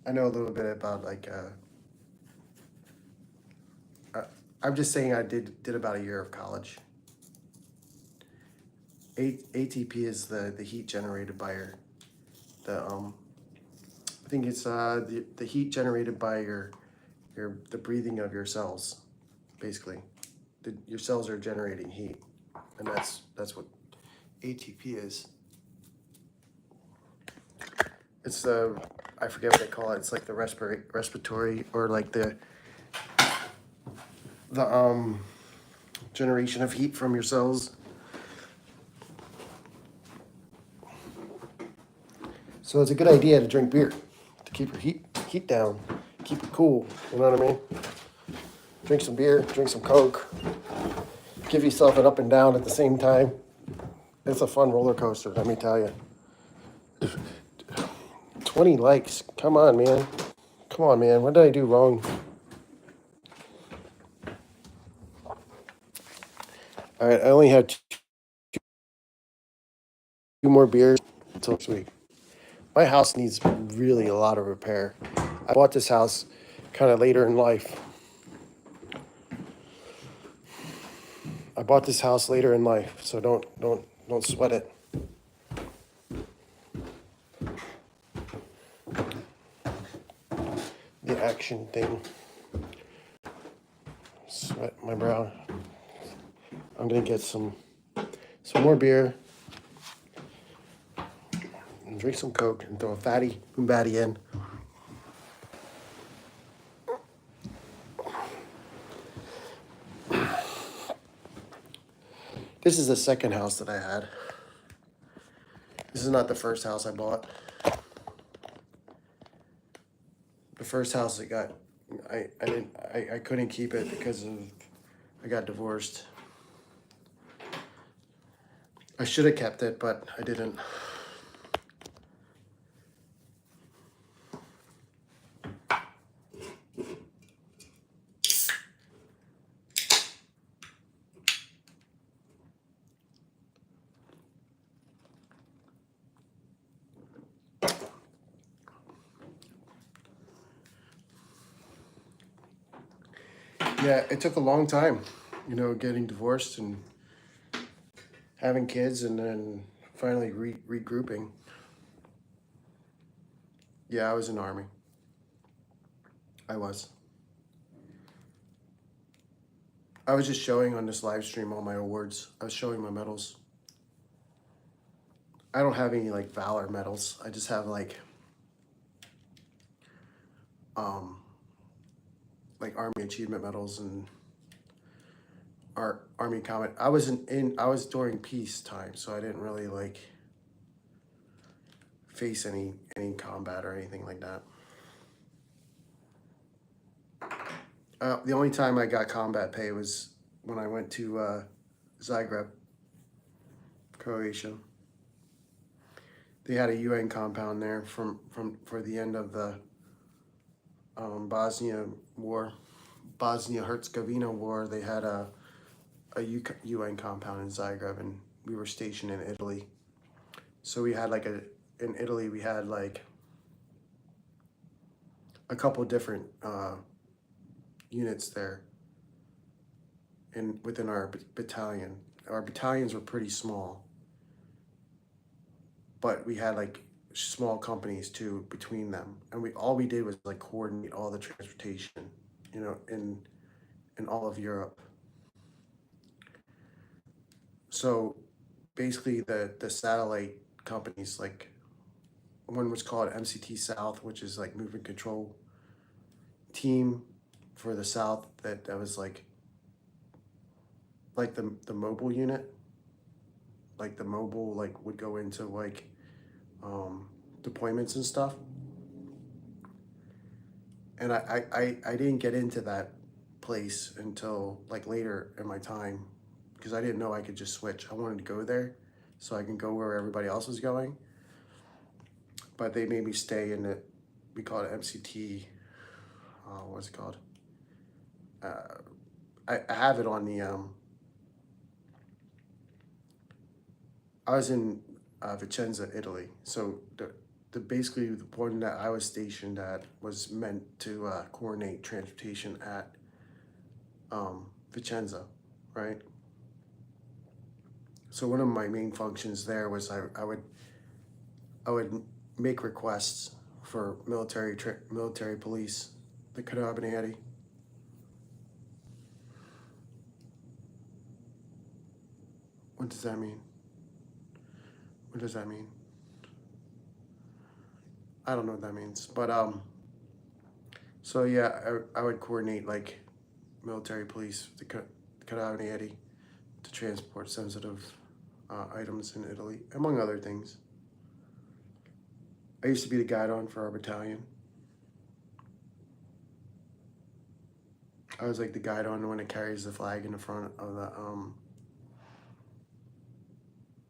I know a little bit about like. I'm just saying I did about a year of college. ATP is the heat generated by I think it's the heat generated by the breathing of your cells, basically. Your cells are generating heat, and that's what ATP is. It's I forget what they call it. It's like the respiratory or like the generation of heat from your cells. So it's a good idea to drink beer to keep your heat down, keep it cool. You know what I mean? Drink some beer, drink some Coke, give yourself an up and down at the same time. It's a fun roller coaster, let me tell you. 20 likes. Come on, man. Come on, man. What did I do wrong? All right, I only have two more beers until next week. My house needs really a lot of repair. I bought this house kind of later in life. So don't sweat it. The action thing. Sweat my brow. I'm gonna get some more beer and drink some Coke and throw a fatty Boombatty in. This is the second house that I had. This is not the first house I bought. The first house I couldn't keep it because I got divorced. I should have kept it, but I didn't. Yeah, it took a long time, getting divorced and having kids and then finally regrouping. Yeah, I was in the Army. I was. I was just showing on this live stream all my awards. I was showing my medals. I don't have any like valor medals. I just have um like Army achievement medals and Army combat. I was during peacetime, so I didn't really like face any combat or anything like that. The only time I got combat pay was when I went to Zagreb, Croatia. They had a UN compound there from for the end of the Bosnia war, Bosnia Herzegovina war. They had a UN compound in Zagreb, and we were stationed in Italy. So we had like in Italy we had like a couple different units there within our battalion. Our battalions were pretty small, but we had like small companies too between them, and all we did was like coordinate all the transportation, in all of Europe. So basically, the satellite companies, like one was called MCT South, which is like movement control team for the South. That was like the mobile unit, like the mobile like would go into like deployments and stuff. And I didn't get into that place until like later in my time, because I didn't know I could just switch. I wanted to go there so I can go where everybody else was going. But they made me stay in the, we call it MCT, what's it called? I have it on the, I was in Vicenza, Italy. So the basically the one that I was stationed at was meant to coordinate transportation at Vicenza, right? So one of my main functions there was I would make requests for military police, the Carabinieri. What does that mean? What does that mean? I don't know what that means, but so yeah, I would coordinate like military police, the Carabinieri, to transport sensitive items in Italy, among other things. I used to be the guide on for our battalion. I was like the guide on when it carries the flag in the front of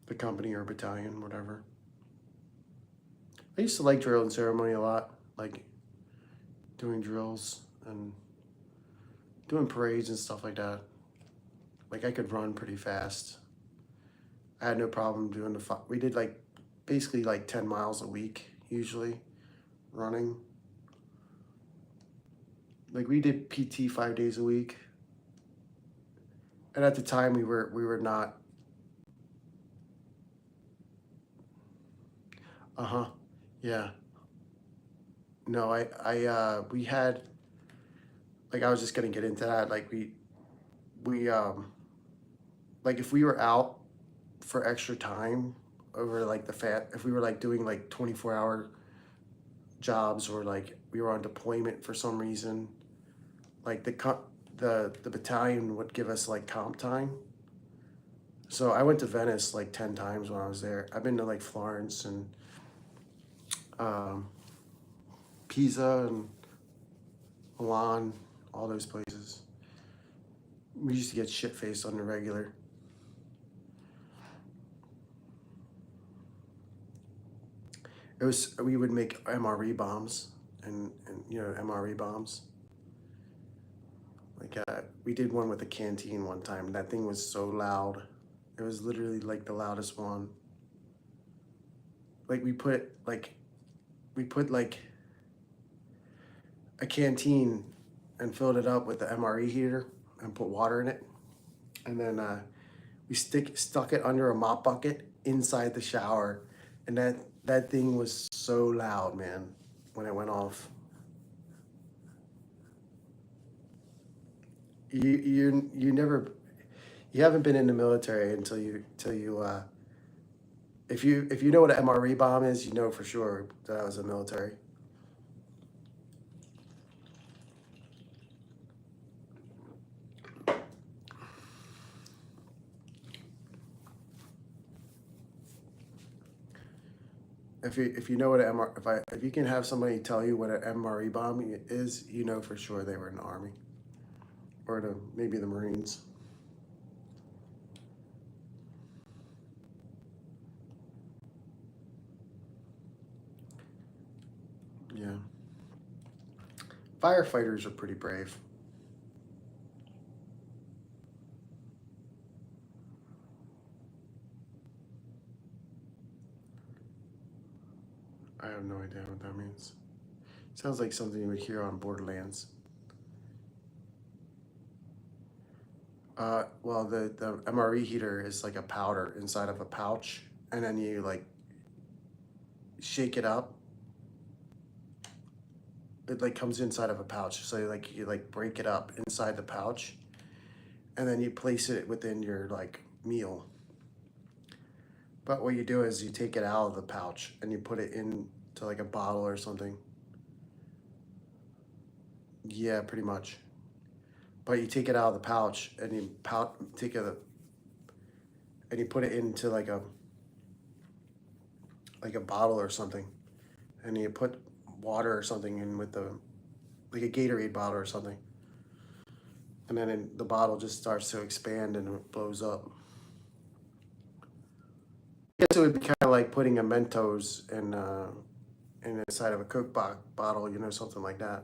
the company or battalion, whatever. I used to like drill and ceremony a lot, like doing drills and doing parades and stuff like that. Like I could run pretty fast. I had no problem doing we did like basically like 10 miles a week usually running. Like we did PT 5 days a week. And at the time we were not. Uh-huh. Yeah. No, we had, like I was just gonna get into that. Like we like if we were out for extra time over like if we were like doing like 24-hour jobs, or like we were on deployment for some reason, like the battalion would give us like comp time. So I went to Venice like 10 times when I was there. I've been to like Florence and um, Pisa and Milan, all those places. We used to get shit faced on the regular. We would make MRE bombs and MRE bombs. Like we did one with a canteen one time. That thing was so loud. It was literally like the loudest one. Like we put like a canteen and filled it up with the MRE heater and put water in it, and then we stuck it under a mop bucket inside the shower, and that thing was so loud, man, when it went off. You never, you haven't been in the military until you If you know what an MRE bomb is, you know for sure that I was in the military. If you know what an MR if you can have somebody tell you what an MRE bomb is, you know for sure they were in the Army or maybe the Marines. Yeah, firefighters are pretty brave. I have no idea what that means. Sounds like something you would hear on Borderlands. Well, the MRE heater is like a powder inside of a pouch, and then you like shake it up. It like comes inside of a pouch, so you like break it up inside the pouch, and then you place it within your like meal. But what you do is you take it out of the pouch and you put it into like a bottle or something. Yeah, pretty much. But you take it out of the pouch and you take it and you put it into like a bottle or something, and you put water or something in with the like a Gatorade bottle or something, and then the bottle just starts to expand and it blows up. I guess it would be kind of like putting a Mentos in inside of a Coke bottle, you know, something like that.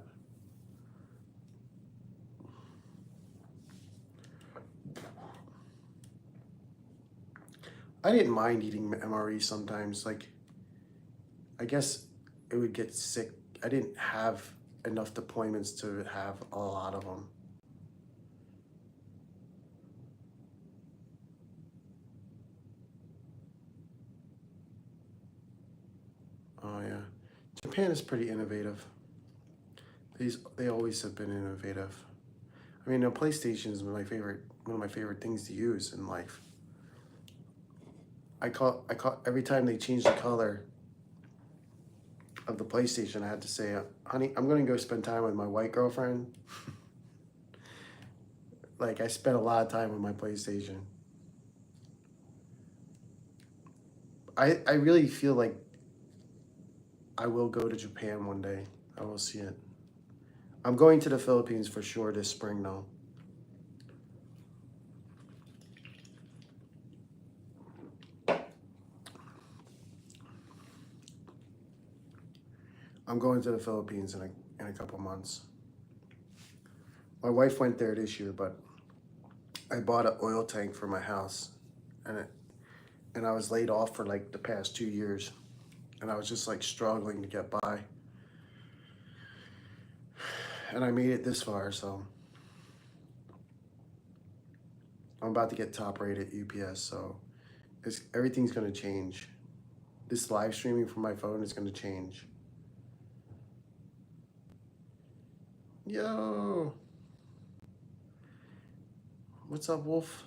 I didn't mind eating MRE sometimes. Like, I guess it would get sick. I didn't have enough deployments to have a lot of them. Oh yeah, Japan is pretty innovative. They always have been innovative. I mean, a PlayStation is one of my favorite things to use in life. I call every time they change the color of the PlayStation, I had to say, "Honey, I'm going to go spend time with my white girlfriend." Like I spent a lot of time with my PlayStation. I really feel like I will go to Japan one day. I will see it. I'm going to the Philippines for sure this spring though. I'm going to the Philippines in a couple months. My wife went there this year, but I bought an oil tank for my house, and I was laid off for like the past 2 years, and I was just like struggling to get by, and I made it this far, so I'm about to get top rated UPS, so everything's gonna change. This live streaming from my phone is gonna change. Yo, what's up, Wolf?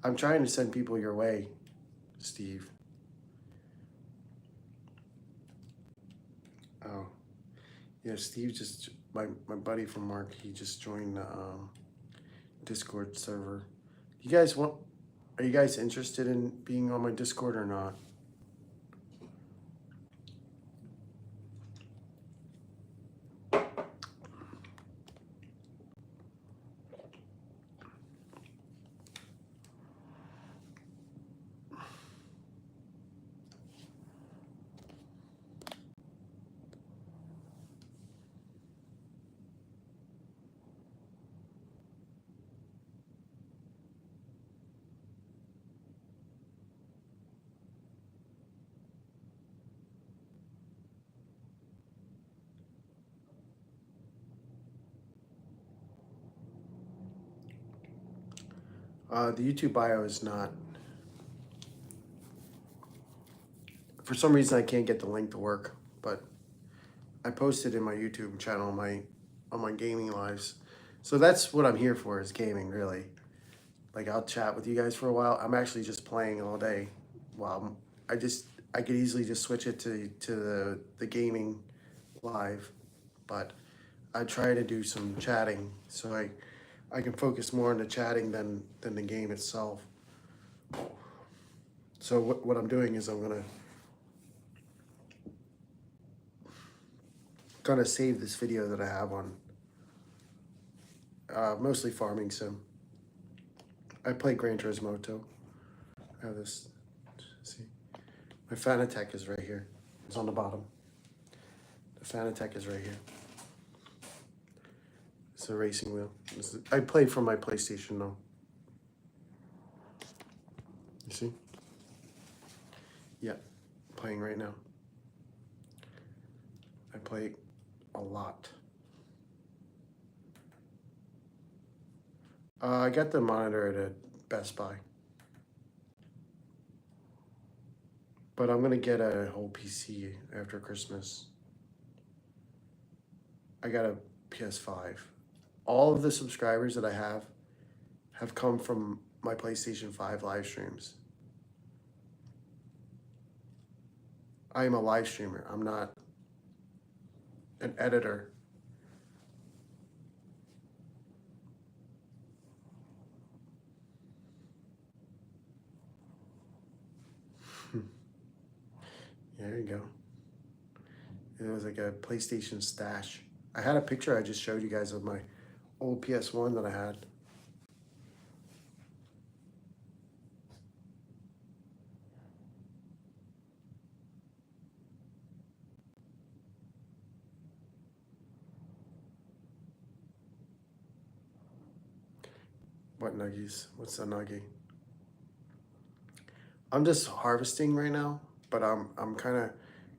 I'm trying to send people your way, Steve. Oh, yeah, Steve just my buddy from Mark. He just joined the Discord server. You guys want? Are you guys interested in being on my Discord or not? The YouTube bio is not. For some reason, I can't get the link to work, but I posted in my YouTube channel on my gaming lives. So that's what I'm here for is gaming, really. Like I'll chat with you guys for a while. I'm actually just playing all day, well, I could easily just switch it to the gaming live, but I try to do some chatting so I can focus more on the chatting than the game itself. So what I'm doing is I'm gonna save this video that I have on mostly farming sim. I play Gran Turismo too. I have this. See, my Fanatec is right here. It's on the bottom. The Fanatec is right here. It's a racing wheel. I play from my PlayStation though. You see? Yeah, playing right now. I play a lot. I got the monitor at a Best Buy. But I'm gonna get a whole PC after Christmas. I got a PS5. All of the subscribers that I have come from my PlayStation 5 live streams. I am a live streamer. I'm not an editor. There you go. It was like a PlayStation stash. I had a picture I just showed you guys of my old PS1 that I had. What nuggies? What's a nuggie? I'm just harvesting right now, but I'm kind of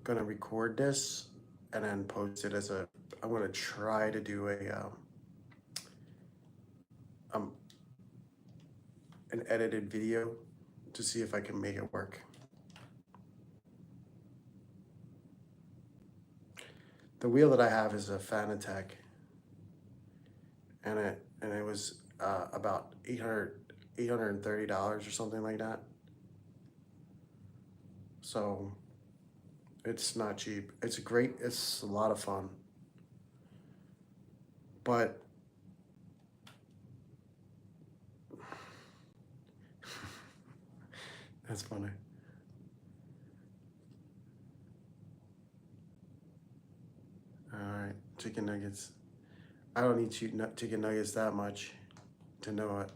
gonna record this and then post it as a. I'm gonna try to do um an edited video to see if I can make it work. The wheel that I have is a Fanatec, and it was about $830 or something like that. So it's not cheap. It's a lot of fun. But that's funny. All right, chicken nuggets. I don't eat chicken nuggets that much to know it.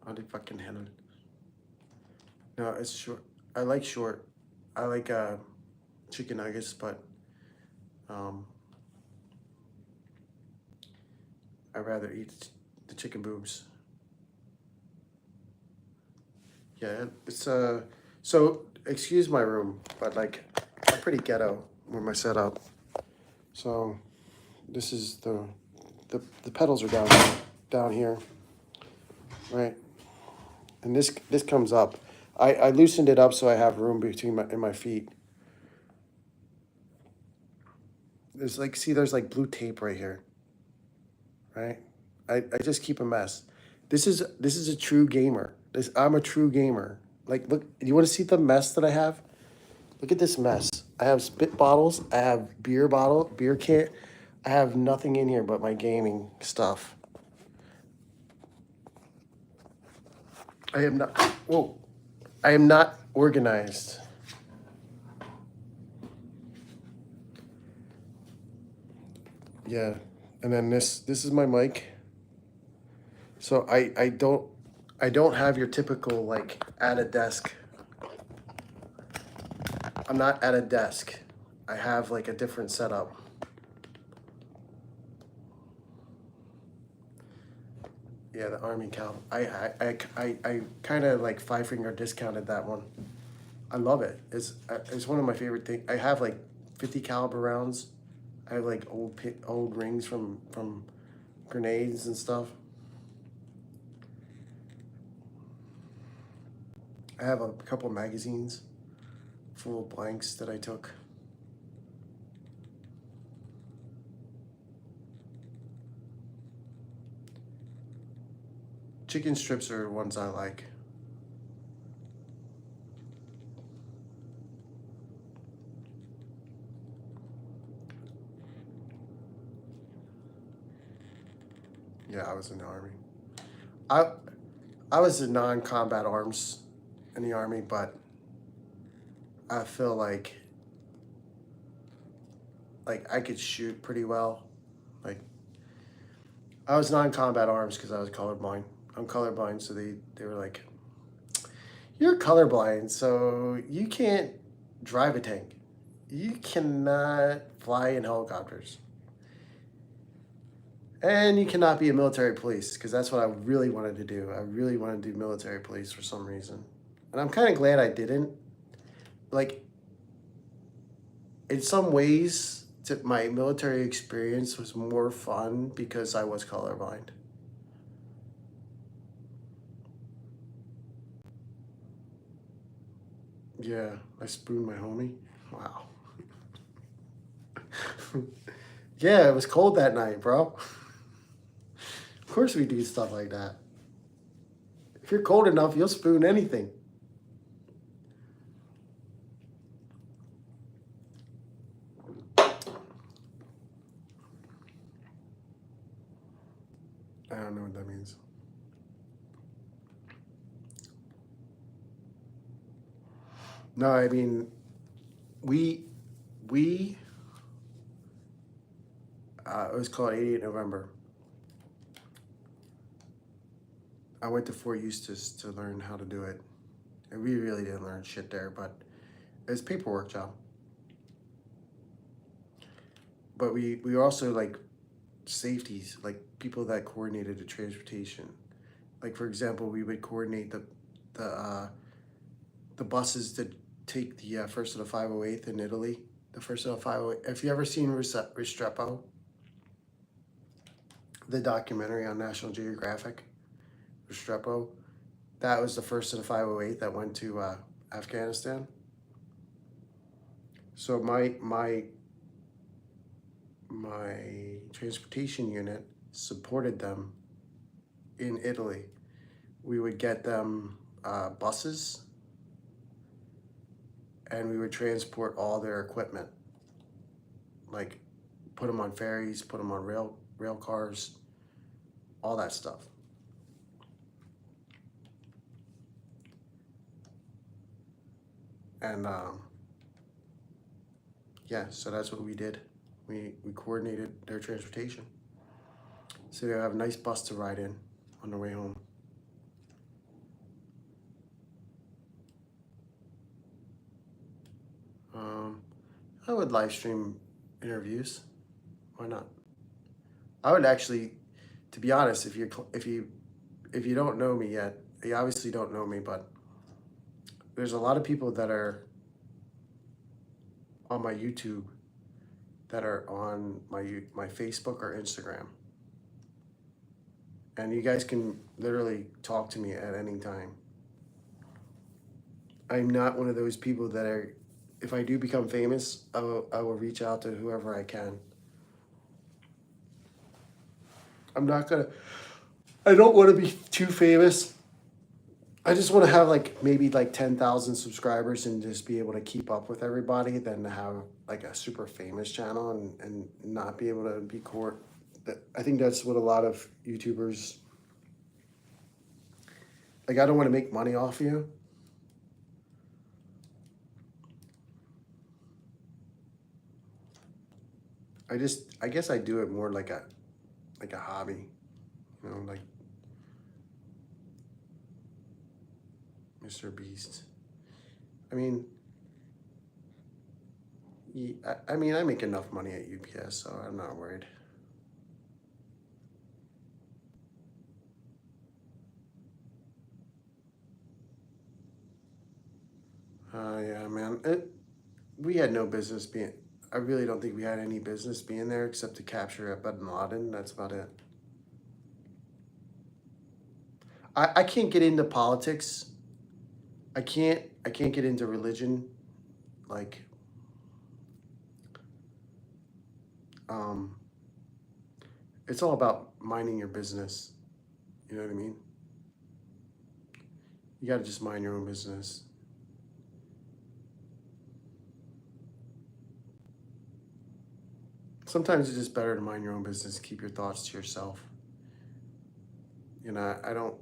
I'll do fucking handle. No, it's short. I like short. I like chicken nuggets, but I'd rather eat the chicken boobs. Yeah, it's so excuse my room, but like I'm pretty ghetto with my setup. So this is the pedals are down here, right? And this comes up. I loosened it up so I have room between my feet. There's like, see, there's like blue tape right here, right? I just keep a mess. This is a true gamer. I'm a true gamer. Like, look, you want to see the mess that I have? Look at this mess. I have spit bottles. I have beer can. I have nothing in here but my gaming stuff. I am not. Whoa, I am not organized. Yeah, and then this is my mic. So I don't have your typical like at a desk. I'm not at a desk. I have like a different setup. Yeah, the Army cal. I kind of like 5-finger discounted that one. I love it. It's one of my favorite things. I have like 50 caliber rounds. I have like old rings from grenades and stuff. I have a couple magazines full of blanks that I took. Chicken strips are ones I like. Yeah, I was in the army. I I was in non-combat arms in the army, but I feel like I could shoot pretty well. Like I was non-combat arms because I was colorblind. I'm colorblind, so they were like, "You're colorblind, so you can't drive a tank. You cannot fly in helicopters, and you cannot be a military police," because that's what I really wanted to do. I really wanted to do military police for some reason, and I'm kind of glad I didn't. Like in some ways, my military experience was more fun because I was colorblind. Yeah, I spooned my homie. Wow. Yeah, it was cold that night, bro. Of course we do stuff like that. If you're cold enough, you'll spoon anything. I don't know what that means. No, I mean, we we it was called 88 November. I went to Fort Eustis to learn how to do it. And we really didn't learn shit there, but it was a paperwork job. But we also like safeties, like people that coordinated the transportation. Like for example, we would coordinate the uh, the buses that take the first of the 508th in Italy. The first of the 508. Have you ever seen Restrepo, the documentary on National Geographic? Restrepo. That was the first of the 508 that went to Afghanistan. So my transportation unit supported them in Italy. We would get them buses, and we would transport all their equipment, like put them on ferries, put them on rail cars, all that stuff. And yeah, so that's what we did. We coordinated their transportation, so they have a nice bus to ride in on their way home. Um, I would live stream interviews. Why not? I would actually, to be honest, if you don't know me yet, you obviously don't know me, but there's a lot of people that are on my YouTube that are on my Facebook or Instagram, and you guys can literally talk to me at any time. I'm not one of those people that are. If I do become famous, I will reach out to whoever I can. I'm not gonna. I don't want to be too famous. I just want to have like maybe like 10,000 subscribers and just be able to keep up with everybody than to have like a super famous channel and not be able to be court. I think that's what a lot of YouTubers like. I don't want to make money off you. I guess I do it more like a hobby, like Mr. Beast. I mean, I mean, I make enough money at UPS, so I'm not worried. Yeah, man. We had no business being. I really don't think we had any business being there except to capture Bin Laden. That's about it. I can't get into politics. I can't get into religion. Like, um, it's all about minding your business. You know what I mean? You got to just mind your own business. Sometimes it's just better to mind your own business, keep your thoughts to yourself. You know, I don't.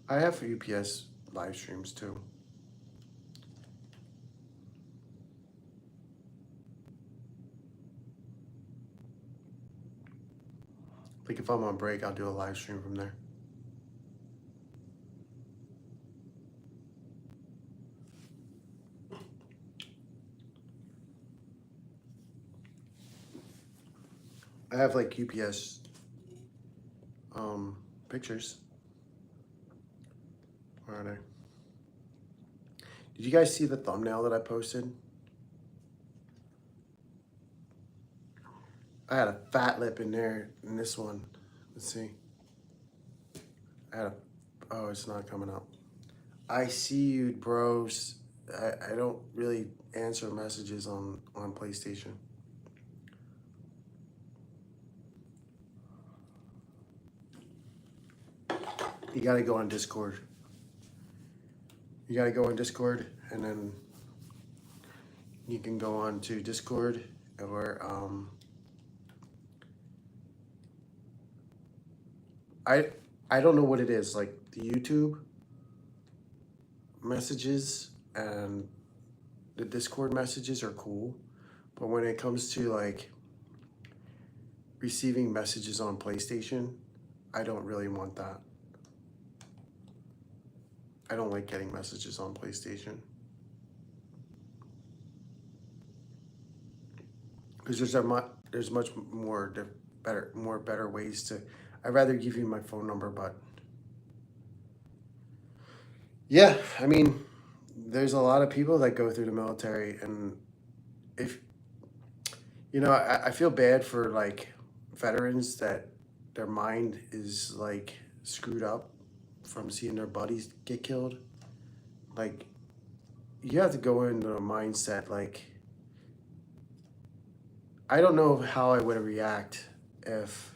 I have UPS live streams too. Like if I'm on break, I'll do a live stream from there. I have like UPS pictures. Where are they? Did you guys see the thumbnail that I posted? I had a fat lip in there in this one. Let's see. I had a, oh, it's not coming up. I see you, bros. I don't really answer messages on PlayStation. You gotta go on Discord. You gotta go on Discord, and then you can go on to Discord, or I don't know what it is, like the YouTube messages and the Discord messages are cool, but when it comes to like receiving messages on PlayStation, I don't really want that. I don't like getting messages on PlayStation. Because there's much more better ways to. I'd rather give you my phone number, but yeah, I mean, there's a lot of people that go through the military, and if you know, I feel bad for like veterans that their mind is like screwed up from seeing their buddies get killed. Like, you have to go into a mindset like, I don't know how I would react if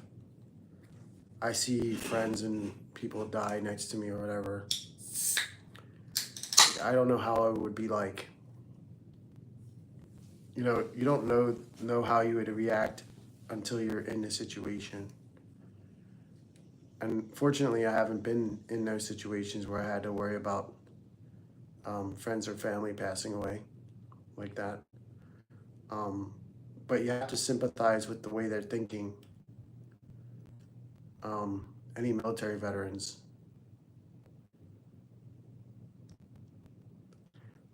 I see friends and people die next to me or whatever. I don't know how I would be like. You know, you don't know how you would react until you're in the situation. And fortunately, I haven't been in those situations where I had to worry about friends or family passing away like that. Um, but you have to sympathize with the way they're thinking. Any military veterans,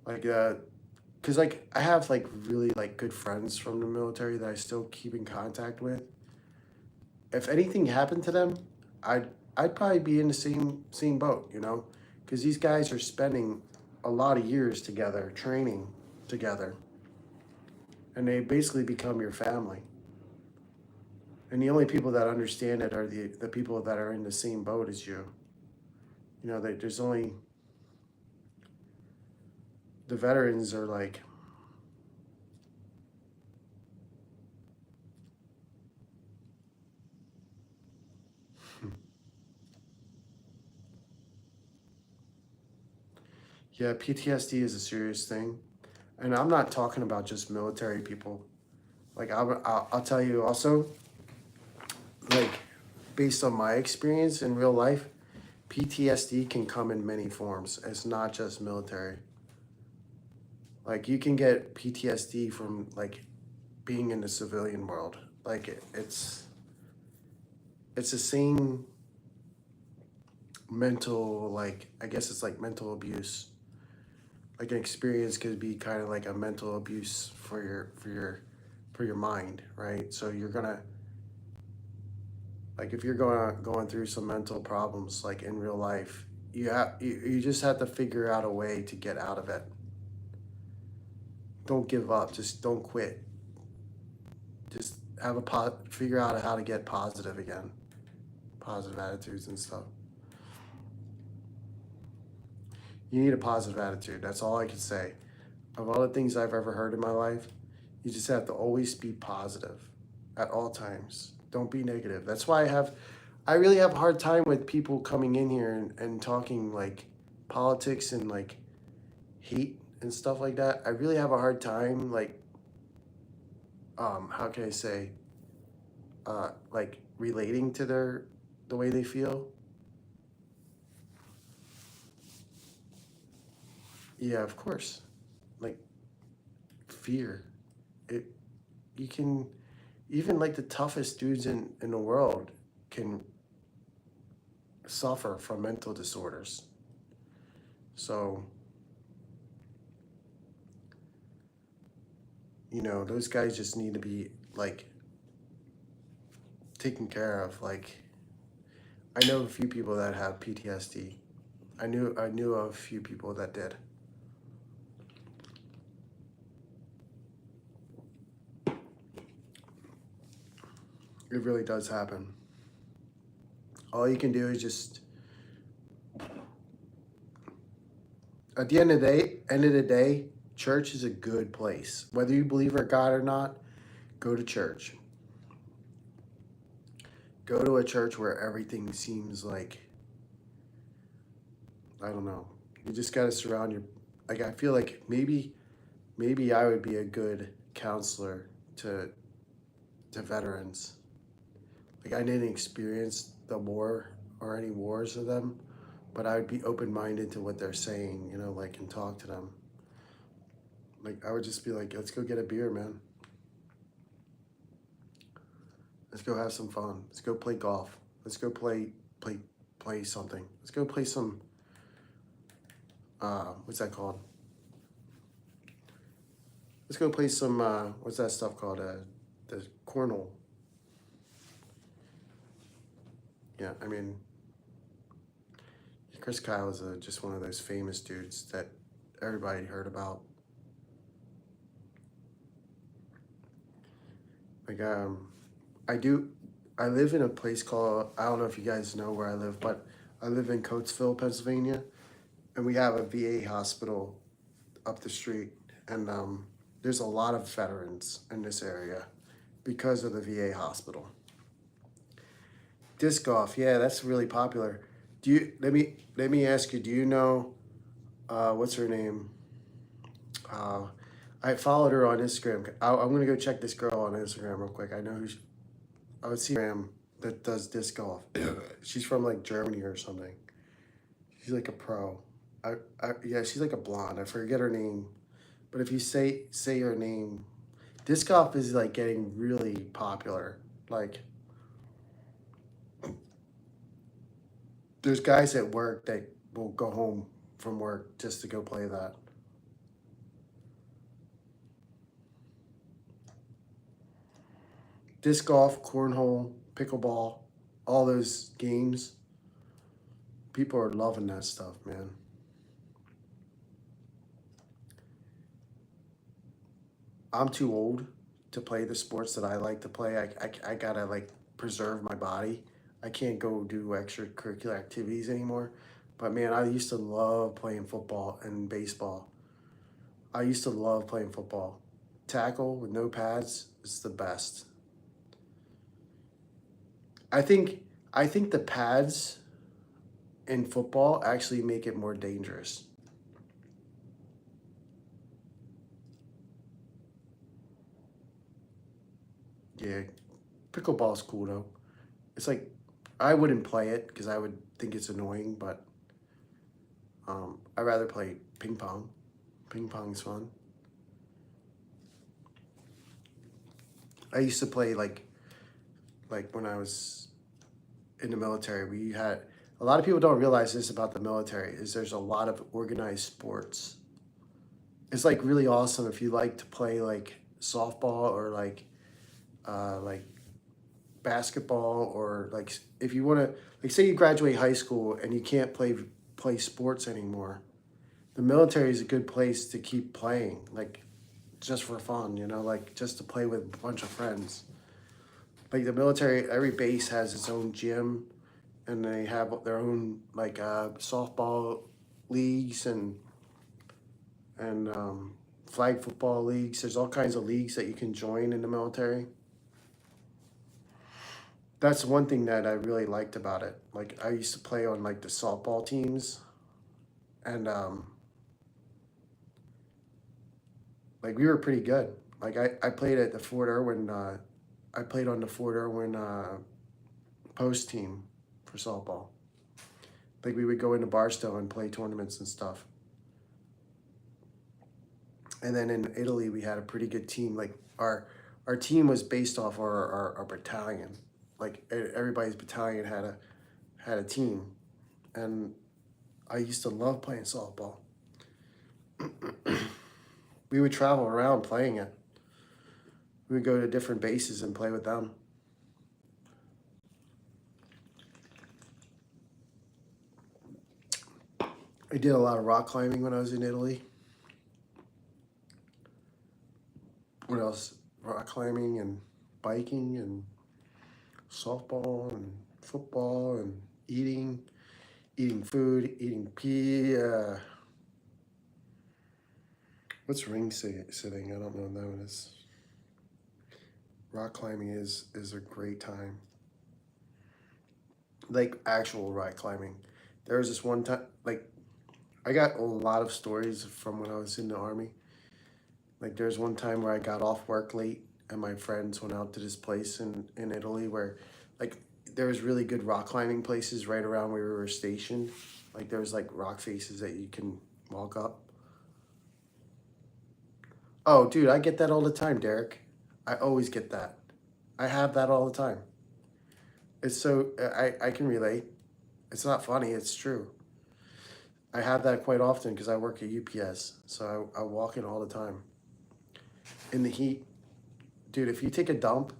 like, because like I have like really like good friends from the military that I still keep in contact with. If anything happened to them, I'd I'd probably be in the same boat, you know, because these guys are spending a lot of years together, training together, and they basically become your family. And the only people that understand it are the people that are in the same boat as you. You know, there's only the veterans are like, yeah, PTSD is a serious thing, and I'm not talking about just military people. Like I'll tell you also, like based on my experience in real life, PTSD can come in many forms. It's not just military. Like you can get PTSD from like being in the civilian world. Like it's the same mental, like I guess it's like mental abuse. Like an experience could be kind of like a mental abuse for your mind, right? So you're gonna, like if you're going through some mental problems like in real life, you just have to figure out a way to get out of it. Don't give up. Just don't quit. Just figure out how to get positive again, positive attitudes and stuff. You need a positive attitude. That's all I can say. Of all the things I've ever heard in my life, you just have to always be positive at all times. Don't be negative. That's why I really have a hard time with people coming in here and talking like politics and like hate and stuff like that, I really have a hard time like how can I say like relating to the way they feel. Yeah, of course. Like fear. It you can even like the toughest dudes in the world can suffer from mental disorders. So, those guys just need to be like taken care of. Like I know a few people that have PTSD. I knew a few people that did. It really does happen. All you can do is just at the end of the day, church is a good place. Whether you believe in God or not, go to church. Go to a church where everything seems like, I don't know. You just got to surround your, like I feel like maybe I would be a good counselor to veterans. Like I didn't experience the war or any wars of them, but I would be open-minded to what they're saying, like and talk to them. Like I would just be like, let's go get a beer, man. Let's go have some fun. Let's go play golf. Let's go play something. Let's go play some what's that called? Let's go play some what's that stuff called? The cornhole. Yeah, I mean Chris Kyle is just one of those famous dudes that everybody heard about. Like I live in a place called, I don't know if you guys know where I live, but I live in Coatesville, Pennsylvania, and we have a VA hospital up the street, and there's a lot of veterans in this area because of the VA hospital. Disc golf, yeah, that's really popular. Let me ask you, do you know what's her name? Uh, I followed her on Instagram. I'm gonna go check this girl on Instagram real quick. I know who. I would see Ram that does disc golf. She's from like Germany or something. She's like a pro. Yeah, she's like a blonde. I forget her name, but if you say her name, disc golf is like getting really popular. Like there's guys at work that will go home from work just to go play that. Disc golf, cornhole, pickleball, all those games. People are loving that stuff, man. I'm too old to play the sports that I like to play. I gotta like preserve my body. I can't go do extracurricular activities anymore. But man, I used to love playing football and baseball. I used to love playing football. Tackle with no pads is the best. I think I think the pads in football actually make it more dangerous. Yeah, pickleball's cool though. It's like I wouldn't play it because I would think it's annoying, but I'd rather play ping pong. Ping pong's fun. I used to play like when I was in the military. We had a lot of people don't realize this about the military is there's a lot of organized sports. It's like really awesome if you like to play like softball or like basketball or like if you want to like say you graduate high school and you can't play sports anymore. The military is a good place to keep playing like just for fun, like just to play with a bunch of friends. Like the military, every base has its own gym and they have their own like softball leagues and flag football leagues. There's all kinds of leagues that you can join in the military. That's one thing that I really liked about it. Like I used to play on like the softball teams, and like we were pretty good. Like I played at the Fort Irwin. I played on the Fort Irwin post team for softball. Like we would go into Barstow and play tournaments and stuff. And then in Italy, we had a pretty good team. Like our team was based off our battalion. Like everybody's battalion had a team, and I used to love playing softball. We would travel around playing it. We would go to different bases and play with them. I did a lot of rock climbing when I was in Italy. What else? Rock climbing and biking and softball and football and eating food, eating pea. What's sitting? I don't know what that one is. Rock climbing is a great time. Like actual rock climbing. There was this one time, like I got a lot of stories from when I was in the army. Like there's one time where I got off work late and my friends went out to this place in Italy where like there was really good rock climbing places right around where we were stationed. Like there was like rock faces that you can walk up. Oh, dude, I get that all the time, Derek. I always get that. I have that all the time. It's so I can relate. It's not funny. It's true. I have that quite often because I work at UPS, so I walk in all the time. In the heat, dude, if you take a dump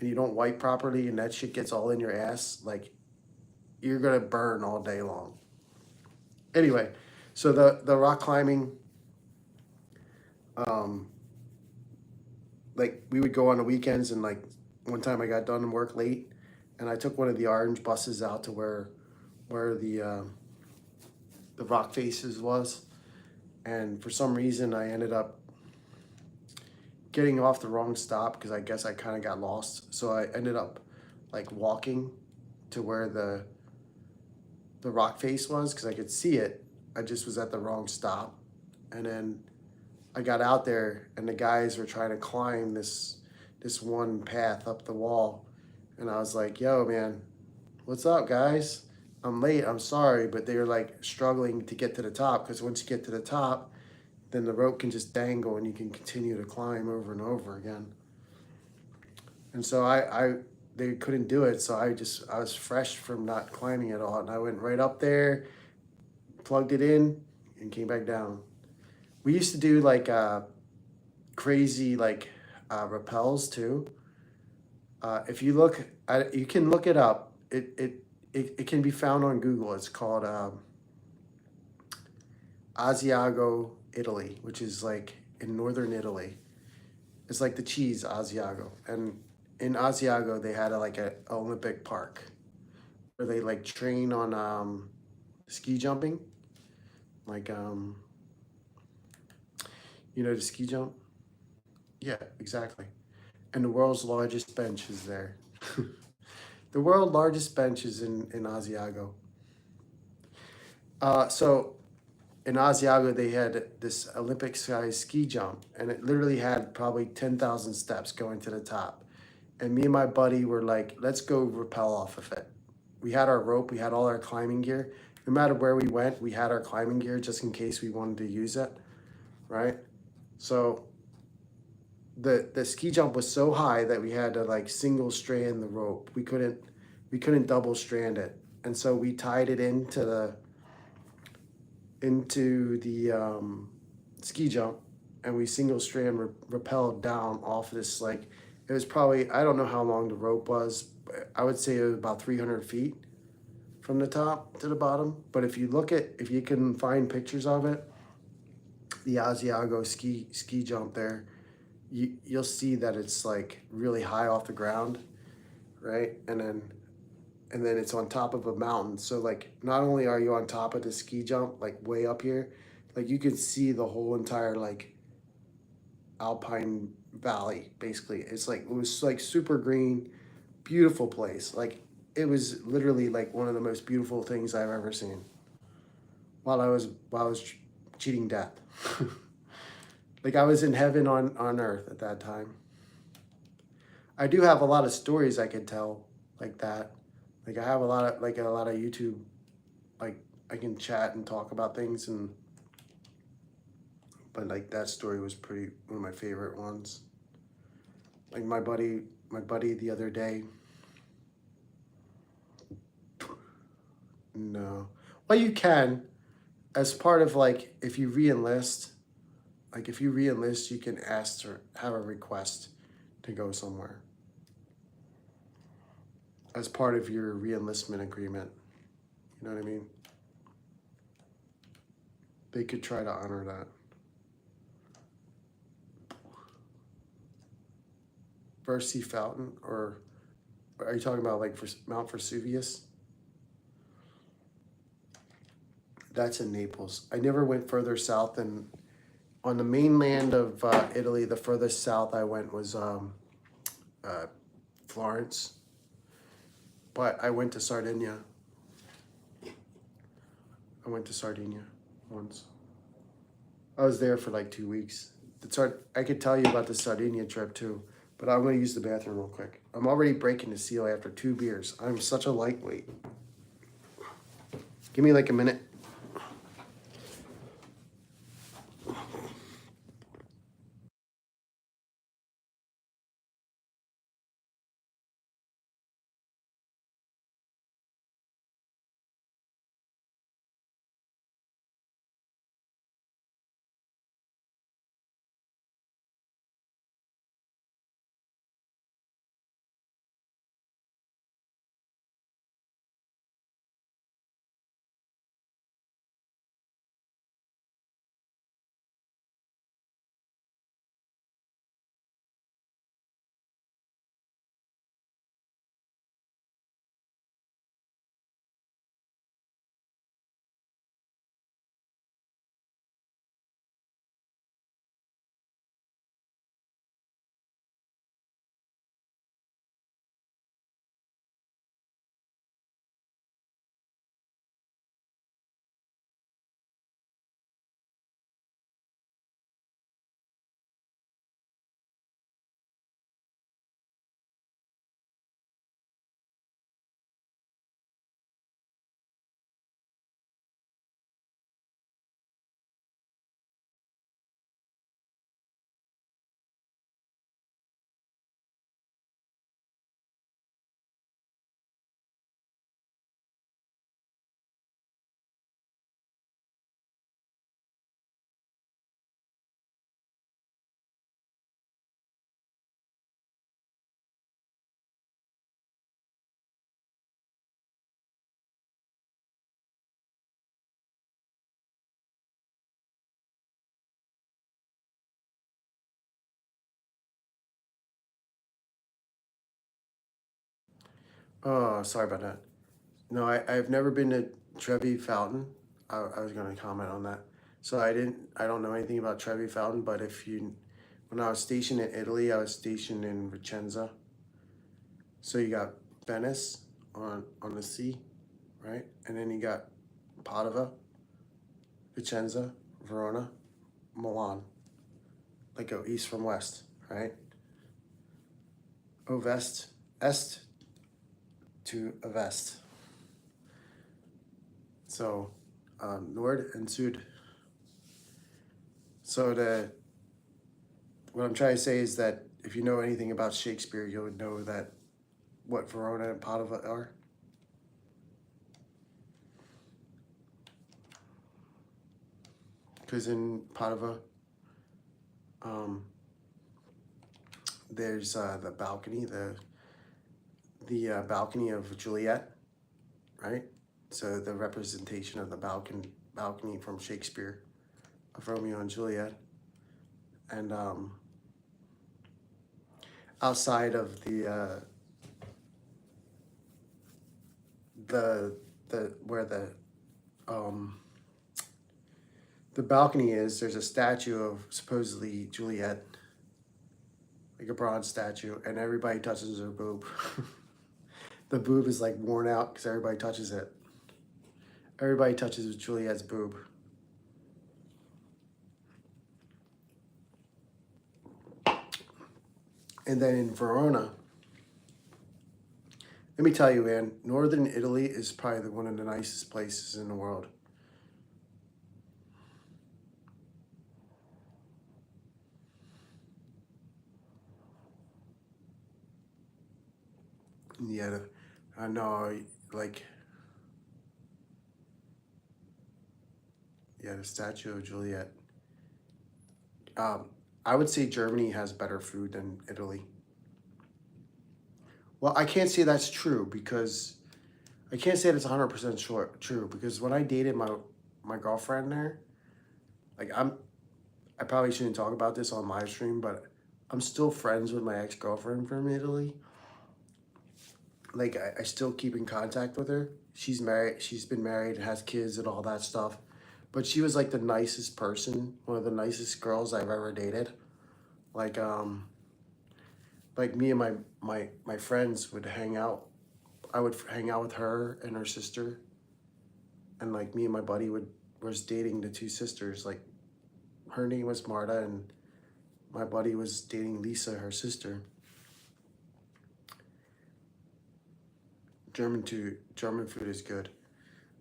and you don't wipe properly and that shit gets all in your ass, like you're gonna burn all day long. Anyway, so the rock climbing, um, like we would go on the weekends and like one time I got done work late and I took one of the orange buses out to where the rock faces was, and for some reason I ended up getting off the wrong stop because I guess I kind of got lost. So I ended up like walking to where the rock face was because I could see it. I just was at the wrong stop, and then I got out there and the guys were trying to climb this one path up the wall, and I was like, "Yo, man, what's up, guys? I'm late. I'm sorry," but they were like struggling to get to the top because once you get to the top, then the rope can just dangle and you can continue to climb over and over again. And so they couldn't do it, so I was fresh from not climbing at all, and I went right up there, plugged it in, and came back down. We used to do like crazy like rappels too. If you look, you can look it up. It can be found on Google. It's called Asiago, Italy, which is like in northern Italy. It's like the cheese Asiago, and in Asiago they had like a Olympic park where they like train on ski jumping, like the ski jump. Yeah, exactly. And the world's largest bench is there. The world largest bench is in Asiago. So in Asiago, they had this Olympic size ski jump, and it literally had probably 10,000 steps going to the top. And me and my buddy were like, let's go rappel off of it. We had our rope, we had all our climbing gear. No matter where we went, we had our climbing gear just in case we wanted to use it, right? So the ski jump was so high that we had to like single strand the rope. We couldn't double strand it. And so we tied it into the ski jump, and we single strand rappelled down off this like it was probably I don't know how long the rope was. But I would say it was about 300 feet from the top to the bottom. But if you can find pictures of it, the Asiago ski jump there, you'll see that it's like really high off the ground, right? And then it's on top of a mountain. So like not only are you on top of the ski jump, like way up here, like you can see the whole entire like alpine valley basically. It was like super green, beautiful place. Like it was literally like one of the most beautiful things I've ever seen. while I was cheating death. Like I was in heaven on earth at that time. I do have a lot of stories I could tell like that. Like I have a lot of YouTube, like I can chat and talk about things, and but like that story was pretty one of my favorite ones. Like my buddy the other day. No. Well, you can, as part of like if you re-enlist, like if you re-enlist, you can ask to have a request to go somewhere as part of your re-enlistment agreement. You know what I mean? They could try to honor that. Versi Fountain, or are you talking about like for Mount Vesuvius? That's in Naples. I never went further south than on the mainland of Italy. The furthest south I went was uh, Florence, but I went to Sardinia. I went to Sardinia once. I was there for like 2 weeks. I could tell you about the Sardinia trip too, but I'm gonna use the bathroom real quick. I'm already breaking the seal after 2 beers. I'm such a lightweight. Give me like a minute. Oh, sorry about that. No, I've never been to Trevi Fountain. I was going to comment on that. So I don't know anything about Trevi Fountain, but when I was stationed in Italy, I was stationed in Vicenza. So you got Venice on the sea, right? And then you got Padua, Vicenza, Verona, Milan. Like go east from west, right? Ovest, est to Avest. So Nord and Sud. So what I'm trying to say is that if you know anything about Shakespeare, you would know that what Verona and Padua are. Because in Padua, um, there's the balcony, the balcony of Juliet, right? So the representation of the balcony from Shakespeare of Romeo and Juliet, and outside of the where um, the balcony is, there's a statue of supposedly Juliet, like a bronze statue, and everybody touches her boob. The boob is like worn out because everybody touches it. Everybody touches Juliet's boob. And then in Verona, let me tell you, man, northern Italy is probably one of the nicest places in the world. Yeah, I know, like, yeah, the statue of Juliet. Um, I would say Germany has better food than Italy. Well, I can't say that's true because I can't say that's 100% sure true because when I dated my girlfriend there, like I probably shouldn't talk about this on live stream, but I'm still friends with my ex girlfriend from Italy. Like I still keep in contact with her. She's married. She's been married, has kids, and all that stuff. But she was like the nicest person, one of the nicest girls I've ever dated. Like like me and my friends would hang out. I would hang out with her and her sister, and like me and my buddy would was dating the two sisters. Like her name was Marta, and my buddy was dating Lisa, her sister. German food is good,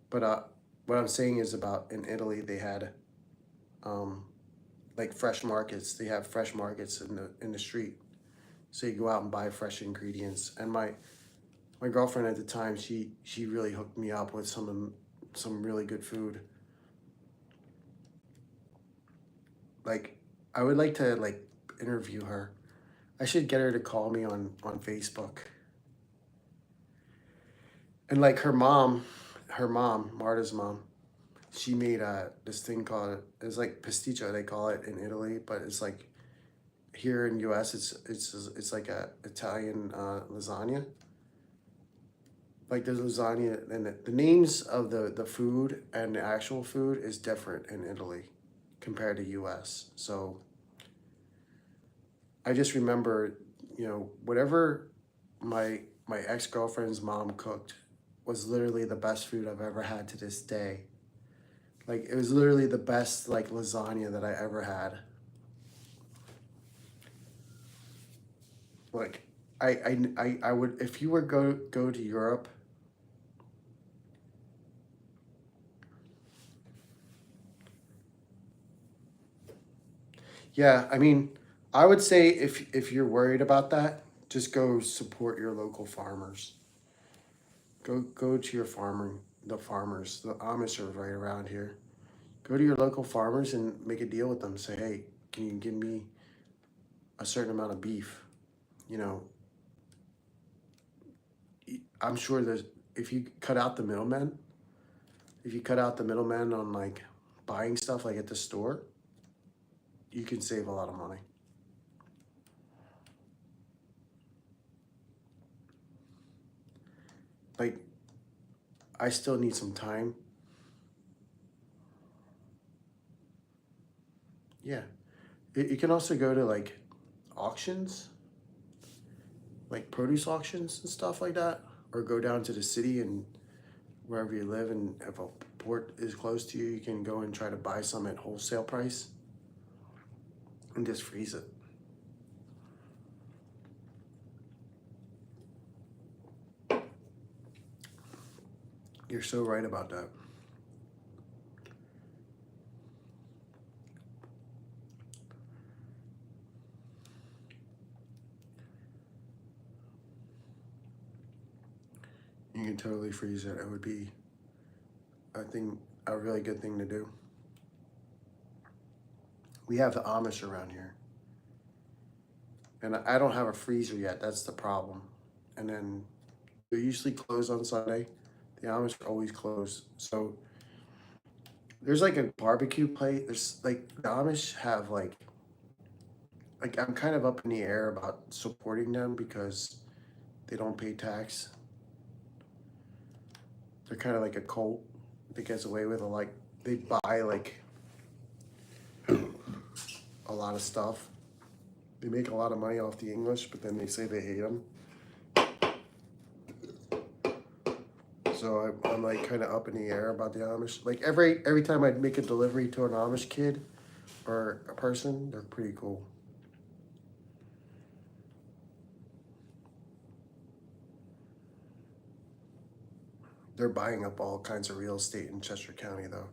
but what I'm saying is about in Italy they had um, like fresh markets. They have fresh markets in the street, so you go out and buy fresh ingredients. And my girlfriend at the time, she really hooked me up with some really good food. Like I would like to like interview her. I should get her to call me on Facebook. And like her mom, Marta's mom, she made this thing called it's like pasticcio they call it in Italy, but it's like here in U.S. it's like a Italian lasagna. Like there's lasagna and the names of the food and the actual food is different in Italy compared to U.S. So I just remember, whatever my ex girlfriend's mom cooked was literally the best food I've ever had to this day. Like it was literally the best like lasagna that I ever had. Like I would if you were go to Europe. Yeah, I mean, I would say if you're worried about that, just go support your local farmers. Go to your the farmers. The Amish are right around here. Go to your local farmers and make a deal with them. Say, hey, can you give me a certain amount of beef? You know, I'm sure there's if you cut out the middlemen, if you cut out the middlemen on like buying stuff like at the store, you can save a lot of money. Like I still need some time. Yeah. You can also go to like auctions, like produce auctions and stuff like that, or go down to the city and wherever you live, and if a port is close to you, you can go and try to buy some at wholesale price and just freeze it. You're so right about that. You can totally freeze it. It would be, I think, a really good thing to do. We have the Amish around here, and I don't have a freezer yet. That's the problem. And then they're usually closed on Sunday. The Amish are always closed. So there's like a barbecue plate. There's like the Amish have like I'm kind of up in the air about supporting them because they don't pay tax. They're kind of like a cult that gets away with like they buy like a lot of stuff. They make a lot of money off the English, but then they say they hate them. So I'm like kind of up in the air about the Amish. Like every time I make a delivery to an Amish kid or a person, they're pretty cool. They're buying up all kinds of real estate in Chester County, though.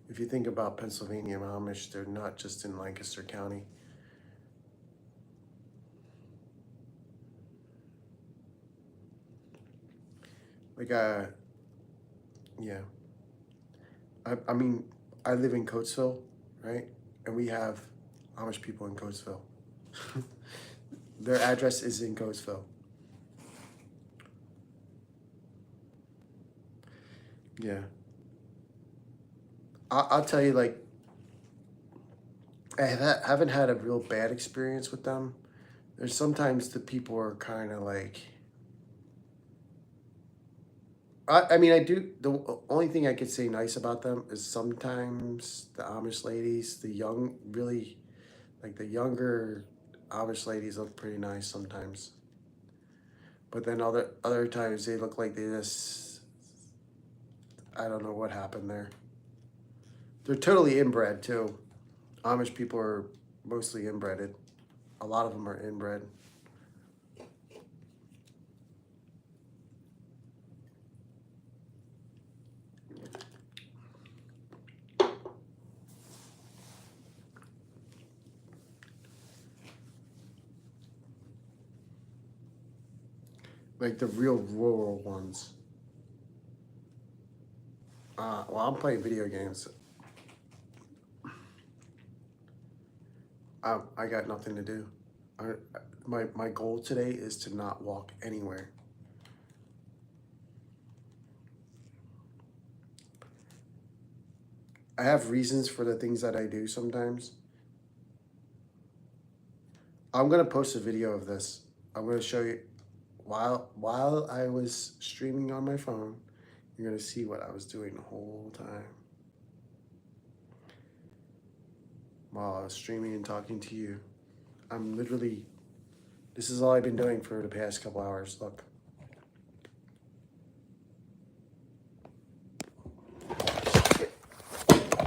If you think about Pennsylvania Amish, they're not just in Lancaster County. Like, yeah. I mean, I live in Coatesville, right? And we have Amish people in Coatesville. Their address is in Coatesville. Yeah. I'll tell you, like, haven't had a real bad experience with them. There's sometimes the people are kind of like, I mean, I do. The only thing I could say nice about them is sometimes the Amish ladies, the young, really, like the younger Amish ladies look pretty nice sometimes. But then other times they look like they just, I don't know what happened there. They're totally inbred too. Amish people are mostly inbreded. A lot of them are inbred. Like the real rural ones. Well, I'm playing video games. I got nothing to do. My goal today is to not walk anywhere. I have reasons for the things that I do sometimes. I'm gonna post a video of this. I'm gonna show you while I was streaming on my phone. You're gonna see what I was doing the whole time while I was streaming and talking to you. I'm literally. This is all I've been doing for the past couple hours. Look.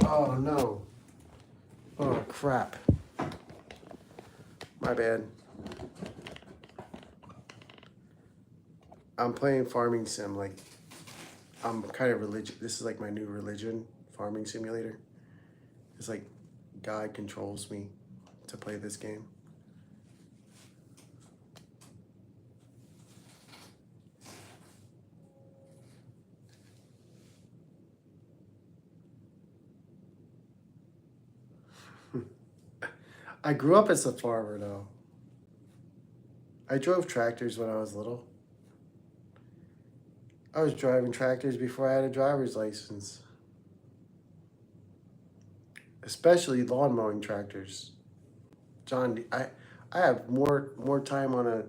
Oh no. Oh crap. My bad. I'm playing farming sim. Like, I'm kind of religious. This is like my new religion, farming simulator. It's like God controls me to play this game. I grew up as a farmer though. I drove tractors when I was little. I was driving tractors before I had a driver's license. Especially lawn mowing tractors. John, I have more time on a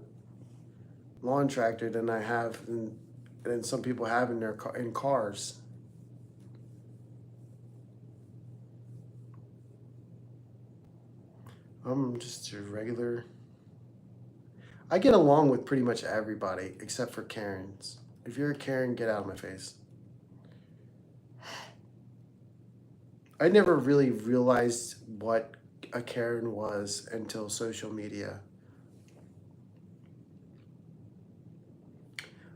lawn tractor than I have than some people have in in cars. I'm just a regular. I get along with pretty much everybody except for Karens. If you're a Karen, get out of my face. I never really realized what a Karen was until social media.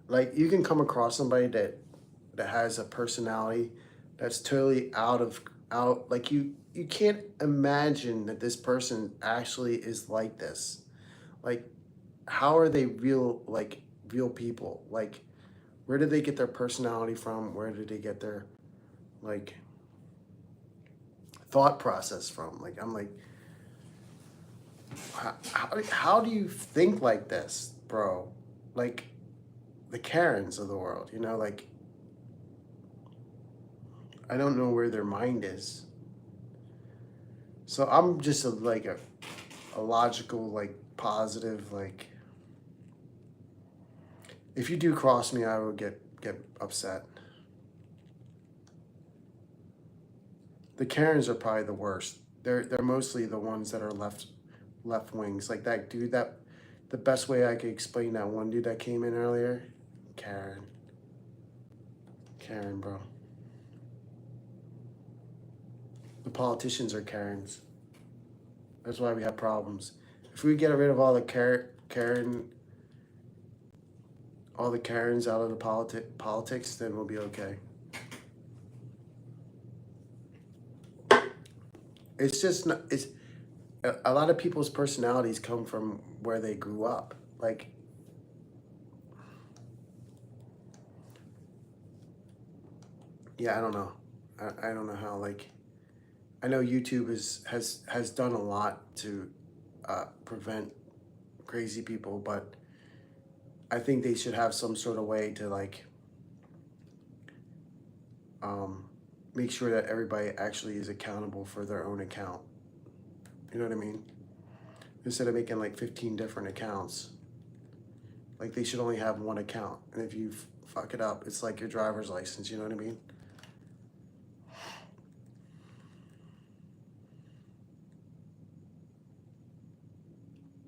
Like, you can come across somebody that has a personality that's totally out, like, you can't imagine that this person actually is like this. Like, how are they real people? Like, where did they get their personality from? Where did they get their like thought process from? Like, I'm like, how do you think like this, bro? Like, the Karens of the world, like, I don't know where their mind is. So I'm just a logical, like, positive, like, if you do cross me, I will get upset. The Karens are probably the worst. They're mostly the ones that are left wings. Like that dude that the best way I could explain that one dude that came in earlier, Karen. Karen, bro. The politicians are Karens. That's why we have problems. If we get rid of all the all the Karens out of the politics, then we'll be okay. It's just not, it's a lot of people's personalities come from where they grew up. Like, yeah, I don't know. I don't know how. Like, I know YouTube has done a lot to prevent crazy people, but I think they should have some sort of way to like um, make sure that everybody actually is accountable for their own account. You know what I mean? Instead of making like 15 different accounts, like they should only have one account. And if you fuck it up, it's like your driver's license. You know what I mean?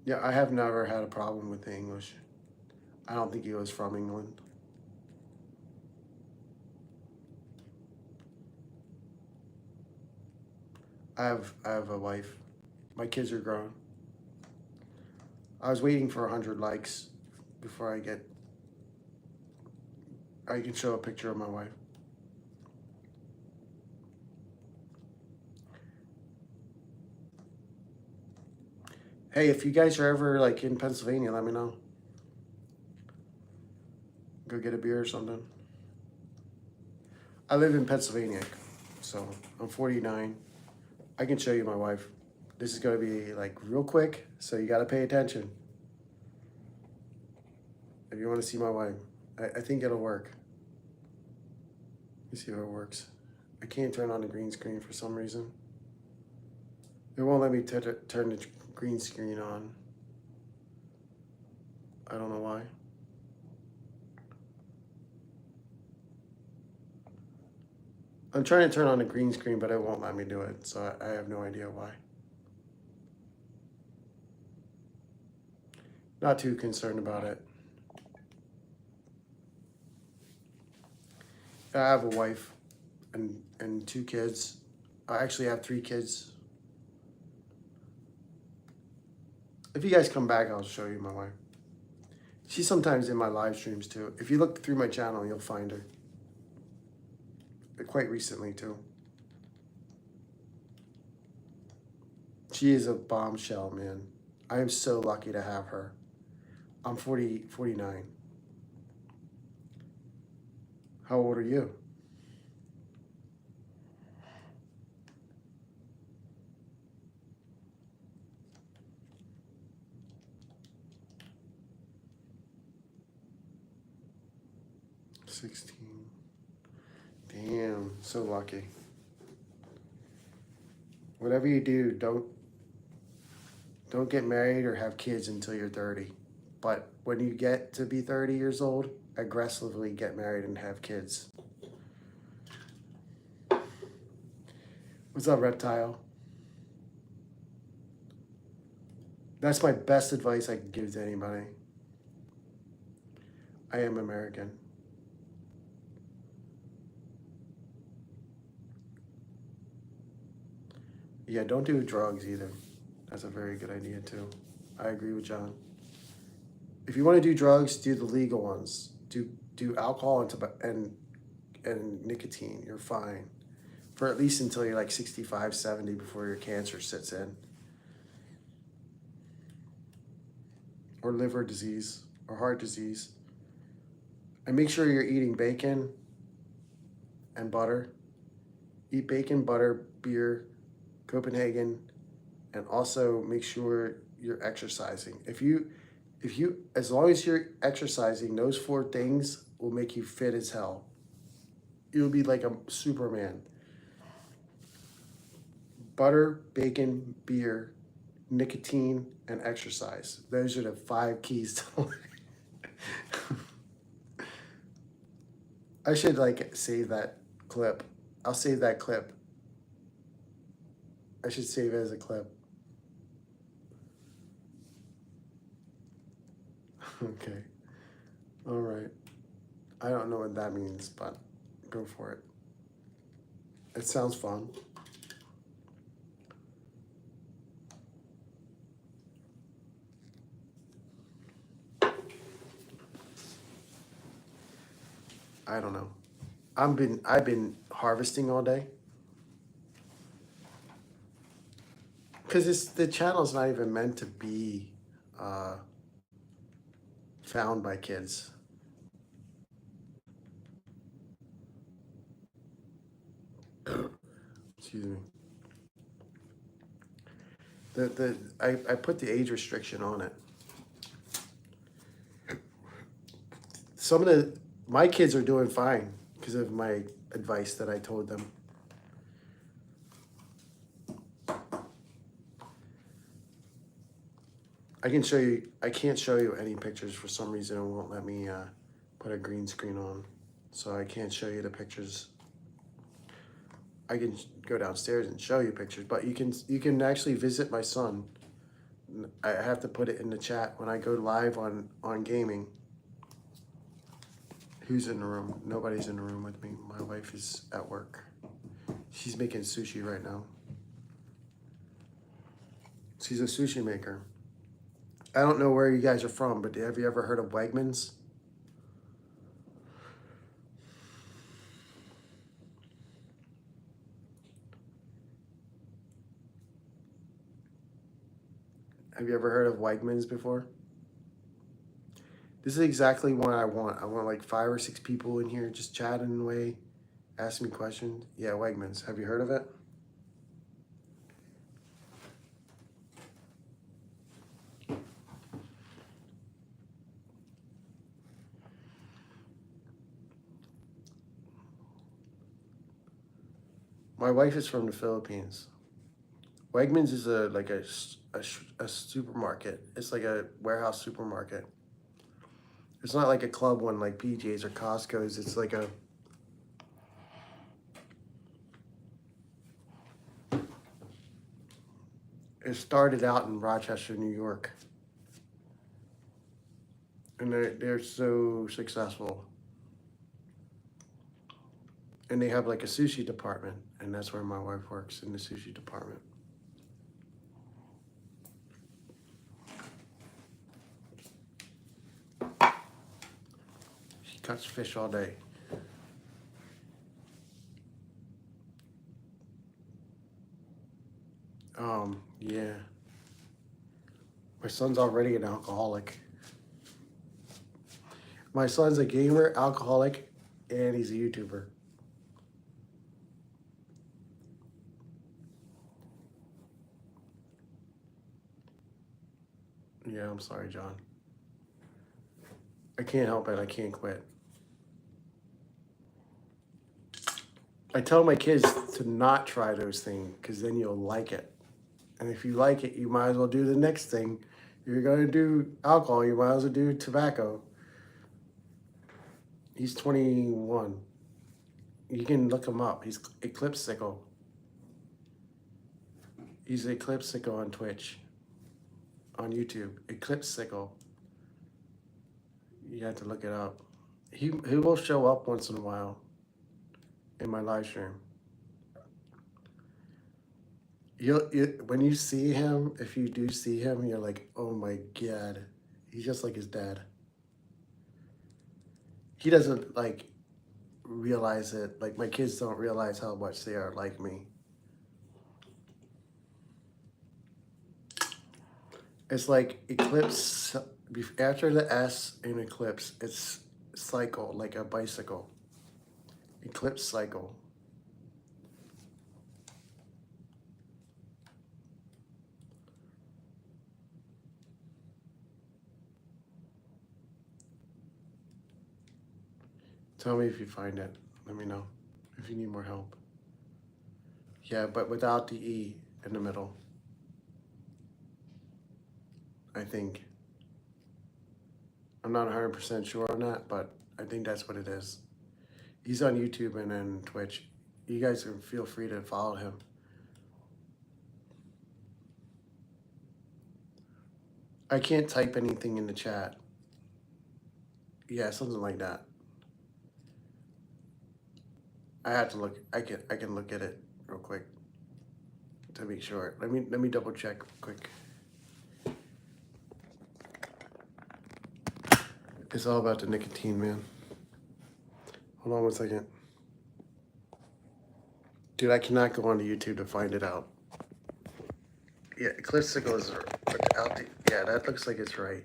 Yeah, I have never had a problem with the English. I don't think he was from England. I have a wife. My kids are grown. I was waiting for 100 likes before I can show a picture of my wife. Hey, if you guys are ever like in Pennsylvania, let me know. Go get a beer or something. I live in Pennsylvania, so I'm 49. I can show you my wife. This is gonna be like real quick, so you gotta pay attention. If you wanna see my wife, I think it'll work. Let me see how it works. I can't turn on the green screen for some reason. It won't let me turn the green screen on. I don't know why. I'm trying to turn on the green screen, but it won't let me do it, so I have no idea why. Not too concerned about it. I have a wife and 2 kids. I actually have 3 kids. If you guys come back, I'll show you my wife. She's sometimes in my live streams too. If you look through my channel, you'll find her. Quite recently too. She is a bombshell, man. I am so lucky to have her. I'm 49. How old are you? $16. Damn, so lucky. Whatever you do, don't get married or have kids until you're 30. But when you get to be 30 years old, aggressively get married and have kids. What's up, Reptile? That's my best advice I can give to anybody. I am American. Yeah, don't do drugs either. That's a very good idea too. I agree with John. If you want to do drugs, do the legal ones. Do alcohol and nicotine. You're fine. For at least until you're like 65, 70 before your cancer sits in. Or liver disease or heart disease. And make sure you're eating bacon and butter. Eat bacon, butter, beer, Copenhagen, and also make sure you're exercising. If you as long as you're exercising, those 4 things will make you fit as hell. You'll be like a Superman. Butter, bacon, beer, nicotine, and exercise. Those are the 5 keys to life. I should like save that clip. I'll save that clip. I should save it as a clip. Okay. All right. I don't know what that means, but go for it. It sounds fun. I don't know. I've been harvesting all day because the channel's not even meant to be uh, found by kids. Excuse me. I put the age restriction on it. Some of my kids are doing fine because of my advice that I told them. I can show you. I can't show you any pictures for some reason. It won't let me put a green screen on, so I can't show you the pictures. I can go downstairs and show you pictures, but you can actually visit my son. I have to put it in the chat when I go live on gaming. Who's in the room? Nobody's in the room with me. My wife is at work. She's making sushi right now. She's a sushi maker. I don't know where you guys are from, but have you ever heard of Wegmans? Have you ever heard of Wegmans before? This is exactly what I want. I want like 5 or 6 people in here just chatting away, asking me questions. Yeah, Wegmans. Have you heard of it? My wife is from the Philippines. Wegmans is a supermarket. It's like a warehouse supermarket. It's not like a club one like PJ's or Costco's. It's like a it started out in Rochester, New York. And they're so successful. And they have like a sushi department, and that's where my wife works, in the sushi department. She cuts fish all day. Yeah. My son's already an alcoholic. My son's a gamer, alcoholic, and he's a YouTuber. Yeah, I'm sorry, John. I can't help it. I can't quit. I tell my kids to not try those things because then you'll like it. And if you like it, you might as well do the next thing. If you're going to do alcohol, you might as well do tobacco. He's 21. You can look him up. He's Eclipse Sickle. He's Eclipse Sickle on Twitch, on YouTube. Eclipse Sickle. You have to look it up. He will show up once in a while in my live stream. When you see him, if you do see him, you're like, oh my God, he's just like his dad. He doesn't like realize it. Like my kids don't realize how much they are like me. It's like Eclipse, after the S in Eclipse, it's cycle, like a bicycle. Eclipse Cycle. Tell me if you find it. Let me know if you need more help. Yeah, but without the E in the middle. I think. I'm not 100% sure on that, but I think that's what it is. He's on YouTube and then Twitch. You guys can feel free to follow him. I can't type anything in the chat. Yeah, something like that. I had to look. I can look at it real quick to make sure. Let me double check quick. It's all about the nicotine, man. Hold on 1 second. Dude, I cannot go onto YouTube to find it out. Yeah, Eclipse Sickles are out the, yeah, that looks like it's right.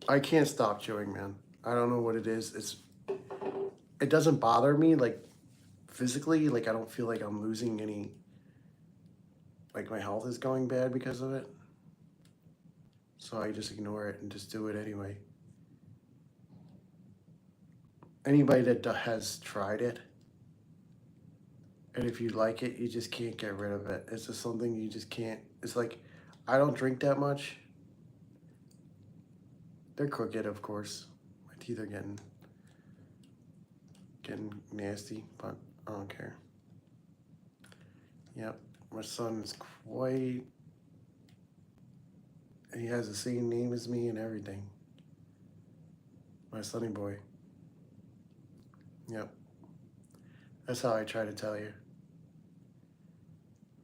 I can't stop chewing, man. I don't know what it is. It doesn't bother me like physically, like I don't feel like I'm losing any, like my health is going bad because of it. So I just ignore it and just do it anyway. Anybody that has tried it, and if you like it, you just can't get rid of it. It's just something you just can't. It's like, I don't drink that much. They're crooked, of course. My teeth are getting nasty, but I don't care. Yep, my son is quite. He has the same name as me and everything. My sonny boy. Yep. That's how I try to tell you.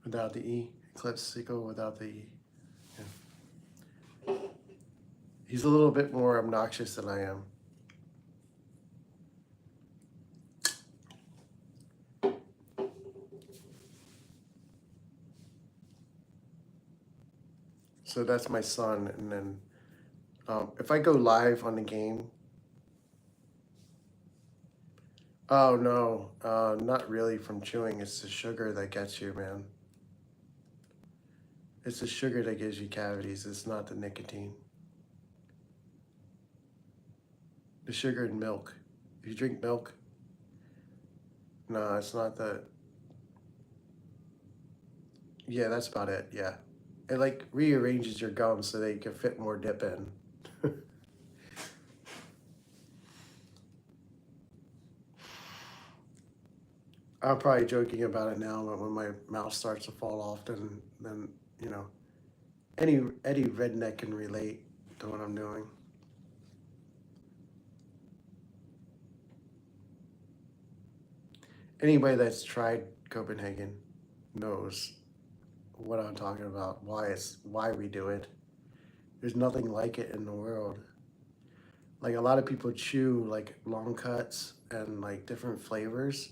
Without the E. Eclipse Sickle without the E. Yeah. He's a little bit more obnoxious than I am. So that's my son, and then if I go live on the game, oh no, not really from chewing. It's the sugar that gets you, man. It's the sugar that gives you cavities. It's not the nicotine. The sugar in milk. If you drink milk, no, it's not the. Yeah, that's about it. Yeah, it like rearranges your gums so they can fit more dip in. I'm probably joking about it now, but when my mouth starts to fall off, then you know, any redneck can relate to what I'm doing. Anybody that's tried Copenhagen knows what I'm talking about. Why we do it. There's nothing like it in the world. Like a lot of people chew like long cuts and like different flavors,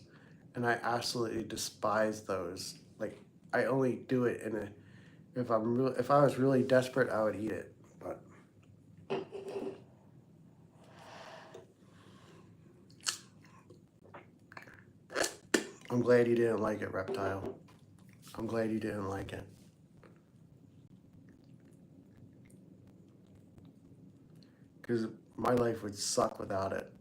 and I absolutely despise those. Like I only do it in a if I was really desperate, I would eat it. But I'm glad you didn't like it, Reptile. I'm glad you didn't like it. Because my life would suck without it.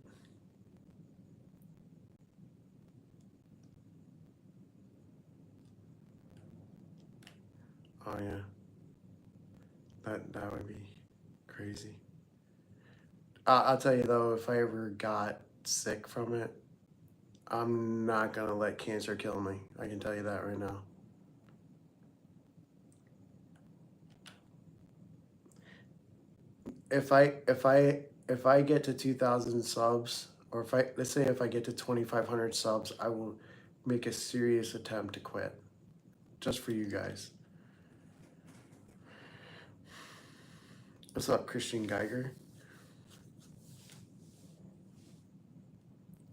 Oh yeah, that would be crazy. I'll tell you though, if I ever got sick from it, I'm not gonna let cancer kill me. I can tell you that right now. If I get to 2,000 subs, or if I let's say if I get to 2,500 subs, I will make a serious attempt to quit, just for you guys. What's up, Christian Geiger?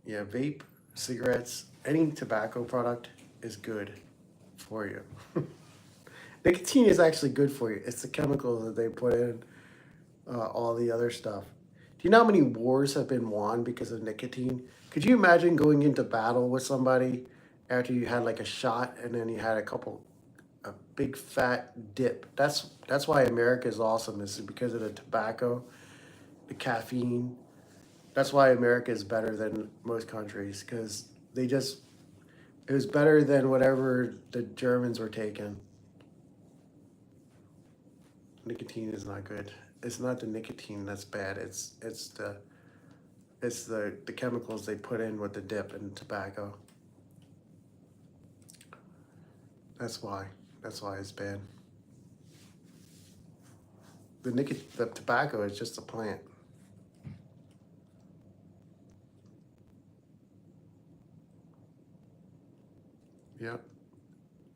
Yeah, vape, cigarettes, any tobacco product is good for you. Nicotine is actually good for you. It's the chemicals that they put in all the other stuff. Do you know how many wars have been won because of nicotine? Could you imagine going into battle with somebody after you had like a shot and then you had a big fat dip? That's why America is awesome. Is because of the tobacco, the caffeine. That's why America is better than most countries because they just it was better than whatever the Germans were taking. Nicotine is not good. It's not the nicotine that's bad. It's the chemicals they put in with the dip and tobacco. That's why. That's why it's bad. The tobacco is just a plant. Yep.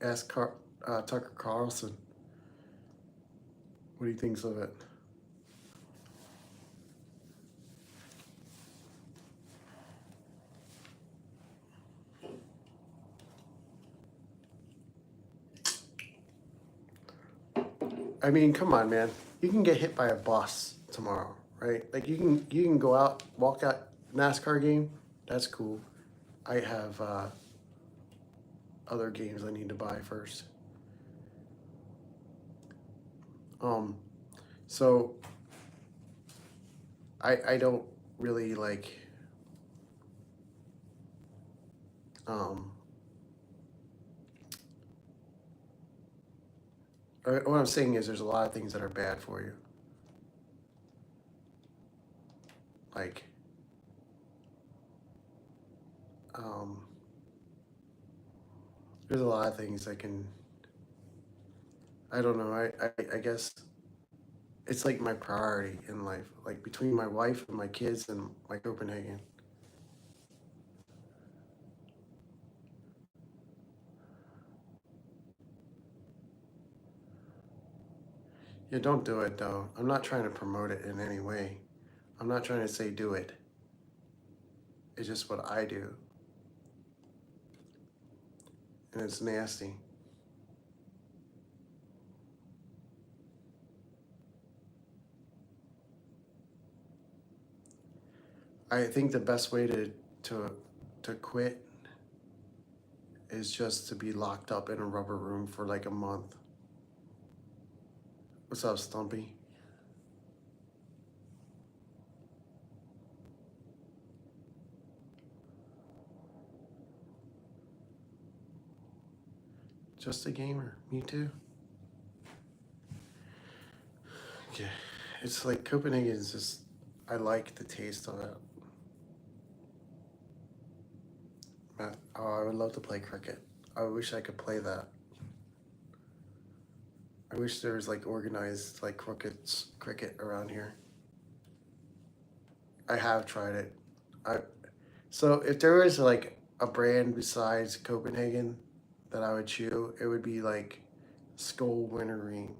Ask Tucker Carlson what he thinks of it. I mean, come on, man. You can get hit by a bus tomorrow, right? Like you can go out, walk out NASCAR game. That's cool. I have other games I need to buy first. Um, so I don't really like um what I'm saying is there's a lot of things that are bad for you. Like um there's a lot of things that can I don't know, I guess it's like my priority in life. Like between my wife and my kids and my Copenhagen. Yeah, don't do it though. I'm not trying to promote it in any way. I'm not trying to say do it. It's just what I do. And it's nasty. I think the best way to to quit is just to be locked up in a rubber room for like a month. What's up, Stumpy? Just a gamer. Me too. Yeah. It's like Copenhagen is just I like the taste of it. Oh, I would love to play cricket. I wish I could play that. I wish there was like organized like cricket around here. I have tried it. I so if there was like a brand besides Copenhagen that I would chew, it would be like Skull Wintergreen,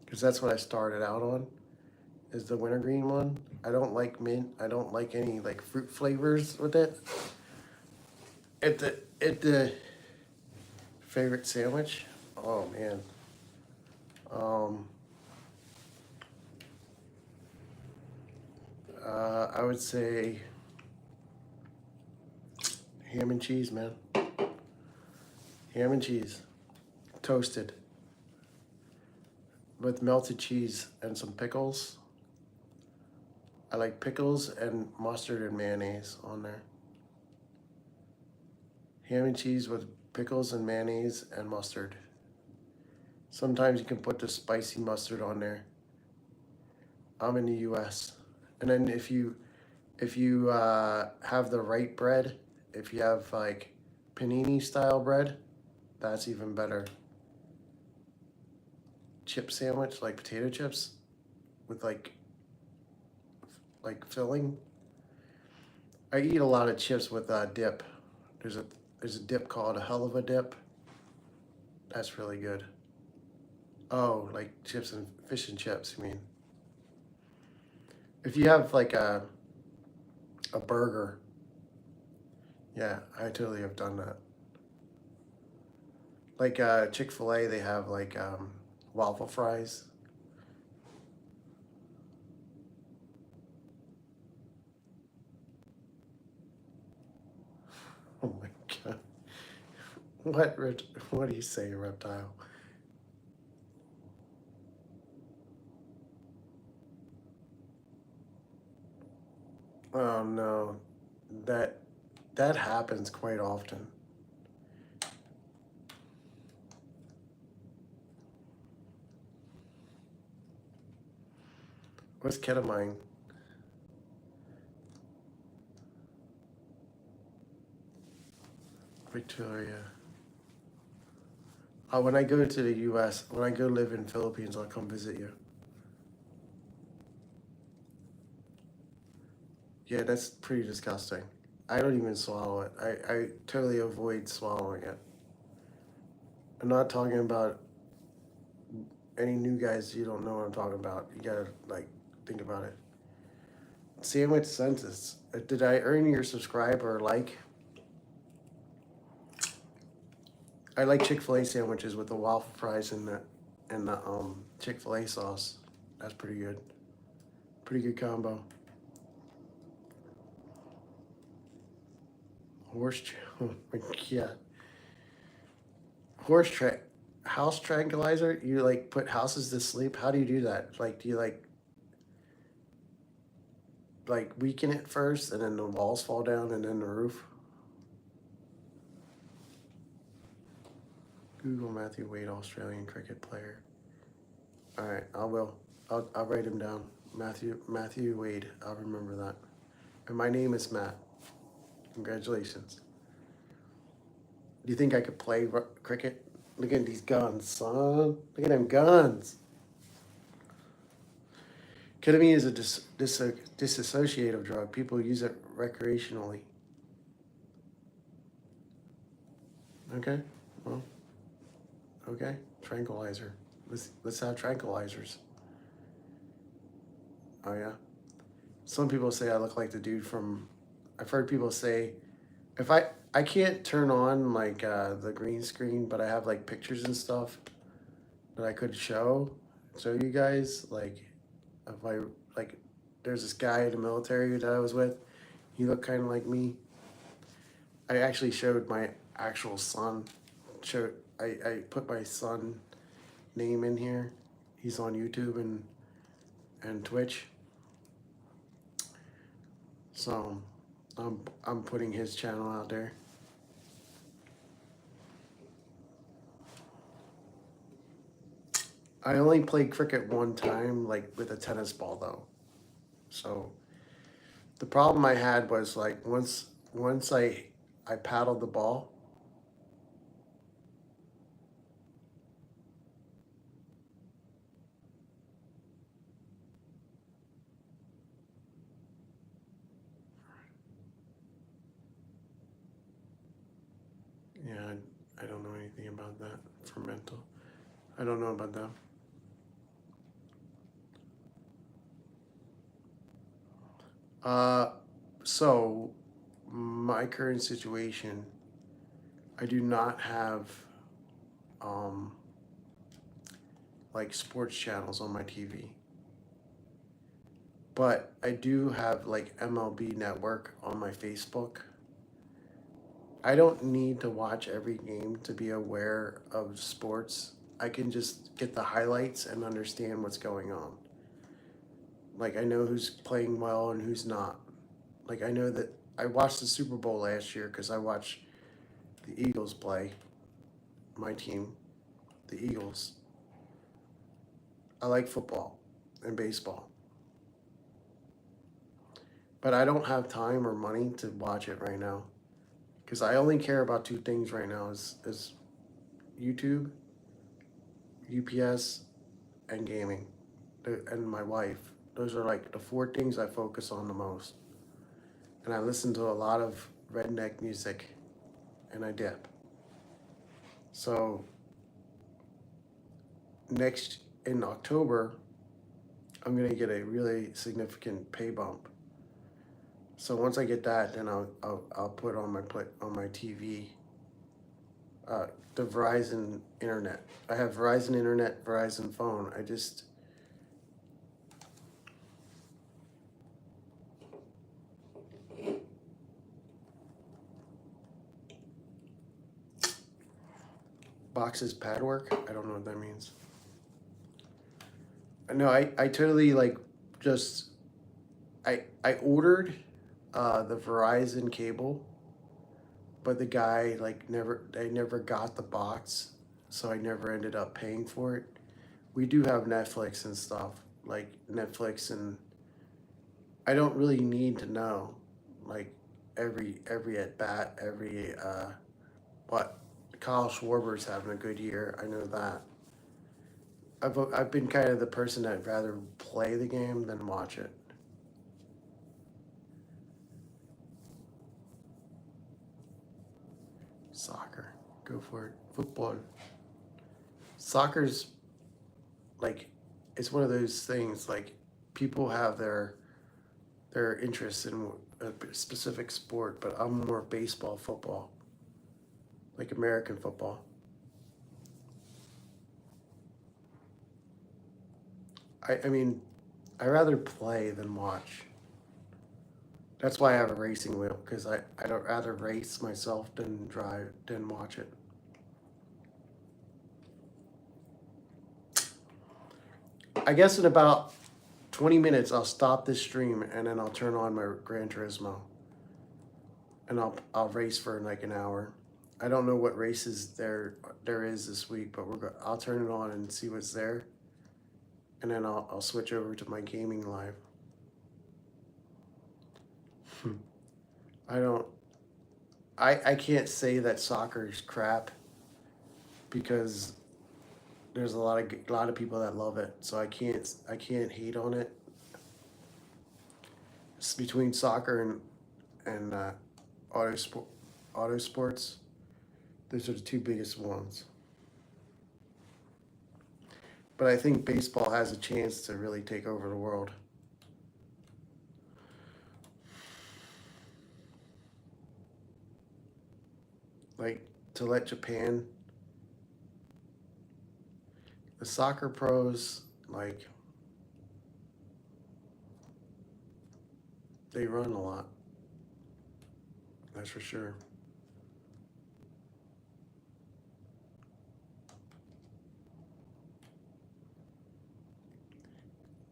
because that's what I started out on. Is the wintergreen one? I don't like mint. I don't like any like fruit flavors with it. At the favorite sandwich. Oh man. Um, I would say ham and cheese, man. Ham and cheese, toasted with melted cheese and some pickles. I like pickles and mustard and mayonnaise on there. Ham and cheese with pickles and mayonnaise and mustard. Sometimes you can put the spicy mustard on there. I'm in the U.S. And then if you have the right bread, if you have like panini style bread, that's even better. Chip sandwich, like potato chips, with like filling. I eat a lot of chips with dip. There's a there's a dip called a hell of a dip. That's really good. Oh, like chips and fish and chips. I mean, if you have like a burger, yeah, I totally have done that. Like Chick-fil-A, they have like waffle fries. Oh my god, what do you say, reptile? Oh no, that that happens quite often. What's ketamine? Victoria. When I go to the U.S., when I go live in Philippines, I'll come visit you. Yeah, that's pretty disgusting. I don't even swallow it. I totally avoid swallowing it. I'm not talking about any new guys. You don't know what I'm talking about. You gotta like think about it. Sandwich census. Did I earn your subscribe or like? I like Chick-fil-A sandwiches with the waffle fries and the Chick-fil-A sauce. That's pretty good. Pretty good combo. Oh my god. Horse tra house tranquilizer? You like put houses to sleep? How do you do that? Like do you like weaken it first and then the walls fall down and then the roof? Google Matthew Wade, Australian cricket player. All right, I will. I'll write him down. Matthew Wade. I'll remember that. And my name is Matt. Congratulations. Do you think I could play cricket? Look at these guns, son. Look at them guns. Ketamine is a dissociative drug. People use it recreationally. Okay, well, okay. Tranquilizer. Let's have tranquilizers. Oh yeah. Some people say I look like the dude from. I've heard people say, if I can't turn on like the green screen, but I have like pictures and stuff that I could show you guys. Like, if I like, there's this guy in the military that I was with. He looked kind of like me. I actually showed my actual son. I put my son name in here. He's on YouTube and Twitch. So I'm putting his channel out there. I only played cricket one time, like with a tennis ball though. So the problem I had was like once I paddled the ball. Yeah, I don't know anything about that for mental. I don't know about that. Uh, so my current situation, I do not have um like sports channels on my TV. But I do have like MLB Network on my Facebook. I don't need to watch every game to be aware of sports. I can just get the highlights and understand what's going on. Like I know who's playing well and who's not. Like I know that I watched the Super Bowl last year because I watched the Eagles play, my team, the Eagles. I like football and baseball. But I don't have time or money to watch it right now. Because I only care about two things right now is YouTube, UPS, and gaming, and my wife. Those are like the four things I focus on the most. And I listen to a lot of redneck music, and I dip. So next in October, I'm gonna get a really significant pay bump. So once I get that, then I'll put on my TV the Verizon internet. I have Verizon internet, Verizon phone. I just boxes pad work. I don't know what that means. No, I totally like just I ordered the Verizon cable, but the guy like I never got the box, so I never ended up paying for it. We do have Netflix and stuff, like Netflix, and I don't really need to know like every at bat, every what Kyle Schwarber's having a good year. I know that. I've been kind of the person that'd rather play the game than watch it. Soccer, go for it. Football, soccer's like, it's one of those things like people have their interests in a specific sport, but I'm more baseball, football, like American football. I mean, I rather play than watch. That's why I have a racing wheel because I don't rather race myself than drive than watch it. I guess in about 20 minutes I'll stop this stream and then I'll turn on my Gran Turismo and I'll race for like an hour. I don't know what races there is this week, but I'll turn it on and see what's there, and then I'll switch over to my gaming live. I don't. I can't say that soccer is crap because there's a lot of people that love it, so I can't hate on it. It's between soccer and auto sport auto sports. Those are the two biggest ones. But I think baseball has a chance to really take over the world. Like to let Japan, the soccer pros, like they run a lot. That's for sure.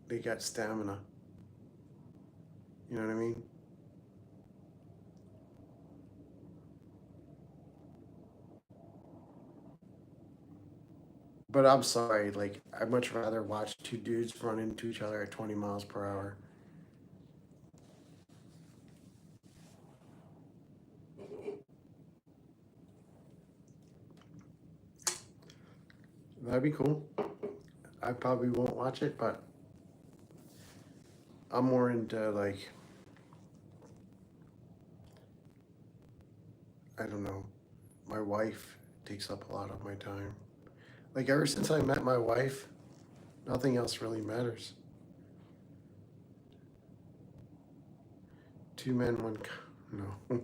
They got stamina. You know what I mean? But I'm sorry, like I'd much rather watch two dudes run into each other at 20 miles per hour. That'd be cool. I probably won't watch it, but I'm more into like, I don't know. My wife takes up a lot of my time. Like ever since I met my wife, nothing else really matters. Two men, one no.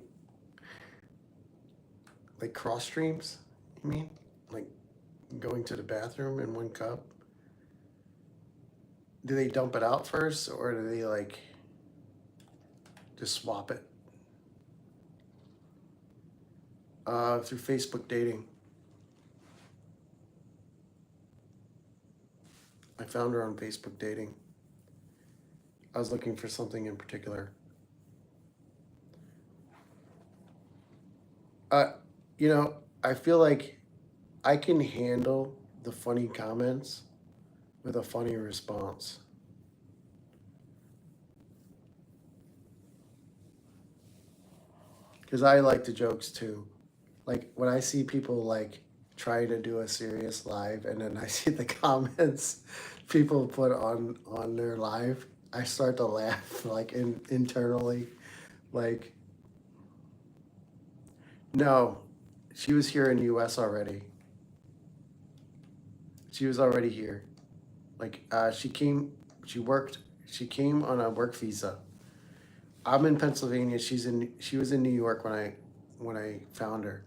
Like cross streams, you mean? Like going to the bathroom in one cup? Do they dump it out first or do they like just swap it? Through Facebook dating. I found her on Facebook dating. I was looking for something in particular. Uh, you know, I feel like I can handle the funny comments with a funny response. Because I like the jokes too. Like when I see people like try to do a serious live and then I see the comments people put on their live, I start to laugh like internally. Like, no, she was here in the US already. She was already here. Like she came on a work visa. I'm in Pennsylvania. She was in New York when I found her.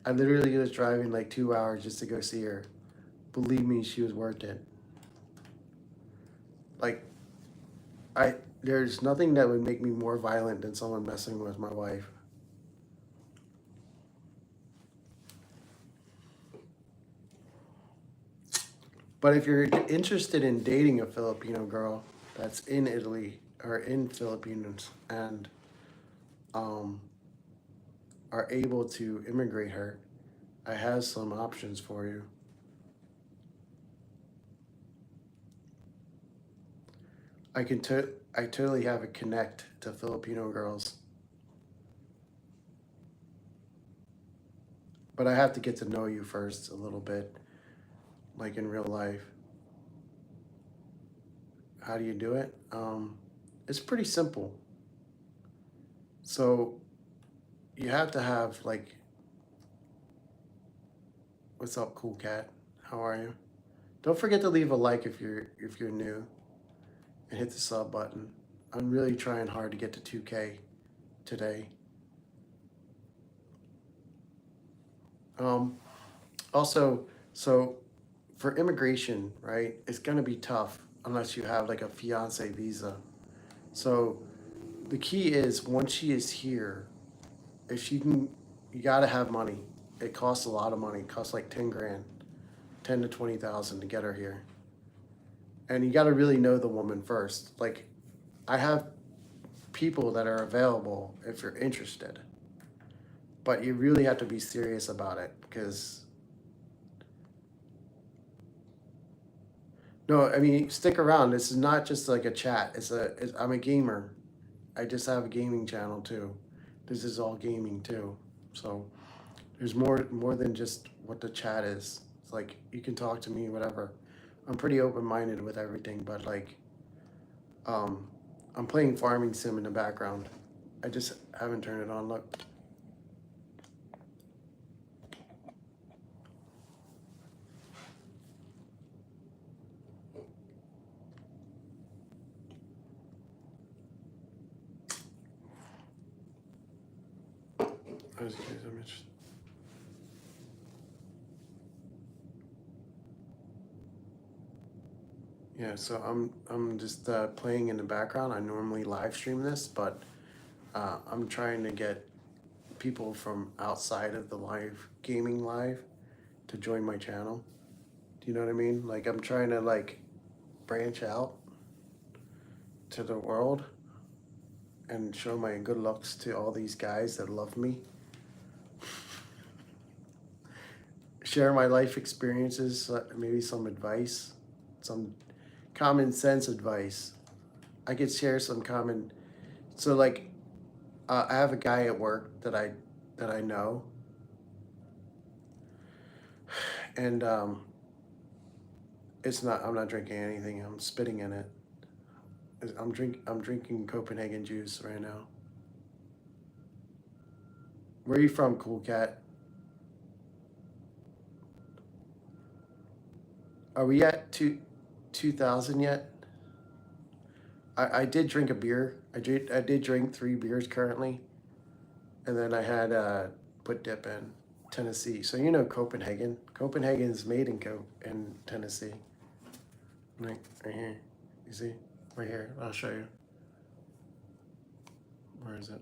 I literally was driving like 2 hours just to go see her. Believe me, she was worth it. Like I there's nothing that would make me more violent than someone messing with my wife. But if you're interested in dating a Filipino girl that's in Italy or in Philippines and um, are able to immigrate her, I have some options for you. I totally have a connect to Filipino girls, but I have to get to know you first a little bit, like in real life. How do you do it? It's pretty simple. So you have to have like, what's up, cool cat? How are you? Don't forget to leave a like if you're new, and hit the sub button. I'm really trying hard to get to 2K today. Um, Also, so for immigration, right, it's gonna be tough unless you have like a fiance visa. So the key is once she is here, if she can, you gotta have money. It costs a lot of money. It costs like 10 grand, 10 to 20,000 to get her here. And you gotta really know the woman first. Like I have people that are available if you're interested, but you really have to be serious about it because no, I mean stick around. This is not just like a chat. I'm a gamer. I just have a gaming channel too. This is all gaming too. So there's more than just what the chat is. It's like you can talk to me, whatever. I'm pretty open minded with everything, but like um, I'm playing farming sim in the background. I just haven't turned it on. Look. I was curious, I'm interested. Yeah, so I'm just playing in the background. I normally live stream this, but I'm trying to get people from outside of the live gaming live to join my channel. Do you know what I mean? Like I'm trying to like branch out to the world and show my good looks to all these guys that love me. Share my life experiences, maybe some advice, some common sense advice. I could share some common. So like, I have a guy at work that I know, and it's not. I'm not drinking anything. I'm spitting in it. I'm drinking Copenhagen juice right now. Where are you from, cool cat? Are we at 2000 yet? I did drink a beer. I did drink 3 beers currently, and then I had put dip in Tennessee. So you know Copenhagen. Copenhagen's made in Tennessee. Like right here, you see, right here. I'll show you. Where is it?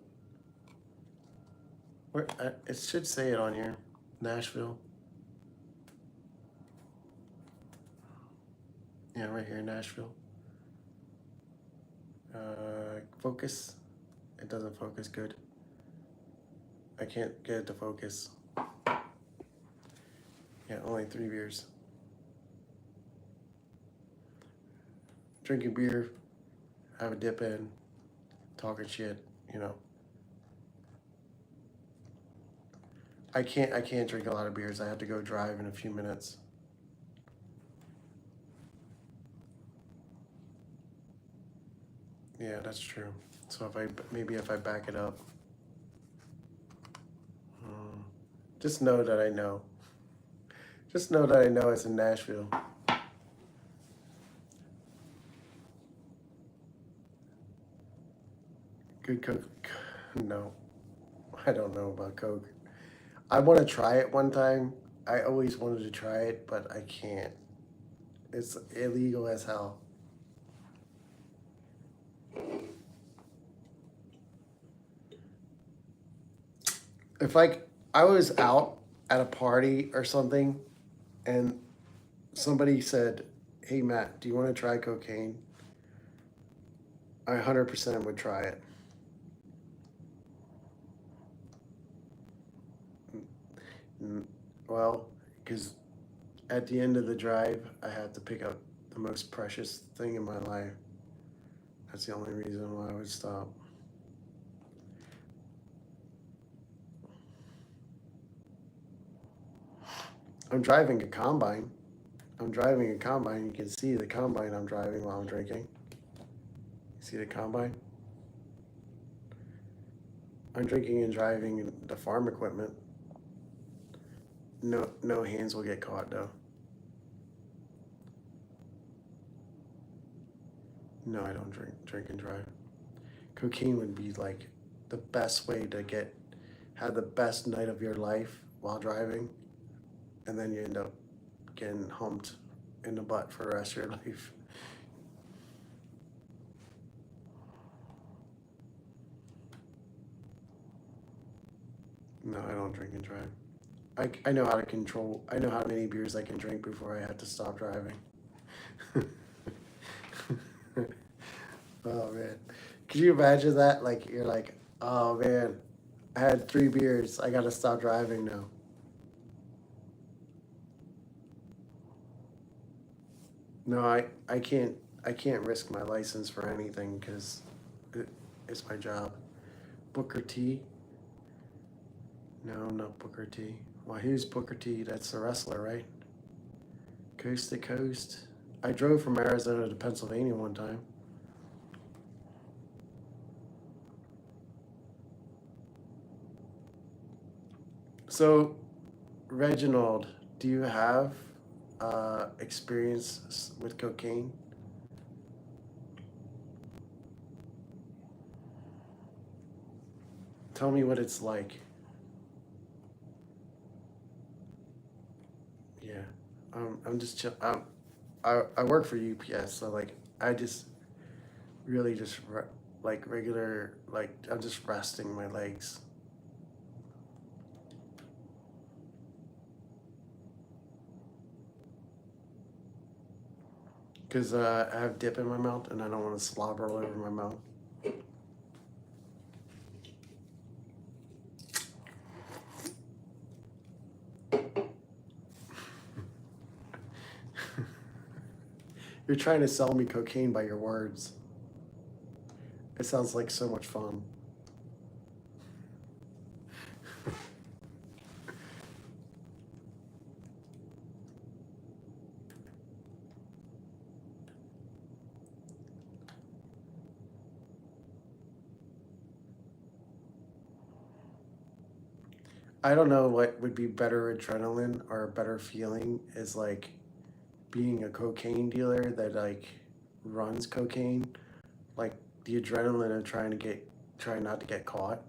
Where it should say it on here. Nashville. Yeah, right here, Nashville. Focus. It doesn't focus good. I can't get it to focus. Yeah, only 3 beers. Drinking beer, have a dip in, talking shit. You know, I can't drink a lot of beers. I have to go drive in a few minutes. Yeah, that's true. So if I back it up, um, just know that I know. Just know that I know it's in Nashville. Good Coke? No, I don't know about Coke. I want to try it one time. I always wanted to try it, but I can't. It's illegal as hell. If like I was out at a party or something and somebody said, "Hey Matt, do you want to try cocaine?" I 100% would try it. Well, because at the end of the drive, I have to pick up the most precious thing in my life. That's the only reason why I would stop. I'm driving a combine. I'm driving a combine. You can see the combine I'm driving while I'm drinking. See the combine? I'm drinking and driving the farm equipment. No hands will get caught though. No, I don't drink and drive. Cocaine would be like the best way to have the best night of your life while driving, and then you end up getting humped in the butt for the rest of your life. No, I don't drink and drive. I know how to control. I know how many beers I can drink before I have to stop driving. Oh man, could you imagine that? Like you're like, oh man, I had 3 beers. I gotta stop driving now. No, I can't risk my license for anything because it's my job. Booker T? No, not Booker T. Why, who's Booker T? That's the wrestler, right? Coast to coast. I drove from Arizona to Pennsylvania one time. So, Reginald, do you have experience with cocaine? Tell me what it's like. Yeah, I'm just chill. I work for UPS, so like I just really just like regular like I'm just resting my legs. Because I have dip in my mouth and I don't want to slobber all over my mouth. You're trying to sell me cocaine by your words. It sounds like so much fun. I don't know what would be better adrenaline or a better feeling is like being a cocaine dealer that like runs cocaine, like the adrenaline of trying not to get caught,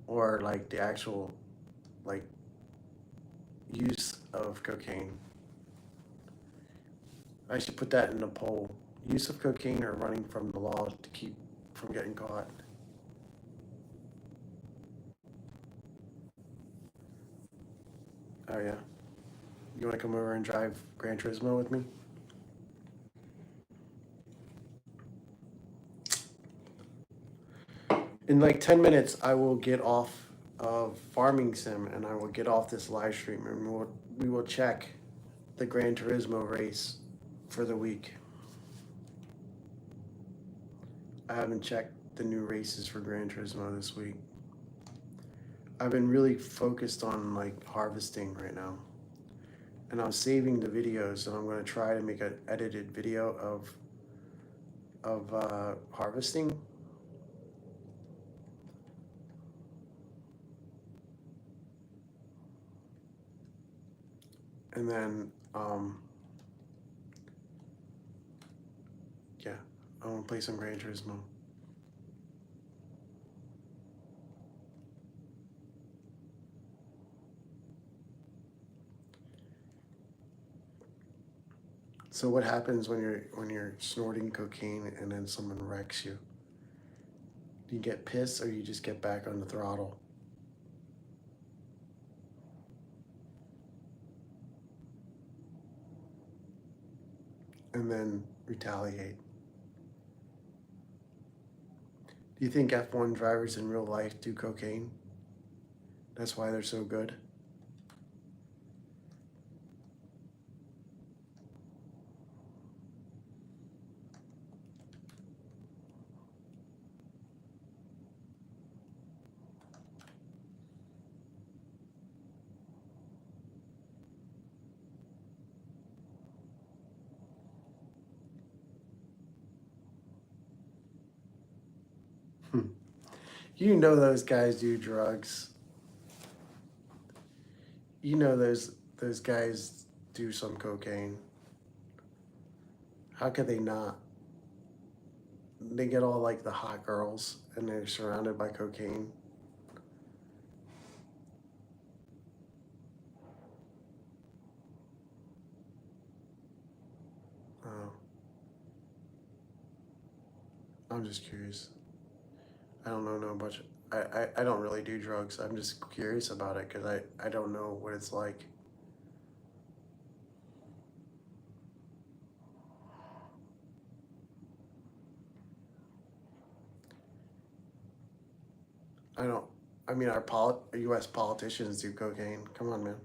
or like the actual like use of cocaine. I should put that in a poll. Use of cocaine or running from the law to keep from getting caught. Oh yeah. You want to come over and drive Gran Turismo with me? In like 10 minutes, I will get off of Farming Sim and I will get off this live stream and we will check the Gran Turismo race for the week. I haven't checked the new races for Gran Turismo this week. I've been really focused on like harvesting right now. And I'm saving the videos and I'm going to try to make an edited video of harvesting. And then yeah, I want to play some Gran Turismo. So what happens when you're snorting cocaine and then someone wrecks you? Do you get pissed or you just get back on the throttle? And then retaliate? Do you think F1 drivers in real life do cocaine? That's why they're so good? You know those guys do drugs. You know those guys do some cocaine. How could they not? They get all like the hot girls and they're surrounded by cocaine. Oh, I'm just curious. I don't know no much. I don't really do drugs. I'm just curious about it because I don't know what it's like. I don't. I mean, our U.S. politicians do cocaine. Come on, man.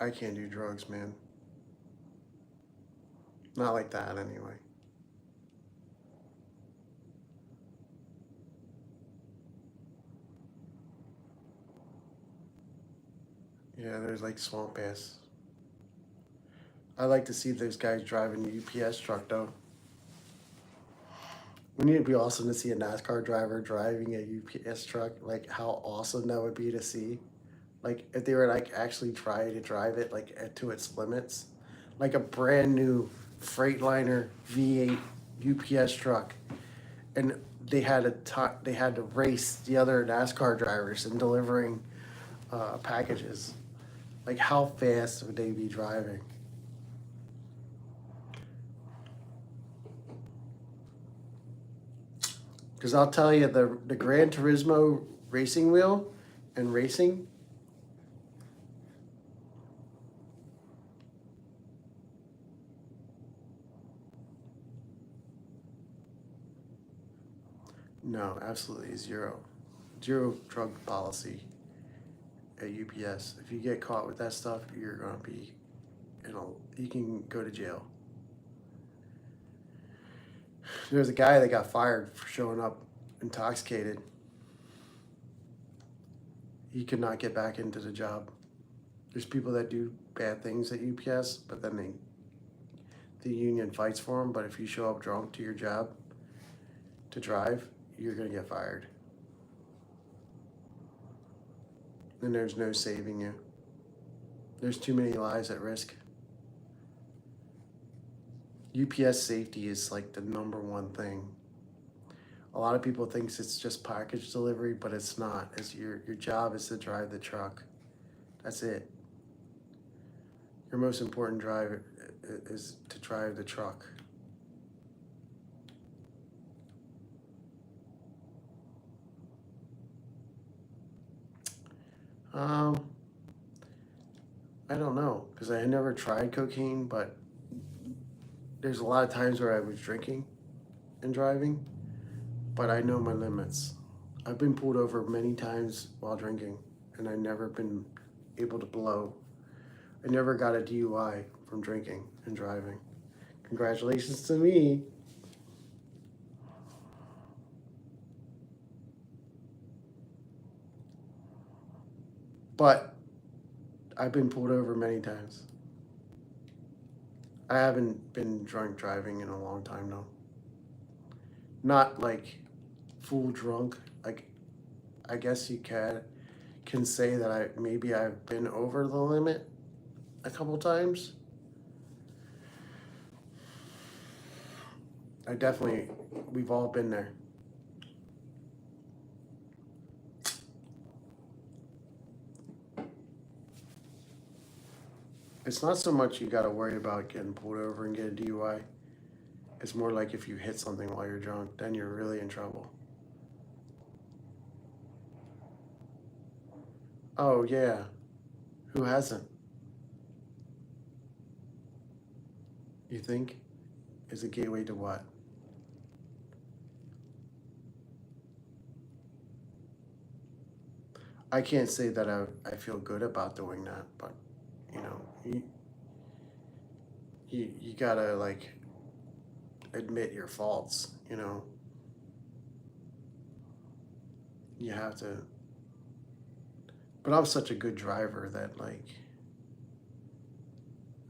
I can't do drugs, man. Not like that, anyway. Yeah, there's like swamp ass. I like to see those guys driving the UPS truck, though. Wouldn't it be awesome to see a NASCAR driver driving a UPS truck? Like, how awesome that would be to see. Like, if they were like actually trying to drive it like to its limits, like a brand new Freightliner V8 UPS truck, and they had to race the other NASCAR drivers in delivering packages. Like, how fast would they be driving? Because I'll tell you, the Gran Turismo racing wheel and racing. No, absolutely zero. Zero drug policy at UPS. If you get caught with that stuff, you're gonna be, you can go to jail. There's a guy that got fired for showing up intoxicated. He could not get back into the job. There's people that do bad things at UPS, but then the union fights for them. But if you show up drunk to your job to drive, you're gonna get fired. And there's no saving you. There's too many lives at risk. UPS safety is like the number one thing. A lot of people thinks it's just package delivery, but it's not. It's your job is to drive the truck. That's it. Your most important drive is to drive the truck. Um, I don't know because I had never tried cocaine, but there's a lot of times where I was drinking and driving, but I know my limits. I've been pulled over many times while drinking, and I never been able to blow. I never got a DUI from drinking and driving. Congratulations to me. But I've been pulled over many times. I haven't been drunk driving in a long time though. Not like full drunk. Like I guess you can say that I've been over the limit a couple times. I definitely we've all been there. It's not so much you got to worry about getting pulled over and get a DUI. It's more like if you hit something while you're drunk, then you're really in trouble. Oh yeah, who hasn't? You think is a gateway to what? I can't say that I feel good about doing that, but you know, you gotta like admit your faults, you know. you have to. But I'm such a good driver that like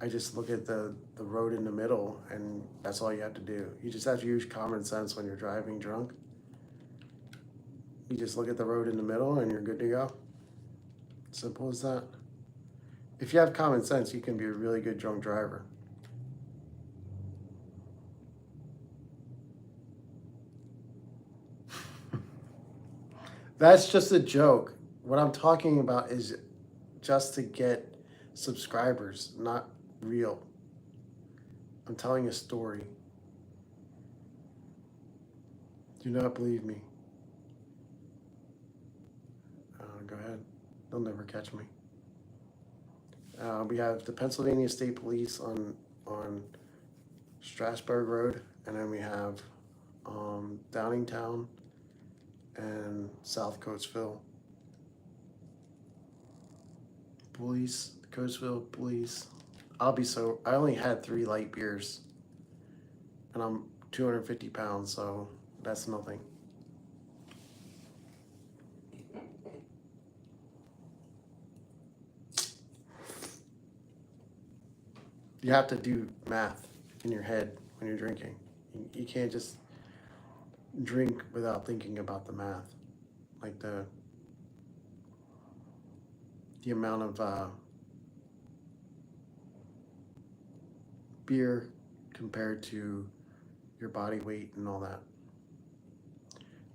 I just look at the road in the middle, and that's all you have to do. You just have to use common sense when you're driving drunk. You just look at the road in the middle, and you're good to go. Simple as that. If you have common sense, you can be a really good drunk driver. That's just a joke. What I'm talking about is just to get subscribers, not real. I'm telling a story. Do not believe me. Go ahead. They'll never catch me. We have the Pennsylvania State Police on Strasburg Road, and then we have Downingtown and South Coatesville Police. Coatesville Police. I only had 3 light beers, and I'm 250 pounds, so that's nothing. You have to do math in your head when you're drinking. You can't just drink without thinking about the math, like the amount of beer compared to your body weight and all that.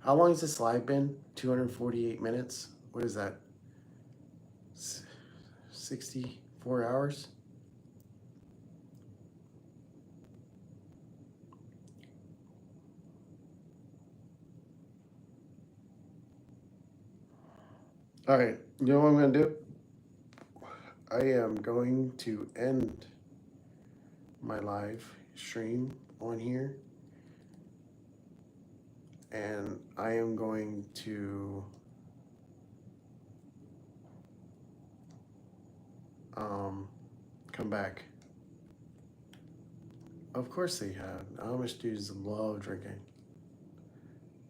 How long has this live been? 248 minutes? What is that? 64 hours? All right, you know what I'm going to do? I am going to end my live stream on here, and I am going to come back. Of course they have. Amish dudes love drinking.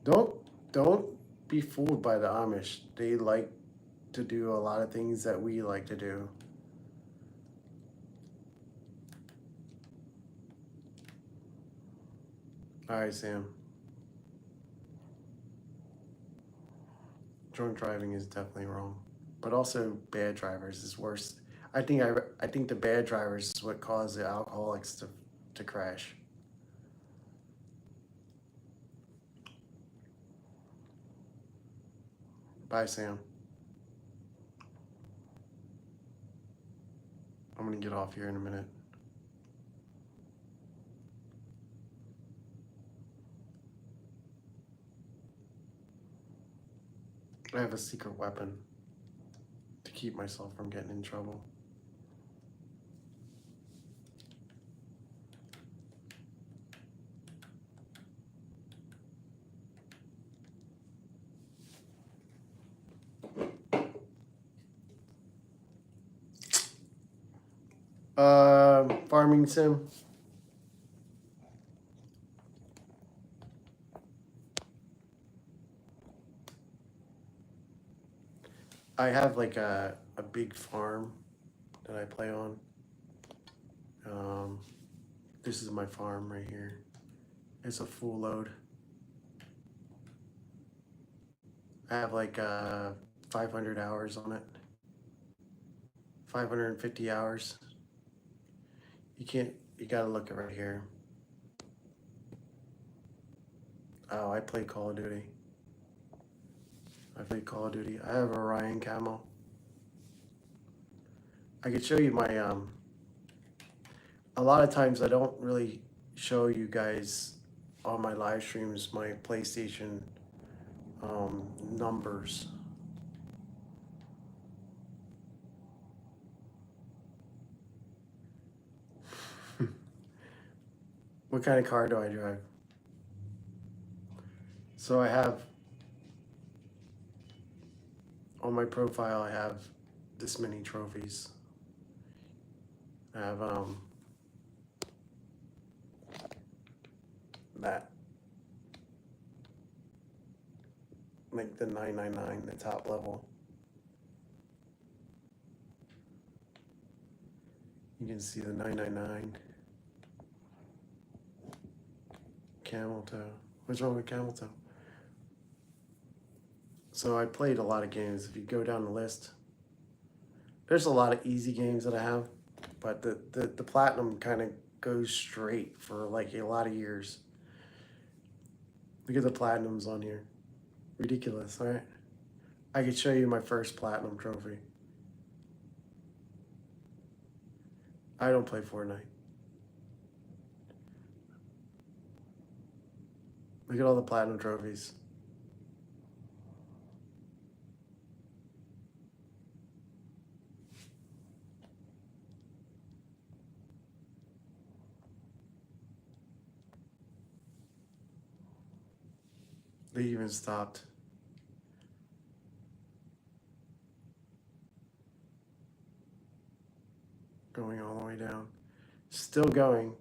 Don't be fooled by the Amish. They like to do a lot of things that we like to do. All right, Sam. Drunk driving is definitely wrong, but also bad drivers is worse. I think the bad drivers is what cause the alcoholics to crash. Bye, Sam. I'm gonna get off here in a minute. I have a secret weapon to keep myself from getting in trouble. Farming sim. I have like a big farm that I play on. This is my farm right here. It's a full load. I have like 500 hours on it. 550 hours. You gotta look it right here. Oh, I play Call of Duty. I play Call of Duty. I have Orion camo. I could show you my a lot of times I don't really show you guys on my live streams my PlayStation numbers. What kind of car do I drive? So I have on my profile I have this many trophies. I have that like the 999, the top level. You can see the 999. Camel toe. What's wrong with camel toe? So I played a lot of games. If you go down the list, there's a lot of easy games that I have, but the platinum kind of goes straight for like a lot of years. Look at the platinums on here. Ridiculous, right? I could show you my first platinum trophy. I don't play Fortnite. Look at all the platinum trophies. They even stopped. Going all the way down. Still going.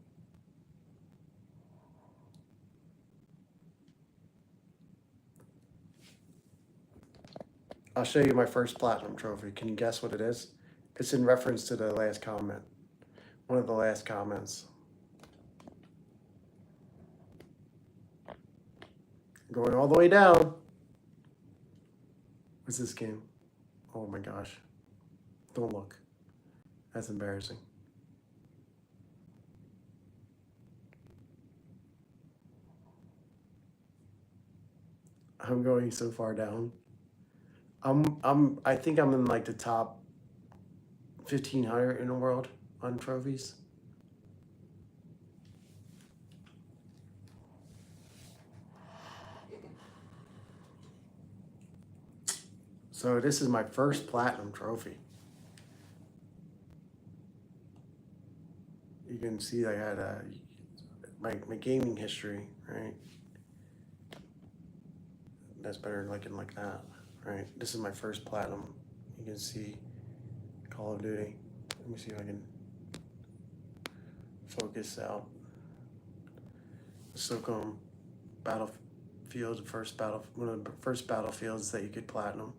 I'll show you my first platinum trophy. Can you guess what it is? It's in reference to the last comment. One of the last comments. Going all the way down. What's this game? Oh my gosh. Don't look. That's embarrassing. I'm going so far down. I think I'm in like the top 1,500 in the world on trophies. So this is my first platinum trophy. You can see I had my gaming history, right? That's better looking like that, right? This is my first platinum. You can see Call of Duty. Let me see if I can focus out. SOCOM Battlefield, one of the first battlefields that you could platinum.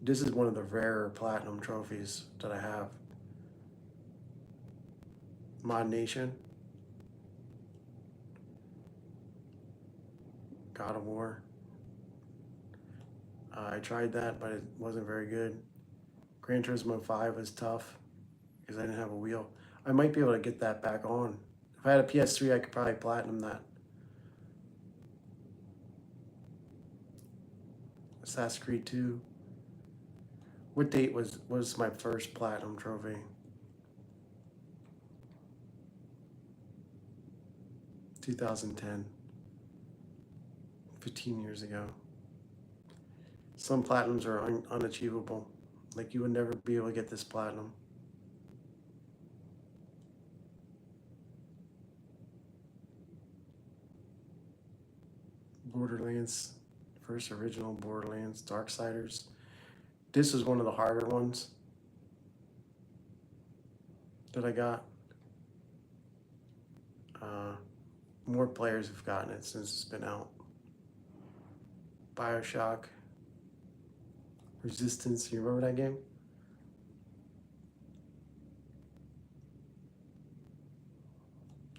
This is one of the rarer platinum trophies that I have. Mod Nation. God of War. I tried that, but it wasn't very good. Gran Turismo 5 was tough because I didn't have a wheel. I might be able to get that back on. If I had a PS3, I could probably platinum that. Assassin's Creed 2. What date was my first platinum trophy? 2010. 15 years ago. Some platinums are unachievable. Like you would never be able to get this platinum. Borderlands, first original Borderlands, Darksiders. This is one of the harder ones that I got. More players have gotten it since it's been out. BioShock, Resistance, you remember that game?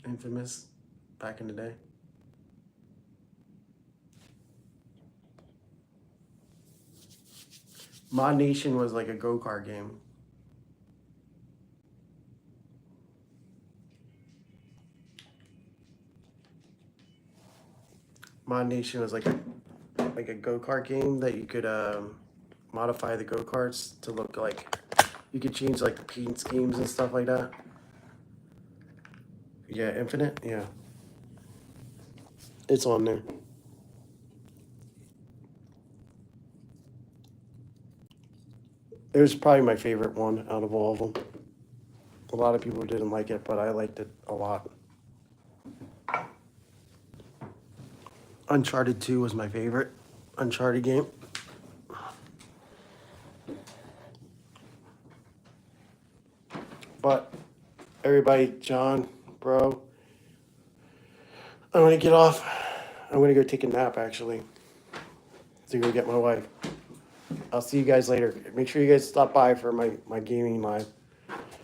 Infamous, back in the day. Mod Nation was like a go-kart game. Mod Nation was like a go-kart game that you could modify the go-karts to look like, you could change like the paint schemes and stuff like that. Yeah, Infinite, yeah. It's on there. It was probably my favorite one out of all of them. A lot of people didn't like it, but I liked it a lot. Uncharted 2 was my favorite Uncharted game. But everybody, John, bro, I'm gonna get off. I'm gonna go take a nap actually. to go get my wife. I'll see you guys later. Make sure you guys stop by for my gaming live.